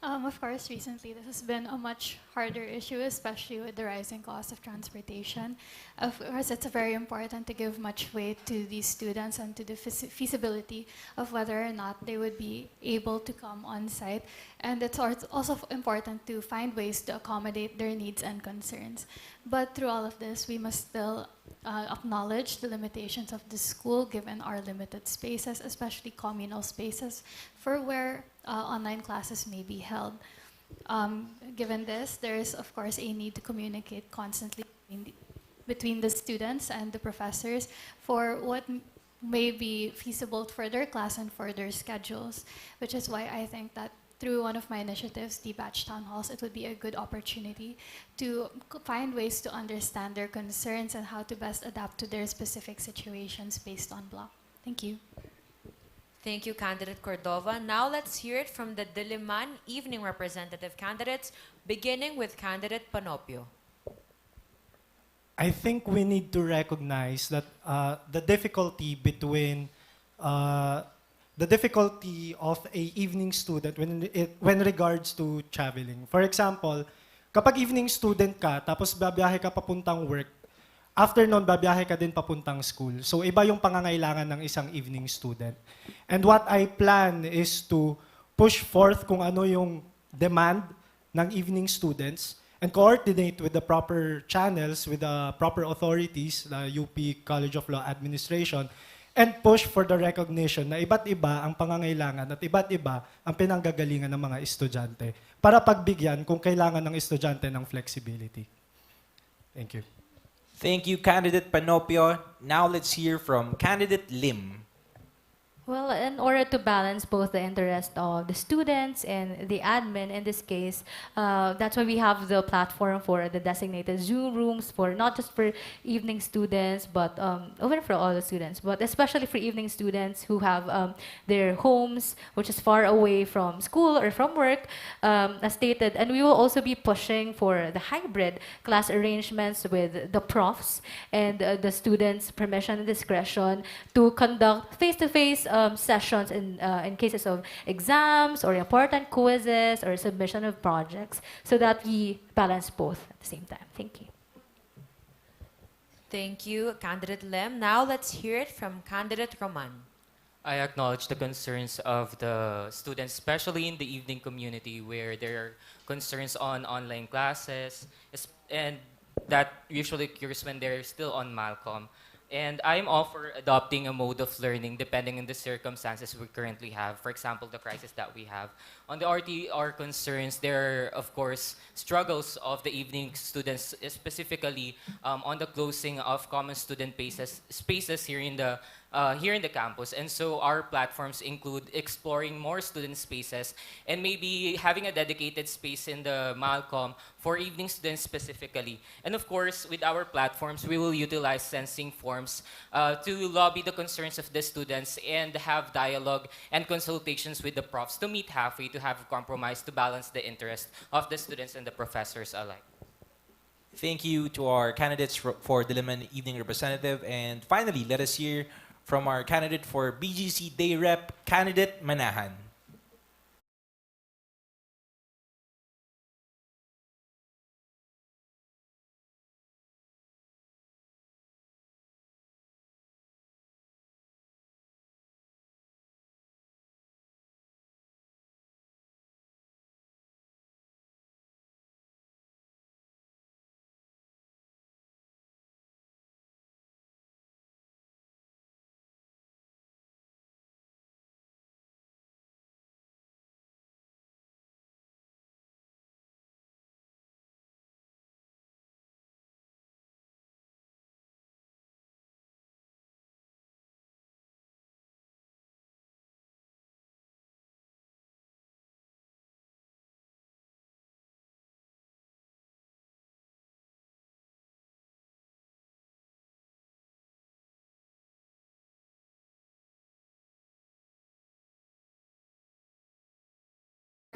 S9: Of course, recently this has been a much harder issue, especially with the rising cost of transportation. Of course, it's very important to give much weight to these students and to the feasibility of whether or not they would be able to come on site. And it's also important to find ways to accommodate their needs and concerns. But through all of this, we must still acknowledge the limitations of the school given our limited spaces, especially communal spaces, for where online classes may be held. Given this, there is, of course, a need to communicate constantly between the students and the professors for what may be feasible for their class and for their schedules, which is why I think that through one of my initiatives, the Batch Town Halls, it would be a good opportunity to find ways to understand their concerns and how to best adapt to their specific situations based on block. Thank you.
S1: Thank you, candidate Cordova. Now let's hear it from the Diliman evening representative candidates, beginning with candidate Panopio.
S8: I think we need to recognize that the difficulty between the difficulty of a evening student when regards to traveling. For example, kapag evening student ka, tapos babiyahe ka papuntang work, after nun, babiyahe ka din papuntang school. So iba yung pangangailangan ng isang evening student. And what I plan is to push forth kung ano yung demand ng evening students and coordinate with the proper channels, with the proper authorities, the UP College of Law Administration, and push for the recognition na iba't iba ang pangangailangan at iba't iba ang pinanggagalingan ng mga estudyante para pagbigyan kung kailangan ng estudyante ng flexibility. Thank you.
S2: Thank you, candidate Panopio. Now let's hear from candidate Lim.
S7: Well, in order to balance both the interest of the students and the admin in this case, that's why we have the platform for the designated Zoom rooms for not just for evening students, but even for all the students, but especially for evening students who have their homes, which is far away from school or from work, as stated. And we will also be pushing for the hybrid class arrangements with the profs and the students' permission and discretion to conduct face-to-face sessions in cases of exams or important quizzes or submission of projects so that we balance both at the same time. Thank you.
S1: Thank you, candidate Lim. Now let's hear it from candidate Roman.
S6: I acknowledge the concerns of the students, especially in the evening community where there are concerns on online classes, and that usually occurs when they're still on Malcolm. And I'm all for adopting a mode of learning depending on the circumstances we currently have. For example, the crisis that we have. On the RTR concerns, there are, of course, struggles of the evening students, specifically on the closing of common student spaces here in the here in the campus. And so our platforms include exploring more student spaces and maybe having a dedicated space in the Malcolm for evening students specifically. And of course, with our platforms, we will utilize sensing forms to lobby the concerns of the students and have dialogue and consultations with the profs to meet halfway, to have a compromise to balance the interest of the students and the professors alike.
S2: Thank you to our candidates for Diliman Evening Representative. And finally, let us hear from our candidate for BGC Day Rep, candidate Manahan.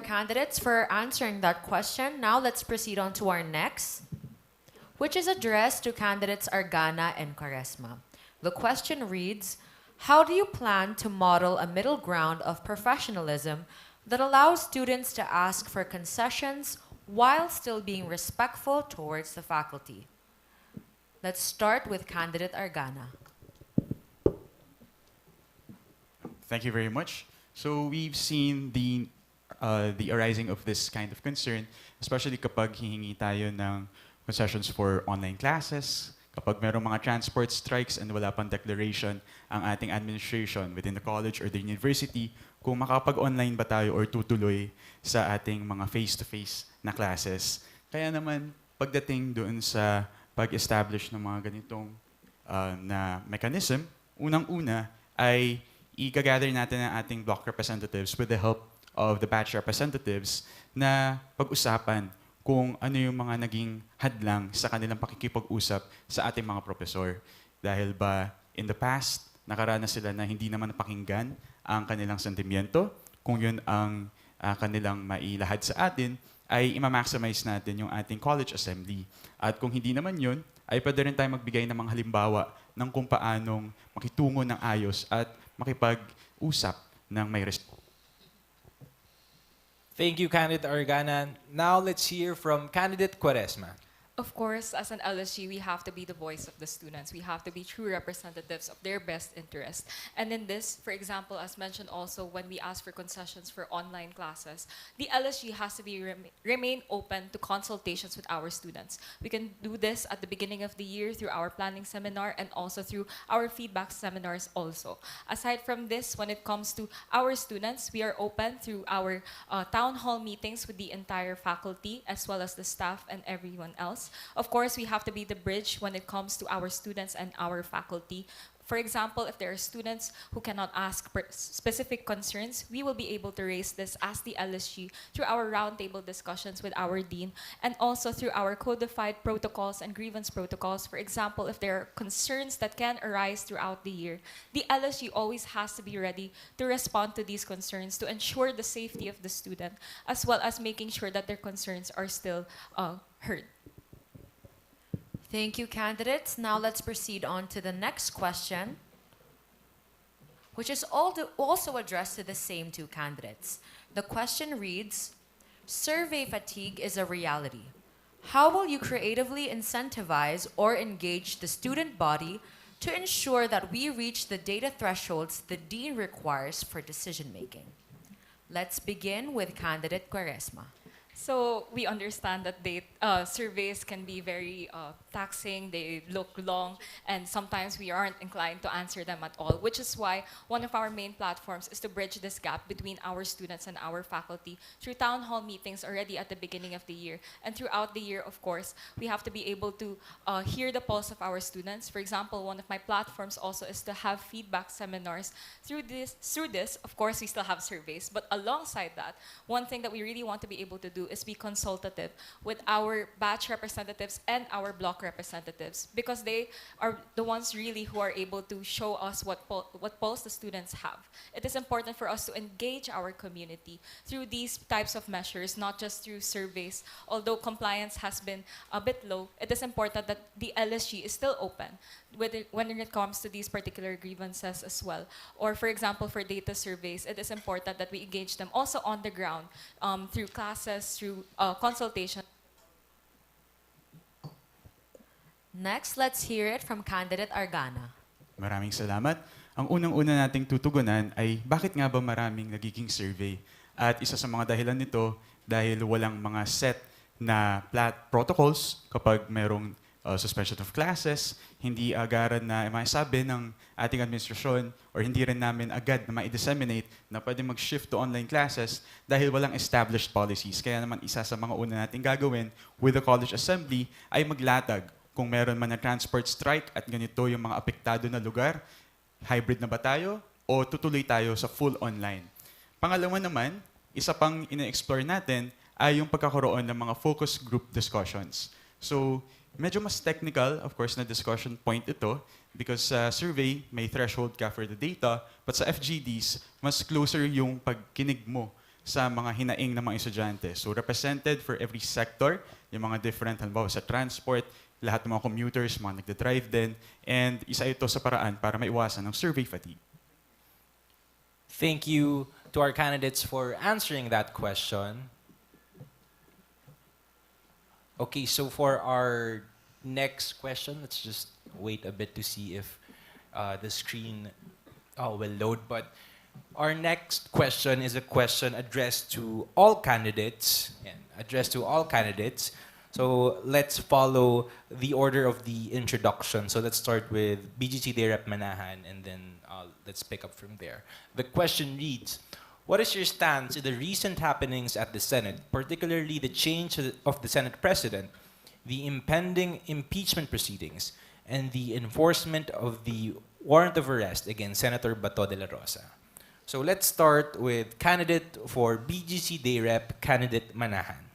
S1: Candidates for answering that question. Now let's proceed on to our next, which is addressed to candidates Argana and Quaresma. The question reads, how do you plan to model a middle ground of professionalism that allows students to ask for concessions while still being respectful towards the faculty? Let's start with candidate Argana.
S14: Thank you very much. So we've seen the arising of this kind of concern, especially kapag hihingi tayo ng concessions for online classes, kapag merong mga transport strikes and wala pang declaration ang ating administration within the college or the university kung makapag-online ba tayo or tutuloy sa ating mga face-to-face na classes. Kaya naman, pagdating doon sa pag-establish ng mga ganitong na mechanism, unang-una ay i-gather natin ang ating block representatives with the help of the batch representatives na pag-usapan kung ano yung mga naging hadlang sa kanilang pakikipag-usap sa ating mga profesor. Dahil ba in the past, nakaranas sila na hindi naman napakinggan ang kanilang sentimiento. Kung yun ang kanilang mailahad sa atin, ay ima-maximize natin yung ating college assembly. At kung hindi naman yun, ay pwede rin tayo magbigay ng mga halimbawa ng kung paanong makitungo ng ayos at makipag-usap ng may respeto.
S2: Thank you, candidate Argana. Now let's hear from candidate Quaresma.
S15: Of course, as an LSG, we have to be the voice of the students. We have to be true representatives of their best interest. And in this, for example, as mentioned also, when we ask for concessions for online classes, the LSG has to remain open to consultations with our students. We can do this at the beginning of the year through our planning seminar and also through our feedback seminars also. Aside from this, when it comes to our students, we are open through our town hall meetings with the entire faculty as well as the staff and everyone else. Of course, we have to be the bridge when it comes to our students and our faculty. For example, if there are students who cannot ask specific concerns, we will be able to raise this as the LSG through our roundtable discussions with our dean and also through our codified protocols and grievance protocols. For example, if there are concerns that can arise throughout the year, the LSG always has to be ready to respond to these concerns to ensure the safety of the student as well as making sure that their concerns are still heard.
S1: Thank you, candidates. Now let's proceed on to the next question, which is also addressed to the same two candidates. The question reads, survey fatigue is a reality. How will you creatively incentivize or engage the student body to ensure that we reach the data thresholds the dean requires for decision making? Let's begin with candidate Quaresma.
S15: So we understand that surveys can be very taxing, they look long, and sometimes we aren't inclined to answer them at all, which is why one of our main platforms is to bridge this gap between our students and our faculty through town hall meetings already at the beginning of the year. And throughout the year, of course, we have to be able to hear the pulse of our students. For example, one of my platforms also is to have feedback seminars. Through this, of course, we still have surveys, but alongside that, one thing that we really want to be able to do is be consultative with our batch representatives and our block representatives, because they are the ones really who are able to show us what polls the students have. It is important for us to engage our community through these types of measures, not just through surveys. Although compliance has been a bit low, it is important that the LSG is still open when it comes to these particular grievances as well. Or for example, for data surveys, it is important that we engage them also on the ground through classes, through consultation.
S1: Next, let's hear it from candidate Argana.
S14: Maraming salamat. Ang unang-una nating tutugunan ay bakit nga ba maraming nagiging survey? At isa sa mga dahilan nito dahil walang mga set na protocols kapag merong suspension of classes, hindi agaran na maisabi ng ating administrasyon or hindi rin namin agad na ma-disseminate na pwede mag-shift to online classes dahil walang established policies. Kaya naman isa sa mga una nating gagawin with the college assembly ay maglatag kung meron man na transport strike at ganito yung mga apektado na lugar, hybrid na ba tayo o tutuloy tayo sa full online. Pangalawa naman, isa pang ina-explore natin ay yung pagkakaroon ng mga focus group discussions. So, medyo mas technical, of course, na discussion point ito because sa survey, may threshold ka for the data, but sa FGDs, mas closer yung pagkinig mo sa mga hinaing ng mga estudyante. So, represented for every sector, yung mga different, halimbawa sa transport, lahat ng mga commuters, mga nagda-drive din, and isa ito sa paraan para maiwasan ng survey fatigue.
S2: Thank you to our candidates for answering that question. Okay, so for our next question, let's just wait a bit to see if the screen will load. But our next question is a question addressed to all candidates. So let's follow the order of the introduction. So let's start with BGC Day Rep Manahan, and then let's pick up from there. The question reads, what is your stance in the recent happenings at the Senate, particularly the change of the Senate President, the impending impeachment proceedings, and the enforcement of the warrant of arrest against Senator Bato de la Rosa? So let's start with candidate for BGC Day Rep, candidate Manahan.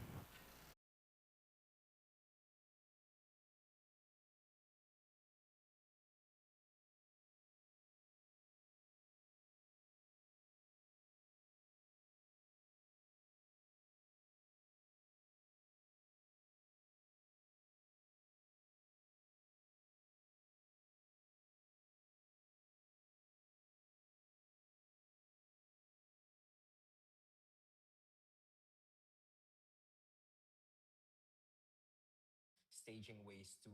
S5: Staging ways to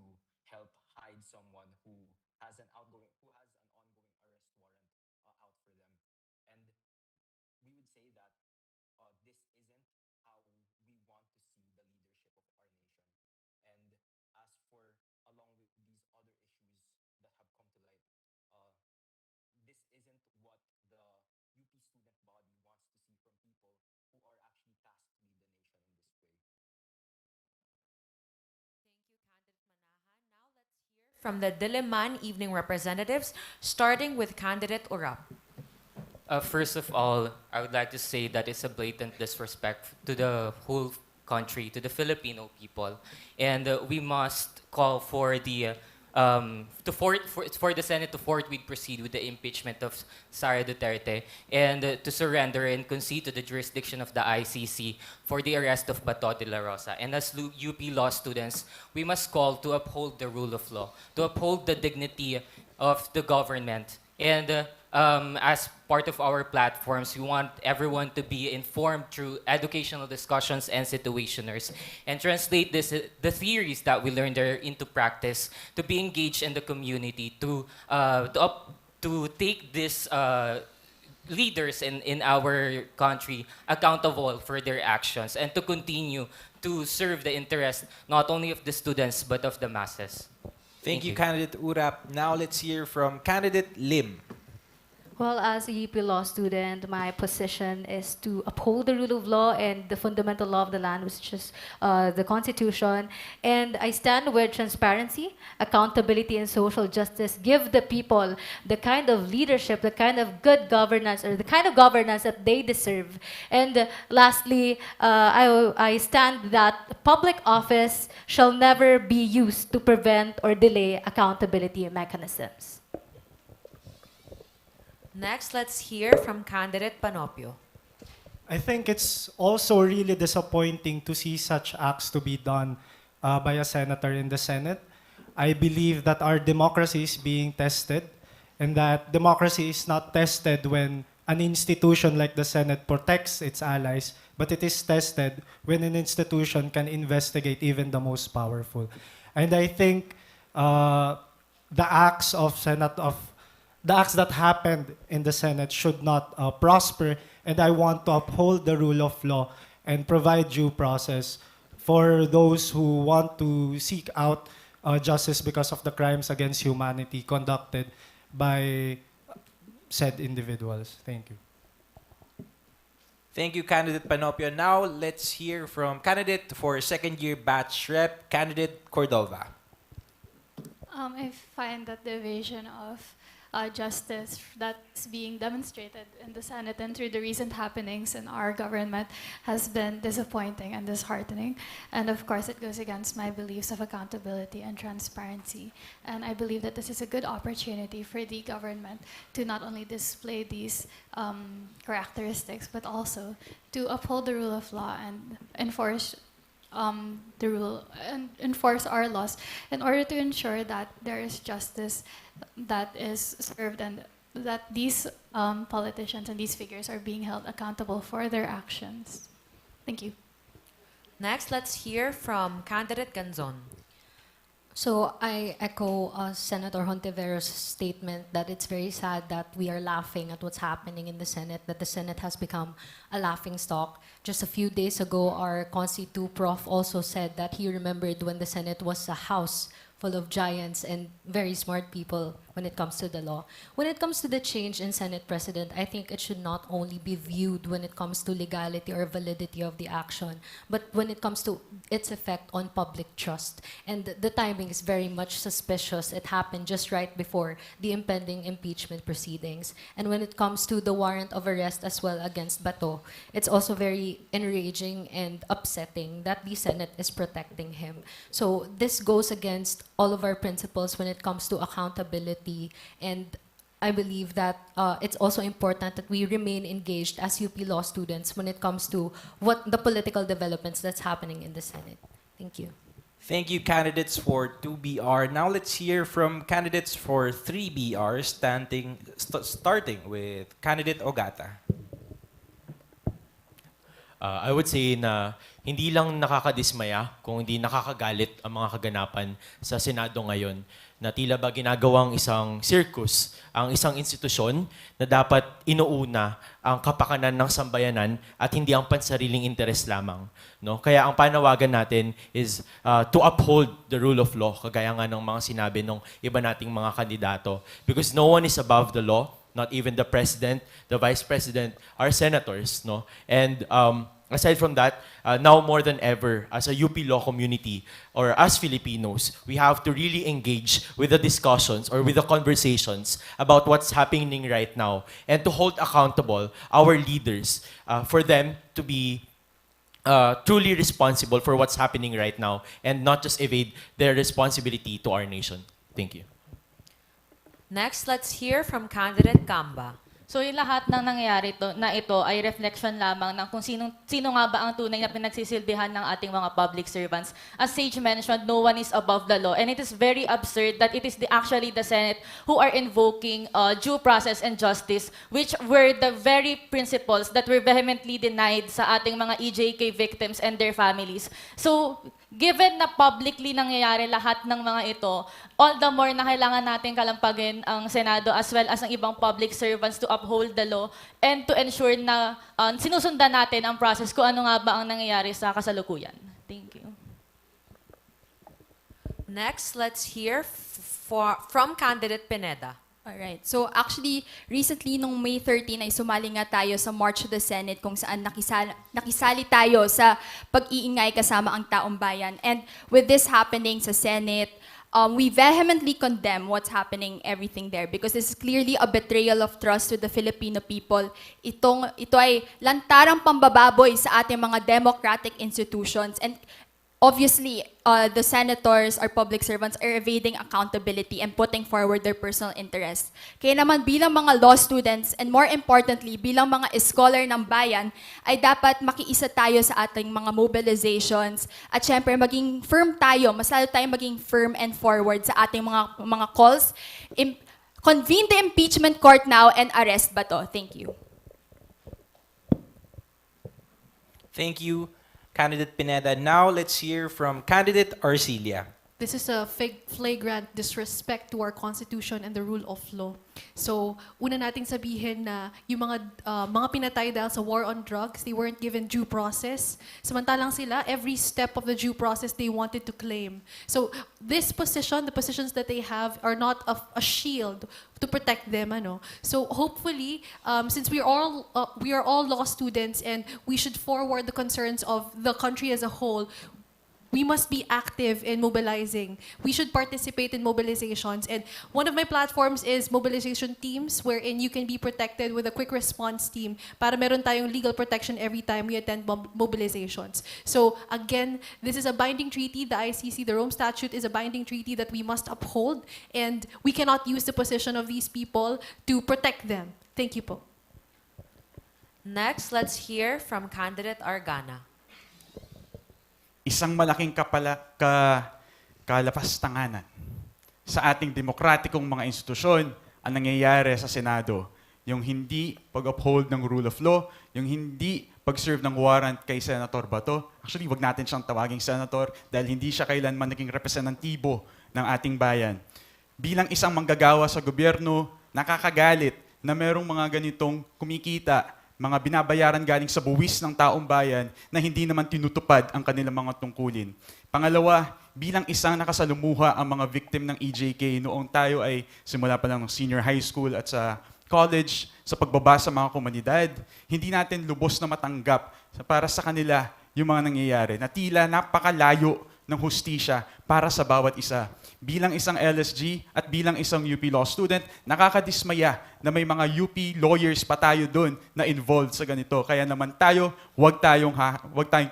S5: help hide someone who has an ongoing arrest warrant out for them. And we would say that this isn't how we want to see the leadership of our nation. And as for along with these other issues that have come to light, this isn't what the UP student body wants to see from people who are actually tasked to lead the nation in this way.
S1: From the Diliman Evening Representatives, starting with candidate Urap.
S6: First of all, I would like to say that it's a blatant disrespect to the whole country, to the Filipino people, and we must call for the for the Senate to forthwith proceed with the impeachment of Sara Duterte and to surrender and concede to the jurisdiction of the ICC for the arrest of Bato de la Rosa. And as UP law students, we must call to uphold the rule of law, to uphold the dignity of the government. And as part of our platforms, we want everyone to be informed through educational discussions and situationers, and translate the theories that we learned there into practice, to be engaged in the community, to take leaders in our country accountable for their actions and to continue to serve the interest not only of the students but of the masses.
S2: Thank you, Candidate Urap. Now let's hear from Candidate Lim.
S7: Well, as a UP law student, my position is to uphold the rule of law and the fundamental law of the land, which is the Constitution. And I stand with transparency, accountability, and social justice. Give the people the kind of leadership, the kind of good governance, or the kind of governance that they deserve. And lastly, I stand that public office shall never be used to prevent or delay accountability mechanisms.
S1: Next, let's hear from candidate Panopio.
S8: I think it's also really disappointing to see such acts to be done by a senator in the Senate. I believe that our democracy is being tested, and that democracy is not tested when an institution like the Senate protects its allies, but it is tested when an institution can investigate even the most powerful. And I think the acts that happened in the Senate should not prosper, and I want to uphold the rule of law and provide due process for those who want to seek out justice because of the crimes against humanity conducted by said individuals. Thank you.
S2: Thank you, Candidate Panopio. Now let's hear from candidate for second-year batch rep, Candidate Cordova.
S9: I find that the vision of justice that's being demonstrated in the Senate and through the recent happenings in our government has been disappointing and disheartening. And of course, it goes against my beliefs of accountability and transparency. And I believe that this is a good opportunity for the government to not only display these characteristics, but also to uphold the rule of law and enforce the rule and enforce our laws in order to ensure that there is justice that is served and that these politicians and these figures are being held accountable for their actions. Thank you.
S1: Next, let's hear from candidate Ganzon.
S16: So I echo Senator Hontiveros' statement that it's very sad that we are laughing at what's happening in the Senate, that the Senate has become a laughing stock. Just a few days ago, our Constitu Prof also said that he remembered when the Senate was a house full of giants and very smart people when it comes to the law. When it comes to the change in Senate President, I think it should not only be viewed when it comes to legality or validity of the action, but when it comes to its effect on public trust. And the timing is very much suspicious. It happened just right before the impending impeachment proceedings. And when it comes to the warrant of arrest as well against Bato, it's also very enraging and upsetting that the Senate is protecting him. So this goes against all of our principles when it comes to accountability, and I believe that it's also important that we remain engaged as UP law students when it comes to what the political developments that's happening in the Senate. Thank you.
S2: Thank you, candidates for 2BR. Now let's hear from candidates for 3BR, starting with candidate Ogata.
S10: I would say na hindi lang nakakadismaya, kung hindi nakakagalit ang mga kaganapan sa Senado ngayon na tila ba ginagawang isang circus ang isang institusyon na dapat inuuna ang kapakanan ng sambayanan at hindi ang pansariling interes lamang. No? Kaya ang panawagan natin is to uphold the rule of law, kagaya nga ng mga sinabi ng iba nating mga kandidato. Because no one is above the law, not even the president, the vice president, our senators. No? And aside from that, now more than ever, as a UP law community or as Filipinos, we have to really engage with the discussions or with the conversations about what's happening right now and to hold accountable our leaders for them to be truly responsible for what's happening right now and not just evade their responsibility to our nation. Thank you.
S1: Next, let's hear from candidate Kamba.
S11: So yung lahat ng nangyayari na ito ay reflection lamang ng kung sino nga ba ang tunay na pinagsisilbihan ng ating mga public servants. As Sage mentioned, no one is above the law. And it is very absurd that it is actually the Senate who are invoking due process and justice, which were the very principles that were vehemently denied sa ating mga EJK victims and their families. So given na publicly nangyayari lahat ng mga ito, all the more na kailangan natin kalampagin ang Senado as well as ang ibang public servants to uphold the law and to ensure na sinusundan natin ang process kung ano nga ba ang nangyayari sa kasalukuyan. Thank you.
S1: Next, let's hear from candidate Pineda.
S12: Alright. So actually, recently nung May 13 ay sumali nga tayo sa March to the Senate kung saan nakisali tayo sa pag-iingay kasama ang taong bayan. And with this happening sa Senate, we vehemently condemn what's happening everything there because this is clearly a betrayal of trust to the Filipino people. Ito ay lantarang pambababoy sa ating mga democratic institutions. And obviously, the senators or public servants are evading accountability and putting forward their personal interests. Kaya naman bilang mga law students and more importantly, bilang mga scholar ng bayan, ay dapat makiisa tayo sa ating mga mobilizations at syempre maging firm tayo, mas lalo tayong maging firm and forward sa ating mga calls. Convene the impeachment court now and arrest Bato. Thank you.
S2: Thank you, candidate Pineda. Now let's hear from candidate Arcilia.
S13: This is a flagrant disrespect to our Constitution and the rule of law. So, una nating sabihin na yung mga pinatay dahil sa war on drugs, they weren't given due process. Samantalang sila, every step of the due process they wanted to claim. So, this position, the positions that they have, are not a shield to protect them. So, hopefully, since we are all law students and we should forward the concerns of the country as a whole, we must be active in mobilizing. We should participate in mobilizations. And one of my platforms is mobilization teams wherein you can be protected with a quick response team para meron tayong legal protection every time we attend mobilizations. So again, this is a binding treaty. The ICC, the Rome Statute is a binding treaty that we must uphold. And we cannot use the position of these people to protect them. Thank you po.
S1: Next, let's hear from candidate Argana.
S14: Isang malaking kalapastanganan sa ating demokratikong mga institusyon ang nangyayari sa Senado. Yung hindi pag-uphold ng rule of law, yung hindi pag-serve ng warrant kay Senator Bato. Actually, wag natin siyang tawaging senator dahil hindi siya kailanman naging representatibo ng ating bayan. Bilang isang manggagawa sa gobyerno, nakakagalit na merong mga ganitong kumikita, mga binabayaran galing sa buwis ng taong bayan na hindi naman tinutupad ang kanilang mga tungkulin. Pangalawa, bilang isang nakasalumuha ang mga victim ng EJK noong tayo ay simula pa lang ng senior high school at sa college, sa pagbaba sa mga komunidad, hindi natin lubos na matanggap para sa kanila yung mga nangyayari na tila napakalayo ng hustisya para sa bawat isa. Bilang isang LSG at bilang isang UP Law student, nakakadismaya na may mga UP lawyers pa tayo doon na involved sa ganito. Kaya naman tayo, wag tayong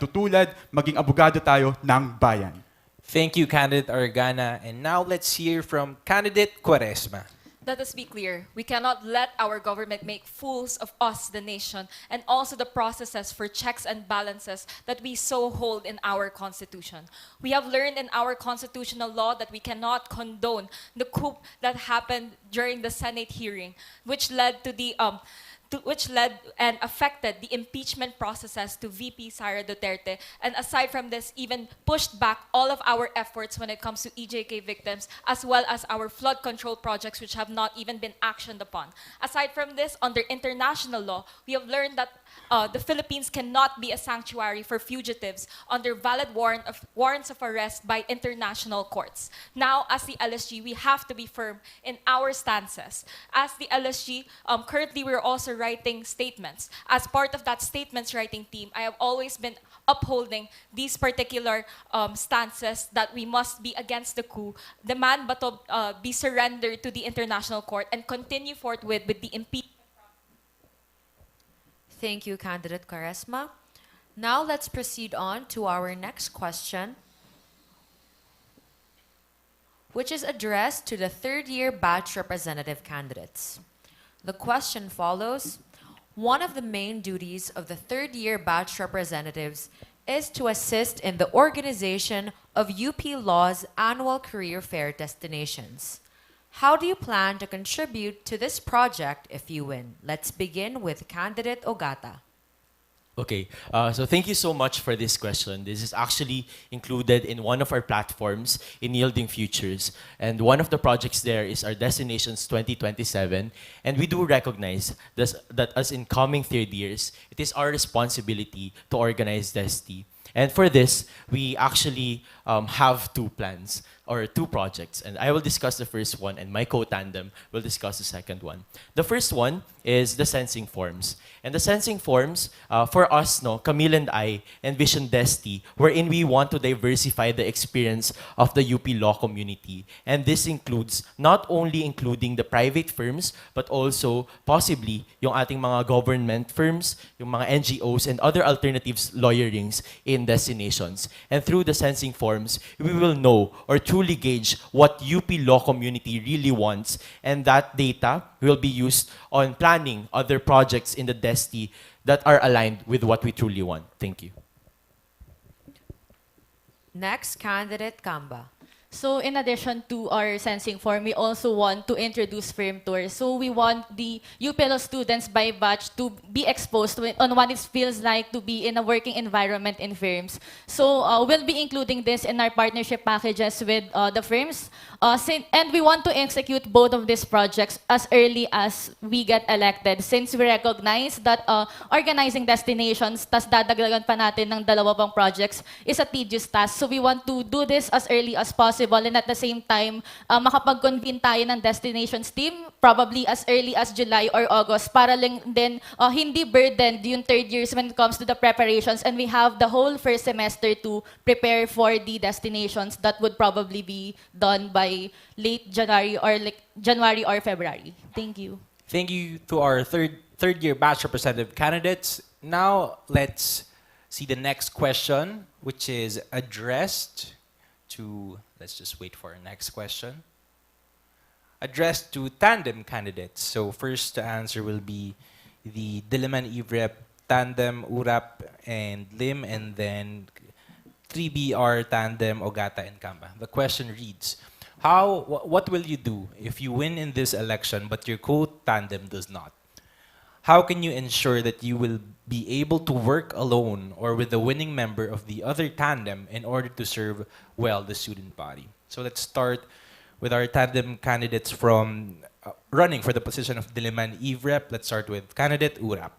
S14: tutulad, maging abogado tayo ng bayan.
S2: Thank you, candidate Argana. And now let's hear from candidate Quaresma.
S15: Let us be clear. We cannot let our government make fools of us, the nation, and also the processes for checks and balances that we so hold in our Constitution. We have learned in our constitutional law that we cannot condone the coup that happened during the Senate hearing, which led and affected the impeachment processes to VP Sara Duterte, and aside from this, even pushed back all of our efforts when it comes to EJK victims, as well as our flood control projects, which have not even been actioned upon. Aside from this, under international law, we have learned that the Philippines cannot be a sanctuary for fugitives under valid warrants of arrest by international courts. Now, as the LSG, we have to be firm in our stances. As the LSG, currently we're also writing statements. As part of that statements writing team, I have always been upholding these particular stances that we must be against the coup, demand Bato be surrendered to the international court, and continue forthwith with the impeachment.
S1: Thank you, candidate Quaresma. Now let's proceed on to our next question, which is addressed to the third-year batch representative candidates. The question follows: one of the main duties of the third-year batch representatives is to assist in the organization of UP Law's annual career fair destinations. How do you plan to contribute to this project if you win? Let's begin with candidate Ogata.
S10: Okay, so thank you so much for this question. This is actually included in one of our platforms in Yielding Futures. And one of the projects there is our Destinations 2027. And we do recognize this, that as incoming third years, it is our responsibility to organize Desti. And for this, we actually have two plans or two projects. And I will discuss the first one, and my co-tandem will discuss the second one. The first one is the sensing forms. And the sensing forms, for us, no, Camille and I envision Desti, wherein we want to diversify the experience of the UP law community. And this includes not only including the private firms, but also possibly yung ating mga government firms, yung mga NGOs, and other alternatives lawyerings in destinations. And through the sensing forms, we will know or truly gauge what UP law community really wants, and that data will be used on planning other projects in the Desti that are aligned with what we truly want. Thank you.
S1: Next candidate, Kamba.
S11: So in addition to our sensing form, we also want to introduce firm tours. So we want the UPLO students by batch to be exposed on what it feels like to be in a working environment in firms. So we'll be including this in our partnership packages with the firms. And we want to execute both of these projects as early as we get elected, since we recognize that organizing destinations, tas dadagdagan pa natin ng dalawa pang projects, is a tedious task. So we want to do this as early as possible, and at the same time, makapag-convene tayo ng destinations team, probably as early as July or August, para lang din hindi burdened yung third years when it comes to the preparations, and we have the whole first semester to prepare for the destinations that would probably be done by late January or February. Thank you.
S2: Thank you to our third year batch representative candidates. Now let's see the next question, which is addressed to, let's just wait for our next question. Addressed to tandem candidates. So first to answer will be the Diliman Evrep, Tandem, Urap, and Lim, and then 3BR, Tandem, Ogata, and Kamba. The question reads, what will you do if you win in this election but your co-tandem does not? How can you ensure that you will be able to work alone or with the winning member of the other tandem in order to serve well the student body? So let's start with our tandem candidates from running for the position of Diliman Evrep. Let's start with candidate Urap.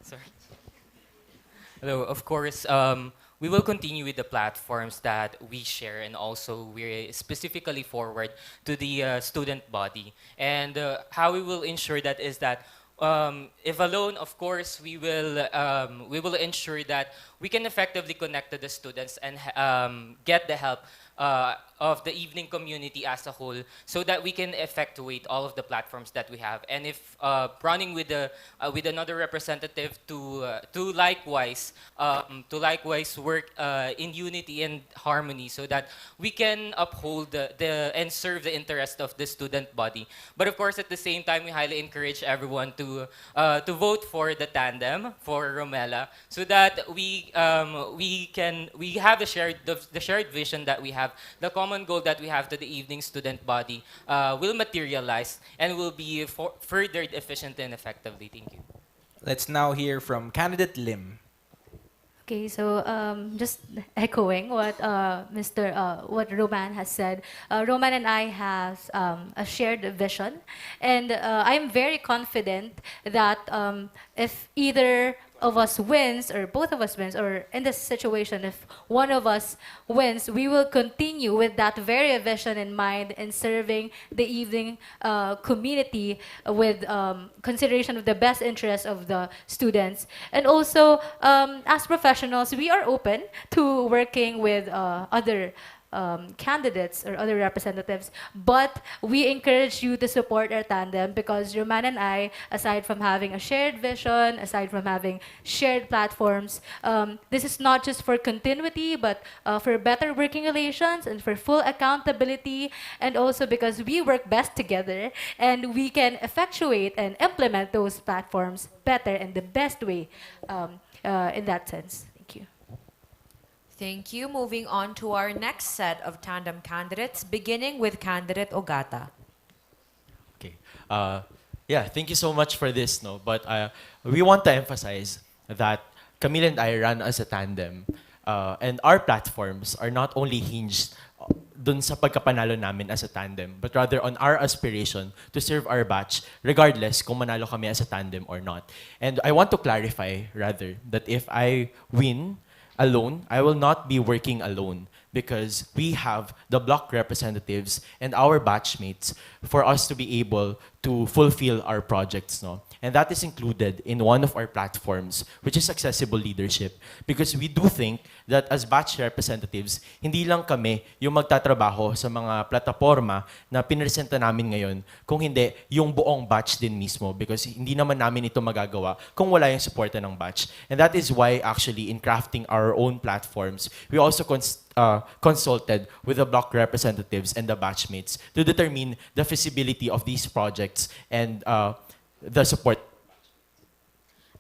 S6: Sorry. Hello, of course, we will continue with the platforms that we share, and also we're specifically forward to the student body. And how we will ensure that is that if alone, of course, we will ensure that we can effectively connect to the students and get the help of the evening community as a whole, so that we can effectuate all of the platforms that we have. And if running with another representative to likewise work in unity and harmony, so that we can uphold and serve the interest of the student body. But of course, at the same time, we highly encourage everyone to vote for the tandem for Romela, so that we have the shared vision that we have, the common goal that we have to the evening student body will materialize and will be furthered efficiently and effectively. Thank you.
S2: Let's now hear from candidate Lim.
S7: Okay, so just echoing what what Roman has said. Roman and I have a shared vision, and I'm very confident that if either of us wins or both of us wins, or in this situation, if one of us wins, we will continue with that very vision in mind in serving the evening community with consideration of the best interests of the students. And also, as professionals, we are open to working with other candidates or other representatives, but we encourage you to support our tandem, because Roman and I, aside from having a shared vision, aside from having shared platforms, this is not just for continuity, but for better working relations and for full accountability, and also because we work best together and we can effectuate and implement those platforms better and the best way in that sense. Thank you.
S1: Thank you. Moving on to our next set of tandem candidates, beginning with candidate Ogata.
S10: Okay. Yeah, thank you so much for this, no. But we want to emphasize that Camille and I run as a tandem, and our platforms are not only hinged dun sa pagkapanalo namin as a tandem, but rather on our aspiration to serve our batch, regardless kung manalo kami as a tandem or not. And I want to clarify, rather, that if I win alone, I will not be working alone because we have the block representatives and our batchmates for us to be able to fulfill our projects, no? And that is included in one of our platforms, which is accessible leadership. Because we do think that as batch representatives, hindi lang kami yung magtatrabaho sa mga plataforma na pinresenta namin ngayon, kung hindi, yung buong batch din mismo. Because hindi naman namin ito magagawa kung wala yung suporta ng batch. And that is why actually in crafting our own platforms, we also consulted with the block representatives and the batchmates to determine the feasibility of these projects and the support.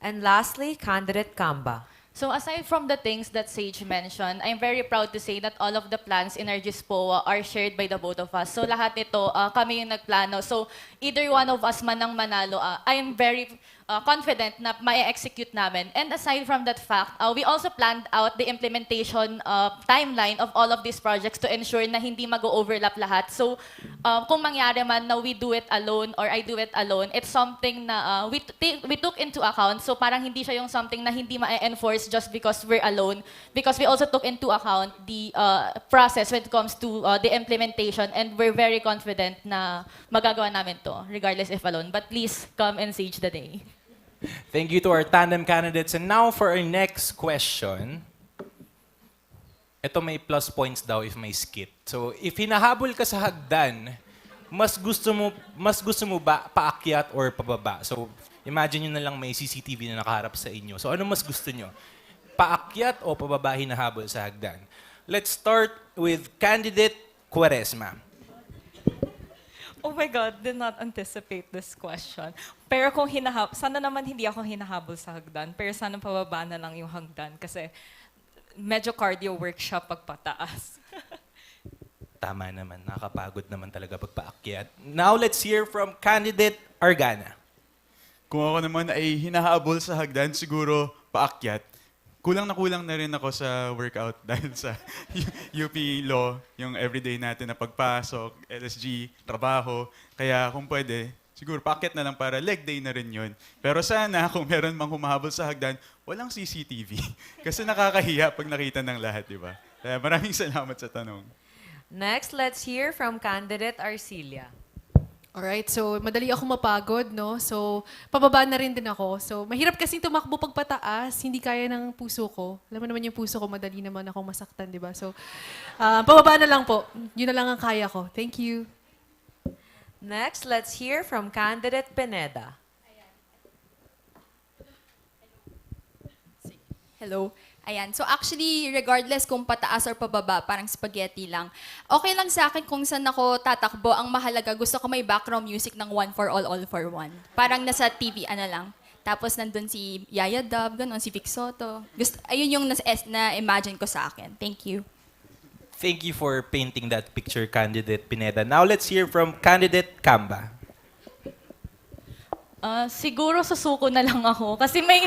S1: And lastly, candidate Kamba.
S11: So aside from the things that Sage mentioned, I'm very proud to say that all of the plans in our GISPOA are shared by the both of us. So lahat ito, kami yung nagplano. So either one of us man ang manalo, I am very confident na ma-execute namin. And aside from that fact, we also planned out the implementation timeline of all of these projects to ensure na hindi mag-overlap lahat. So kung mangyari man na we do it alone or I do it alone, it's something na we took into account. So parang hindi siya yung something na hindi ma-enforce just because we're alone. Because we also took into account the process when it comes to the implementation, and we're very confident na magagawa namin to, regardless if alone. But please come and sage the day.
S2: Thank you to our tandem candidates. And now for our next question. Ito may plus points daw if may skit. So, if hinahabol ka sa hagdan, mas gusto mo ba paakyat or pababa? So, imagine nyo na lang may CCTV na nakaharap sa inyo. So, ano mas gusto nyo? Paakyat o pababa hinahabol sa hagdan? Let's start with candidate Quaresma.
S15: Oh my God, did not anticipate this question. Pero kung sana naman hindi ako hinahabol sa hagdan, pero sana pababa na lang yung hagdan kasi medyo cardio work siya pagpataas.
S2: Tama naman, nakakapagod naman talaga pagpaakyat. Now let's hear from candidate Argana.
S14: Kung ako naman ay hinahabol sa hagdan, siguro paakyat. Kulang na rin ako sa workout dahil sa UP Law, yung everyday natin na pagpasok, LSG, trabaho. Kaya kung pwede, siguro paakyat na lang para leg day na rin yun. Pero sana kung meron mang humahabol sa hagdan, walang CCTV. Kasi nakakahiya pag nakita ng lahat, di ba? Kaya maraming salamat sa tanong.
S1: Next, let's hear from candidate Arcilia.
S13: Alright, so madali ako mapagod, no? So, pababa na rin din ako. So, mahirap kasing tumakbo pag pataas, hindi kaya ng puso ko. Alam mo naman yung puso ko, madali naman akong masaktan, di ba? So, pababa na lang po. Yun na lang ang kaya ko. Thank you.
S1: Next, let's hear from candidate Pineda.
S12: Hello. Ayan. So actually, regardless kung pataas or pababa, parang spaghetti lang. Okay lang sa akin kung saan ako tatakbo. Ang mahalaga, gusto ko may background music ng One for All for One. Parang nasa TV, lang. Tapos nandun si Yaya Dub, ganun, si Vic Soto. Ayun yung na-imagine ko sa akin. Thank you.
S2: Thank you for painting that picture, candidate Pineda. Now let's hear from candidate Kamba.
S11: Siguro susuko na lang ako kasi may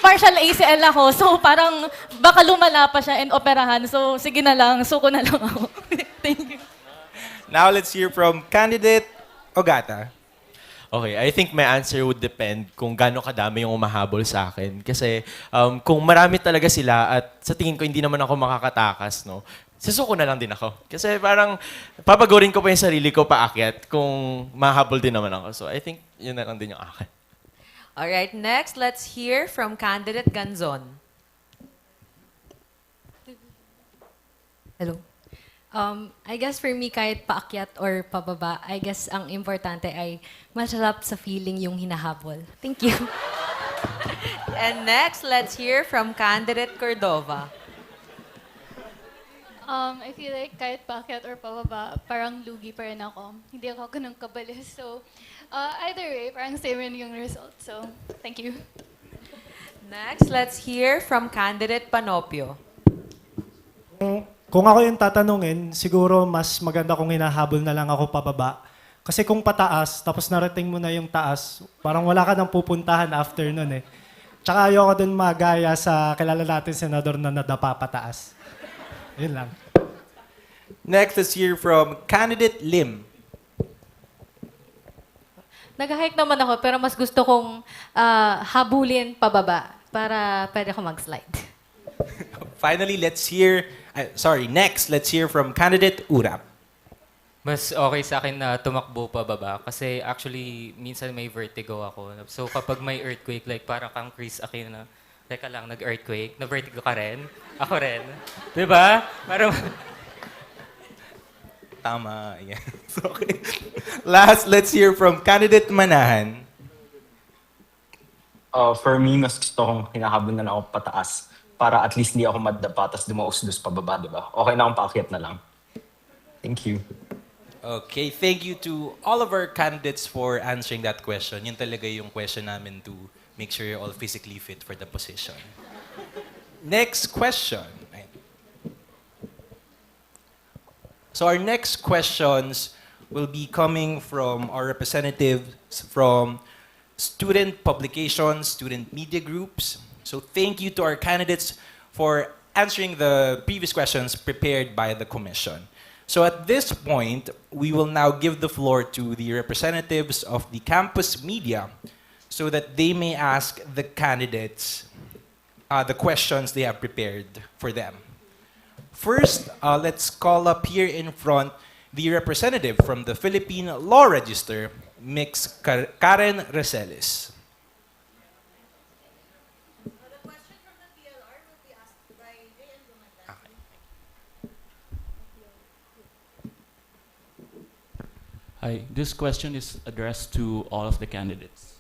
S11: partial ACL ako. So parang baka lumala pa siya and operahan. So sige na lang, suko na lang ako. Thank you.
S2: Now let's hear from candidate Ogata.
S10: Okay, I think my answer would depend kung gaano kadami yung umahabol sa akin. Kasi kung marami talaga sila at sa tingin ko hindi naman ako makakatakas, no? Susuko na lang din ako. Kasi parang papagorin ko pa yung sarili ko paakyat kung mahabol din naman ako. So I think yun na lang din yung akin.
S1: Alright, next, let's hear from candidate Ganzon.
S16: Hello. I guess for me, kahit paakyat or pababa, I guess ang importante ay masarap sa feeling yung hinahabol. Thank you.
S1: And next, let's hear from candidate Cordova.
S9: I feel like kahit paakyat or pababa, parang lugi pa rin ako. Hindi ako ganun kabalis. So, either way, parang same rin yung result. So, thank you.
S1: Next, let's hear from candidate Panopio.
S8: Kung ako yung tatanungin, siguro mas maganda kung hinahabol na lang ako pababa. Kasi kung pataas, tapos narating mo na yung taas, parang wala ka nang pupuntahan after nun eh. Tsaka ayoko dun magaya sa kilala natin senador na nadapa pataas. Yun lang.
S2: Next, let's hear from candidate Lim.
S7: Nag-hike naman ako, pero mas gusto kong habulin pababa para pwede ako mag-slide.
S2: Finally, next, let's hear from candidate Urap.
S6: Mas okay sa akin na tumakbo pa baba kasi actually minsan may vertigo ako. So kapag may earthquake, like parang kang Chris Aquino na, teka lang, nag-earthquake, na-vertigo ka rin? Ako rin. Diba? Parang
S2: Tama. Yan. Okay. Last, let's hear from candidate Manahan.
S5: For me, mas gusto kong hinahabol na lang ako pataas para at least hindi ako madapa tapos dumausdos pababa, di ba? Okay na akong paakyat na lang. Thank you.
S2: Okay, thank you to all of our candidates for answering that question. Yun talaga yung question namin to make sure you're all physically fit for the position. Next question. So our next questions will be coming from our representatives from student publications, student media groups. So thank you to our candidates for answering the previous questions prepared by the commission. So at this point, we will now give the floor to the representatives of the campus media so that they may ask the candidates the questions they have prepared for them. First, let's call up here in front the representative from the Philippine Law Register, Ms. Karen Reseles.
S17: Hi, this question is addressed to all of the candidates.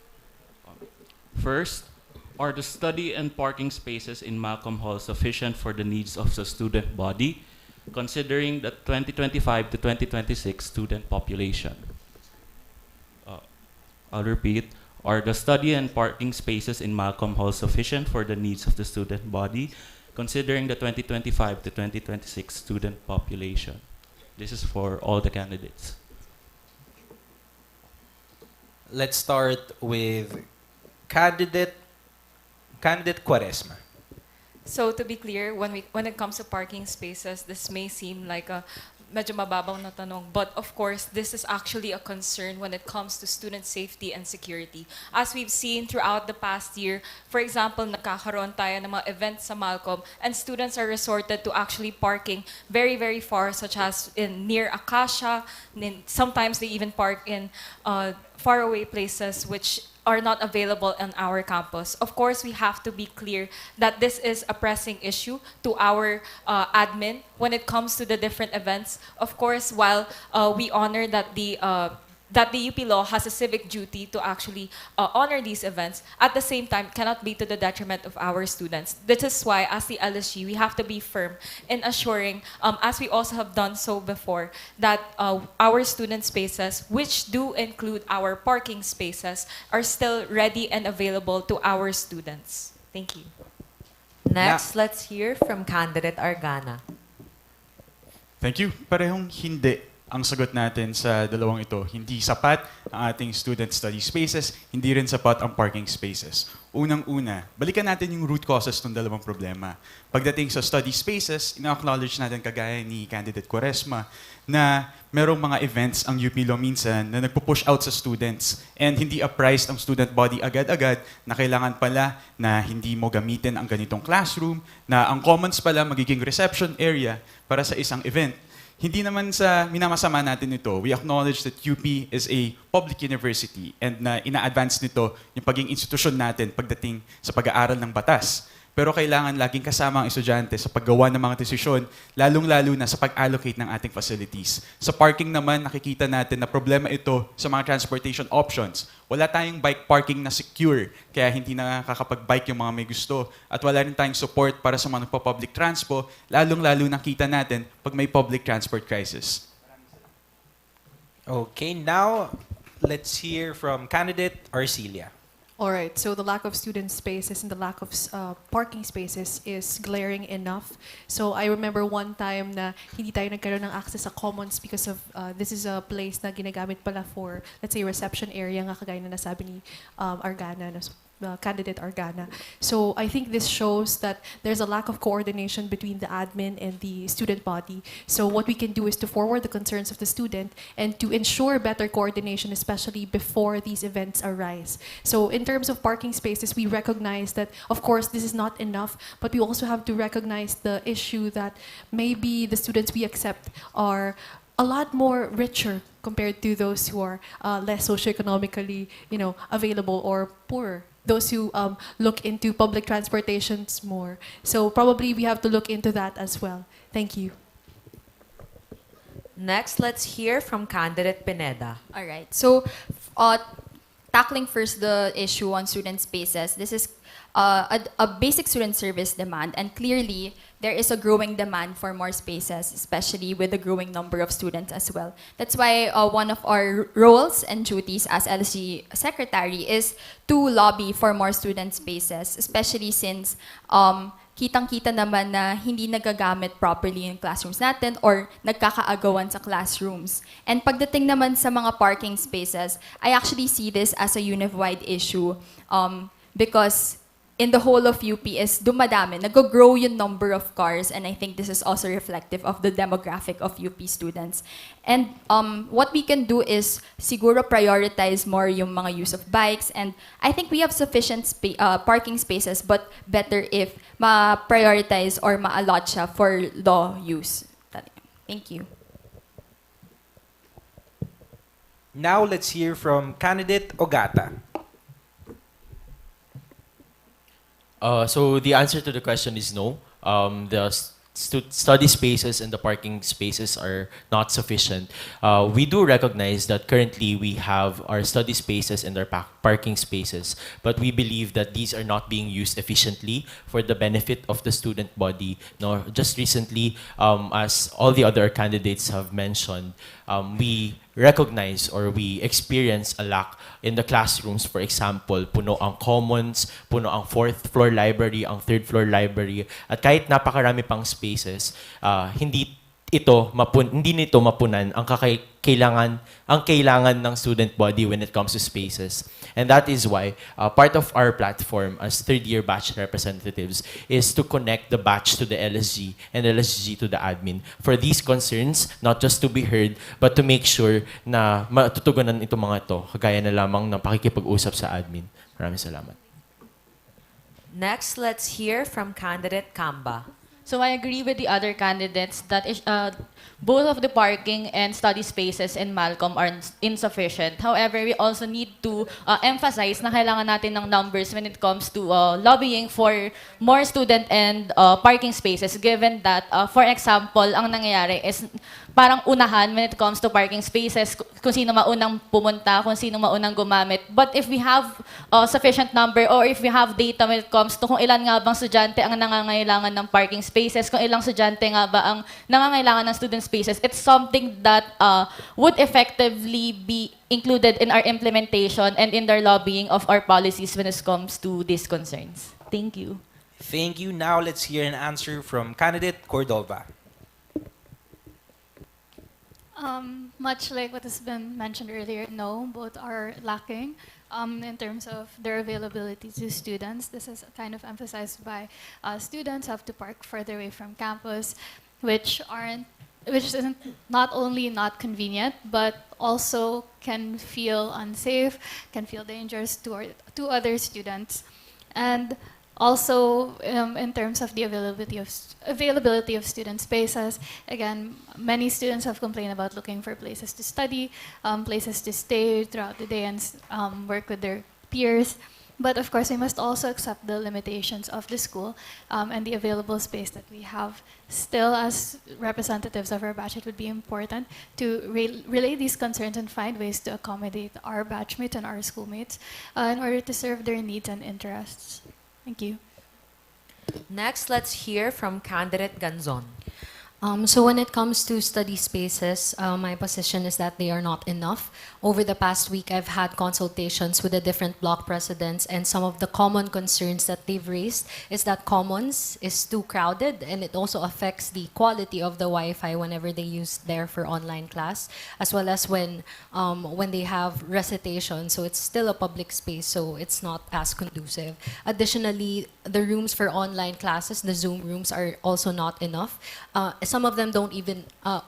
S17: First, are the study and parking spaces in Malcolm Hall sufficient for the needs of the student body, considering the 2025 to 2026 student population? I'll repeat, are the study and parking spaces in Malcolm Hall sufficient for the needs of the student body, considering the 2025 to 2026 student population? This is for all the candidates.
S2: Let's start with candidate Quaresma.
S15: So to be clear, when it comes to parking spaces, this may seem like a medyo mababaw na tanong, but of course, this is actually a concern when it comes to student safety and security. As we've seen throughout the past year, for example, nagkakaroon tayo ng mga events sa Malcolm, and students are resorted to actually parking very, very far, such as near Acacia, sometimes they even park in faraway places which are not available on our campus. Of course, we have to be clear that this is a pressing issue to our admin when it comes to the different events. Of course, while we honor that the UP Law has a civic duty to actually honor these events, at the same time, cannot be to the detriment of our students. This is why, as the LSG, we have to be firm in assuring, as we also have done so before, that our student spaces, which do include our parking spaces, are still ready and available to our students. Thank you.
S1: Next, let's hear from candidate Argana.
S14: Thank you. Parehong hindi ang sagot natin sa dalawang ito. Hindi sapat ang ating student study spaces, hindi rin sapat ang parking spaces. Unang-una, balikan natin yung root causes ng dalawang problema. Pagdating sa study spaces, ina-acknowledge natin kagaya ni candidate Quaresma na merong mga events ang UP Law minsan na nagpo-push out sa students and hindi apprised ang student body agad-agad na kailangan pala na hindi mo gamitin ang ganitong classroom, na ang commons pala magiging reception area para sa isang event. Hindi naman sa minamasama natin ito. We acknowledge that UP is a public university and na ina-advance nito yung pagiging institusyon natin pagdating sa pag-aaral ng batas. Pero kailangan laging kasama ang estudyante sa paggawa ng mga desisyon, lalong-lalo na sa pag-allocate ng ating facilities. Sa parking naman, nakikita natin na problema ito sa mga transportation options. Wala tayong bike parking na secure, kaya hindi nakakapag-bike yung mga may gusto. At wala rin tayong support para sa mga nagpa-public transpo, lalong-lalo nakita natin pag may public transport crisis.
S2: Okay, now let's hear from candidate Arcilia.
S13: All right, so the lack of student spaces and the lack of parking spaces is glaring enough. So I remember one time na hindi tayo nagkaroon ng access sa commons because of this is a place na ginagamit pala for, let's say, reception area nga kagaya na nasabi ni Argana, candidate Argana. So I think this shows that there's a lack of coordination between the admin and the student body. So what we can do is to forward the concerns of the student and to ensure better coordination, especially before these events arise. So in terms of parking spaces, we recognize that, of course, this is not enough, but we also have to recognize the issue that maybe the students we accept are a lot more richer compared to those who are less socioeconomically, available or poorer. Those who look into public transportations more. So probably we have to look into that as well. Thank you.
S1: Next, let's hear from candidate Pineda.
S12: All right. So, tackling first the issue on student spaces, this is a basic student service demand, and clearly there is a growing demand for more spaces, especially with the growing number of students as well. That's why one of our roles and duties as LSG secretary is to lobby for more student spaces, especially since kitang-kita naman na hindi nagagamit properly in classrooms natin or nagkakaagawan sa classrooms. And pagdating naman sa mga parking spaces, I actually see this as a unified issue because in the whole of UP is dumadami, nag-grow yung number of cars, and I think this is also reflective of the demographic of UP students. And what we can do is siguro prioritize more yung mga use of bikes, and I think we have sufficient parking spaces, but better if ma-prioritize or ma-allot siya for law use. Thank you.
S2: Now let's hear from candidate Ogata.
S10: So the answer to the question is no. The study spaces and the parking spaces are not sufficient. We do recognize that currently we have our study spaces and our parking spaces, but we believe that these are not being used efficiently for the benefit of the student body. No, just recently, as all the other candidates have mentioned, we recognize or we experience a lack in the classrooms. For example, puno ang commons, puno ang 4th floor library, ang 3rd floor library, at kahit napakarami pang spaces, hindi nito mapunan ang kailangan ng student body when it comes to spaces. And that is why part of our platform as third-year batch representatives is to connect the batch to the LSG and LSG to the admin for these concerns, not just to be heard, but to make sure na matutugunan itong mga ito, kagaya na lamang ng pakikipag-usap sa admin. Maraming salamat.
S1: Next, let's hear from candidate Kamba.
S11: So I agree with the other candidates that both of the parking and study spaces in Malcolm are insufficient. However, we also need to emphasize na kailangan natin ng numbers when it comes to lobbying for more student and parking spaces, given that, for example, ang nangyayari is parang unahan when it comes to parking spaces, kung sino maunang pumunta, kung sino maunang gumamit. But if we have sufficient number or if we have data when it comes to kung ilan nga bang estudyante ang nangangailangan ng parking spaces, kung ilang estudyante nga ba ang nangangailangan ng student spaces, it's something that would effectively be included in our implementation and in the lobbying of our policies when it comes to these concerns. Thank you.
S2: Thank you. Now let's hear an answer from candidate Cordova.
S9: Much like what has been mentioned earlier, no, both are lacking in terms of their availability to students. This is kind of emphasized by students have to park further away from campus, which isn't not only not convenient, but also can feel unsafe, can feel dangerous to other students. And also, in terms of the availability of student spaces, again, many students have complained about looking for places to study, places to stay throughout the day and work with their peers. But of course, we must also accept the limitations of the school and the available space that we have. Still, as representatives of our batch, it would be important to relay these concerns and find ways to accommodate our batchmates and our schoolmates in order to serve their needs and interests. Thank you.
S1: Next, let's hear from candidate Ganzon.
S16: So when it comes to study spaces, my position is that they are not enough. Over the past week, I've had consultations with the different block presidents, and some of the common concerns that they've raised is that commons is too crowded, and it also affects the quality of the Wi-Fi whenever they use there for online class, as well as when they have recitation. So it's still a public space, so it's not as conducive. Additionally, the rooms for online classes, the Zoom rooms, are also not enough. Some of them don't even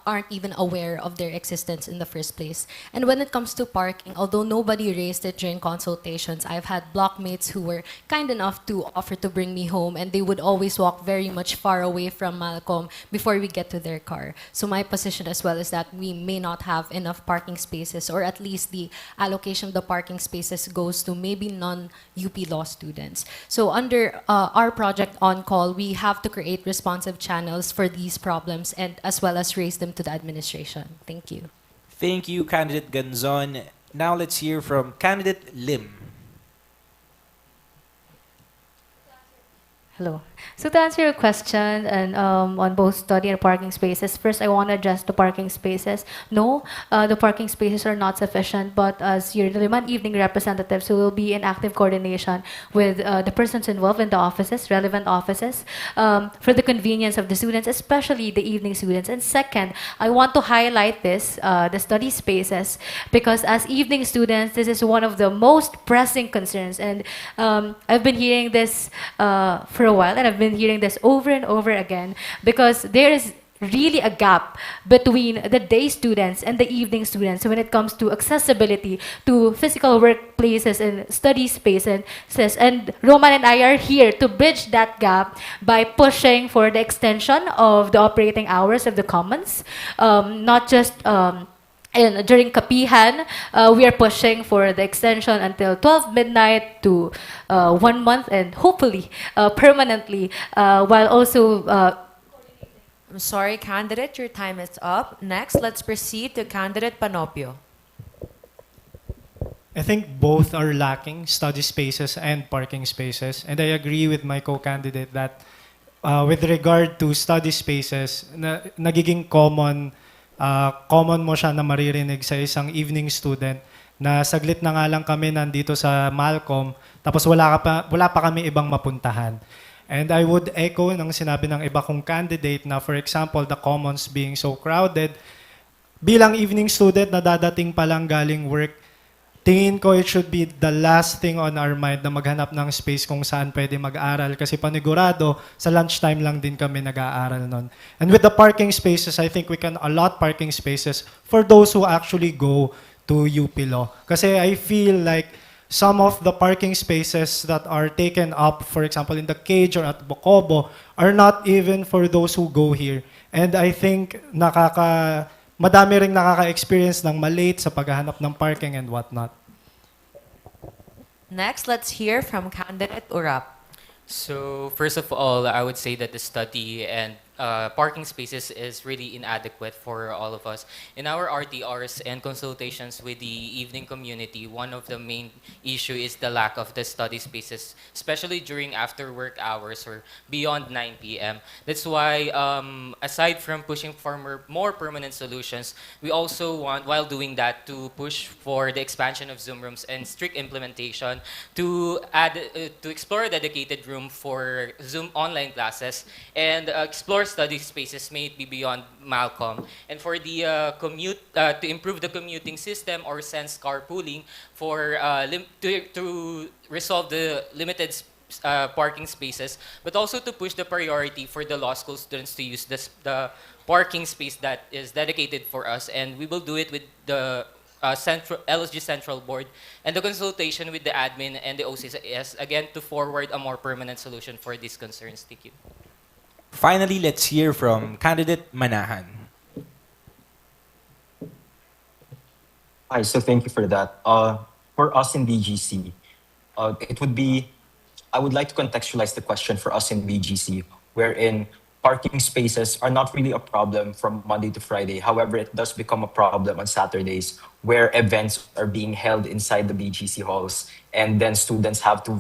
S16: aren't even aware of their existence in the first place. And when it comes to parking, although nobody raised it during consultations, I've had blockmates who were kind enough to offer to bring me home, and they would always walk very much far away from Malcolm before we get to their car. So my position as well is that we may not have enough parking spaces, or at least the allocation of the parking spaces goes to maybe non-UP Law students. So under our project On Call, we have to create responsive channels for these problems and as well as raise them to the administration. Thank you.
S2: Thank you, candidate Ganzon. Now let's hear from candidate Lim.
S7: Hello. So to answer your question and on both study and parking spaces, first I want to address the parking spaces. No, the parking spaces are not sufficient, but as your Diliman evening representatives, we will be in active coordination with the persons involved in the offices, relevant offices, for the convenience of the students, especially the evening students. And second, I want to highlight this, the study spaces, because as evening students, this is one of the most pressing concerns. And I've been hearing this for a while, and I've been hearing this over and over again, because there is really a gap between the day students and the evening students when it comes to accessibility to physical workplaces and study spaces. And Roman and I are here to bridge that gap by pushing for the extension of the operating hours of the commons, not just and during Kapihan, we are pushing for the extension until 12 midnight to 1 month, and hopefully permanently, while also
S1: I'm sorry, candidate, your time is up. Next, let's proceed to candidate Panopio.
S8: I think both are lacking, study spaces and parking spaces. And I agree with my co-candidate that with regard to study spaces, nagiging common mo siya na maririnig sa isang evening student na saglit na nga lang kami nandito sa Malcolm, tapos wala pa kami ibang mapuntahan. And I would echo ng sinabi ng iba kong candidate na, for example, the commons being so crowded, bilang evening student na dadating pa lang galing work, tingin ko it should be the last thing on our mind na maghanap ng space kung saan pwede mag-aral, kasi panigurado sa lunchtime lang din kami nag-aaral nun. And with the parking spaces, I think we can allot parking spaces for those who actually go to UP Law. Kasi I feel like some of the parking spaces that are taken up, for example, in the Cage or at Bocobo, are not even for those who go here. And I think madami ring nakaka-experience ng malate sa paghahanap ng parking and whatnot.
S1: Next, let's hear from candidate Urap.
S6: So first of all, I would say that the study and parking spaces is really inadequate for all of us. In our RTRs and consultations with the evening community, one of the main issue is the lack of the study spaces, especially during after work hours or beyond 9 p.m. That's why, aside from pushing for more permanent solutions, we also want, while doing that, to push for the expansion of Zoom rooms and strict implementation to add, to explore a dedicated room for Zoom online classes and explore study spaces may it be beyond Malcolm. And for the to improve the commuting system or sense carpooling for to resolve the limited parking spaces, but also to push the priority for the law school students to use the parking space that is dedicated for us. And we will do it with the LSG Central Board and the consultation with the admin and the OCS, again, to forward a more permanent solution for these concerns. Thank you.
S2: Finally, let's hear from candidate Manahan.
S5: Hi, so thank you for that. For us in BGC, it would be, I would like to contextualize the question for us in BGC, wherein parking spaces are not really a problem from Monday to Friday. However, it does become a problem on Saturdays where events are being held inside the BGC halls, and then students have to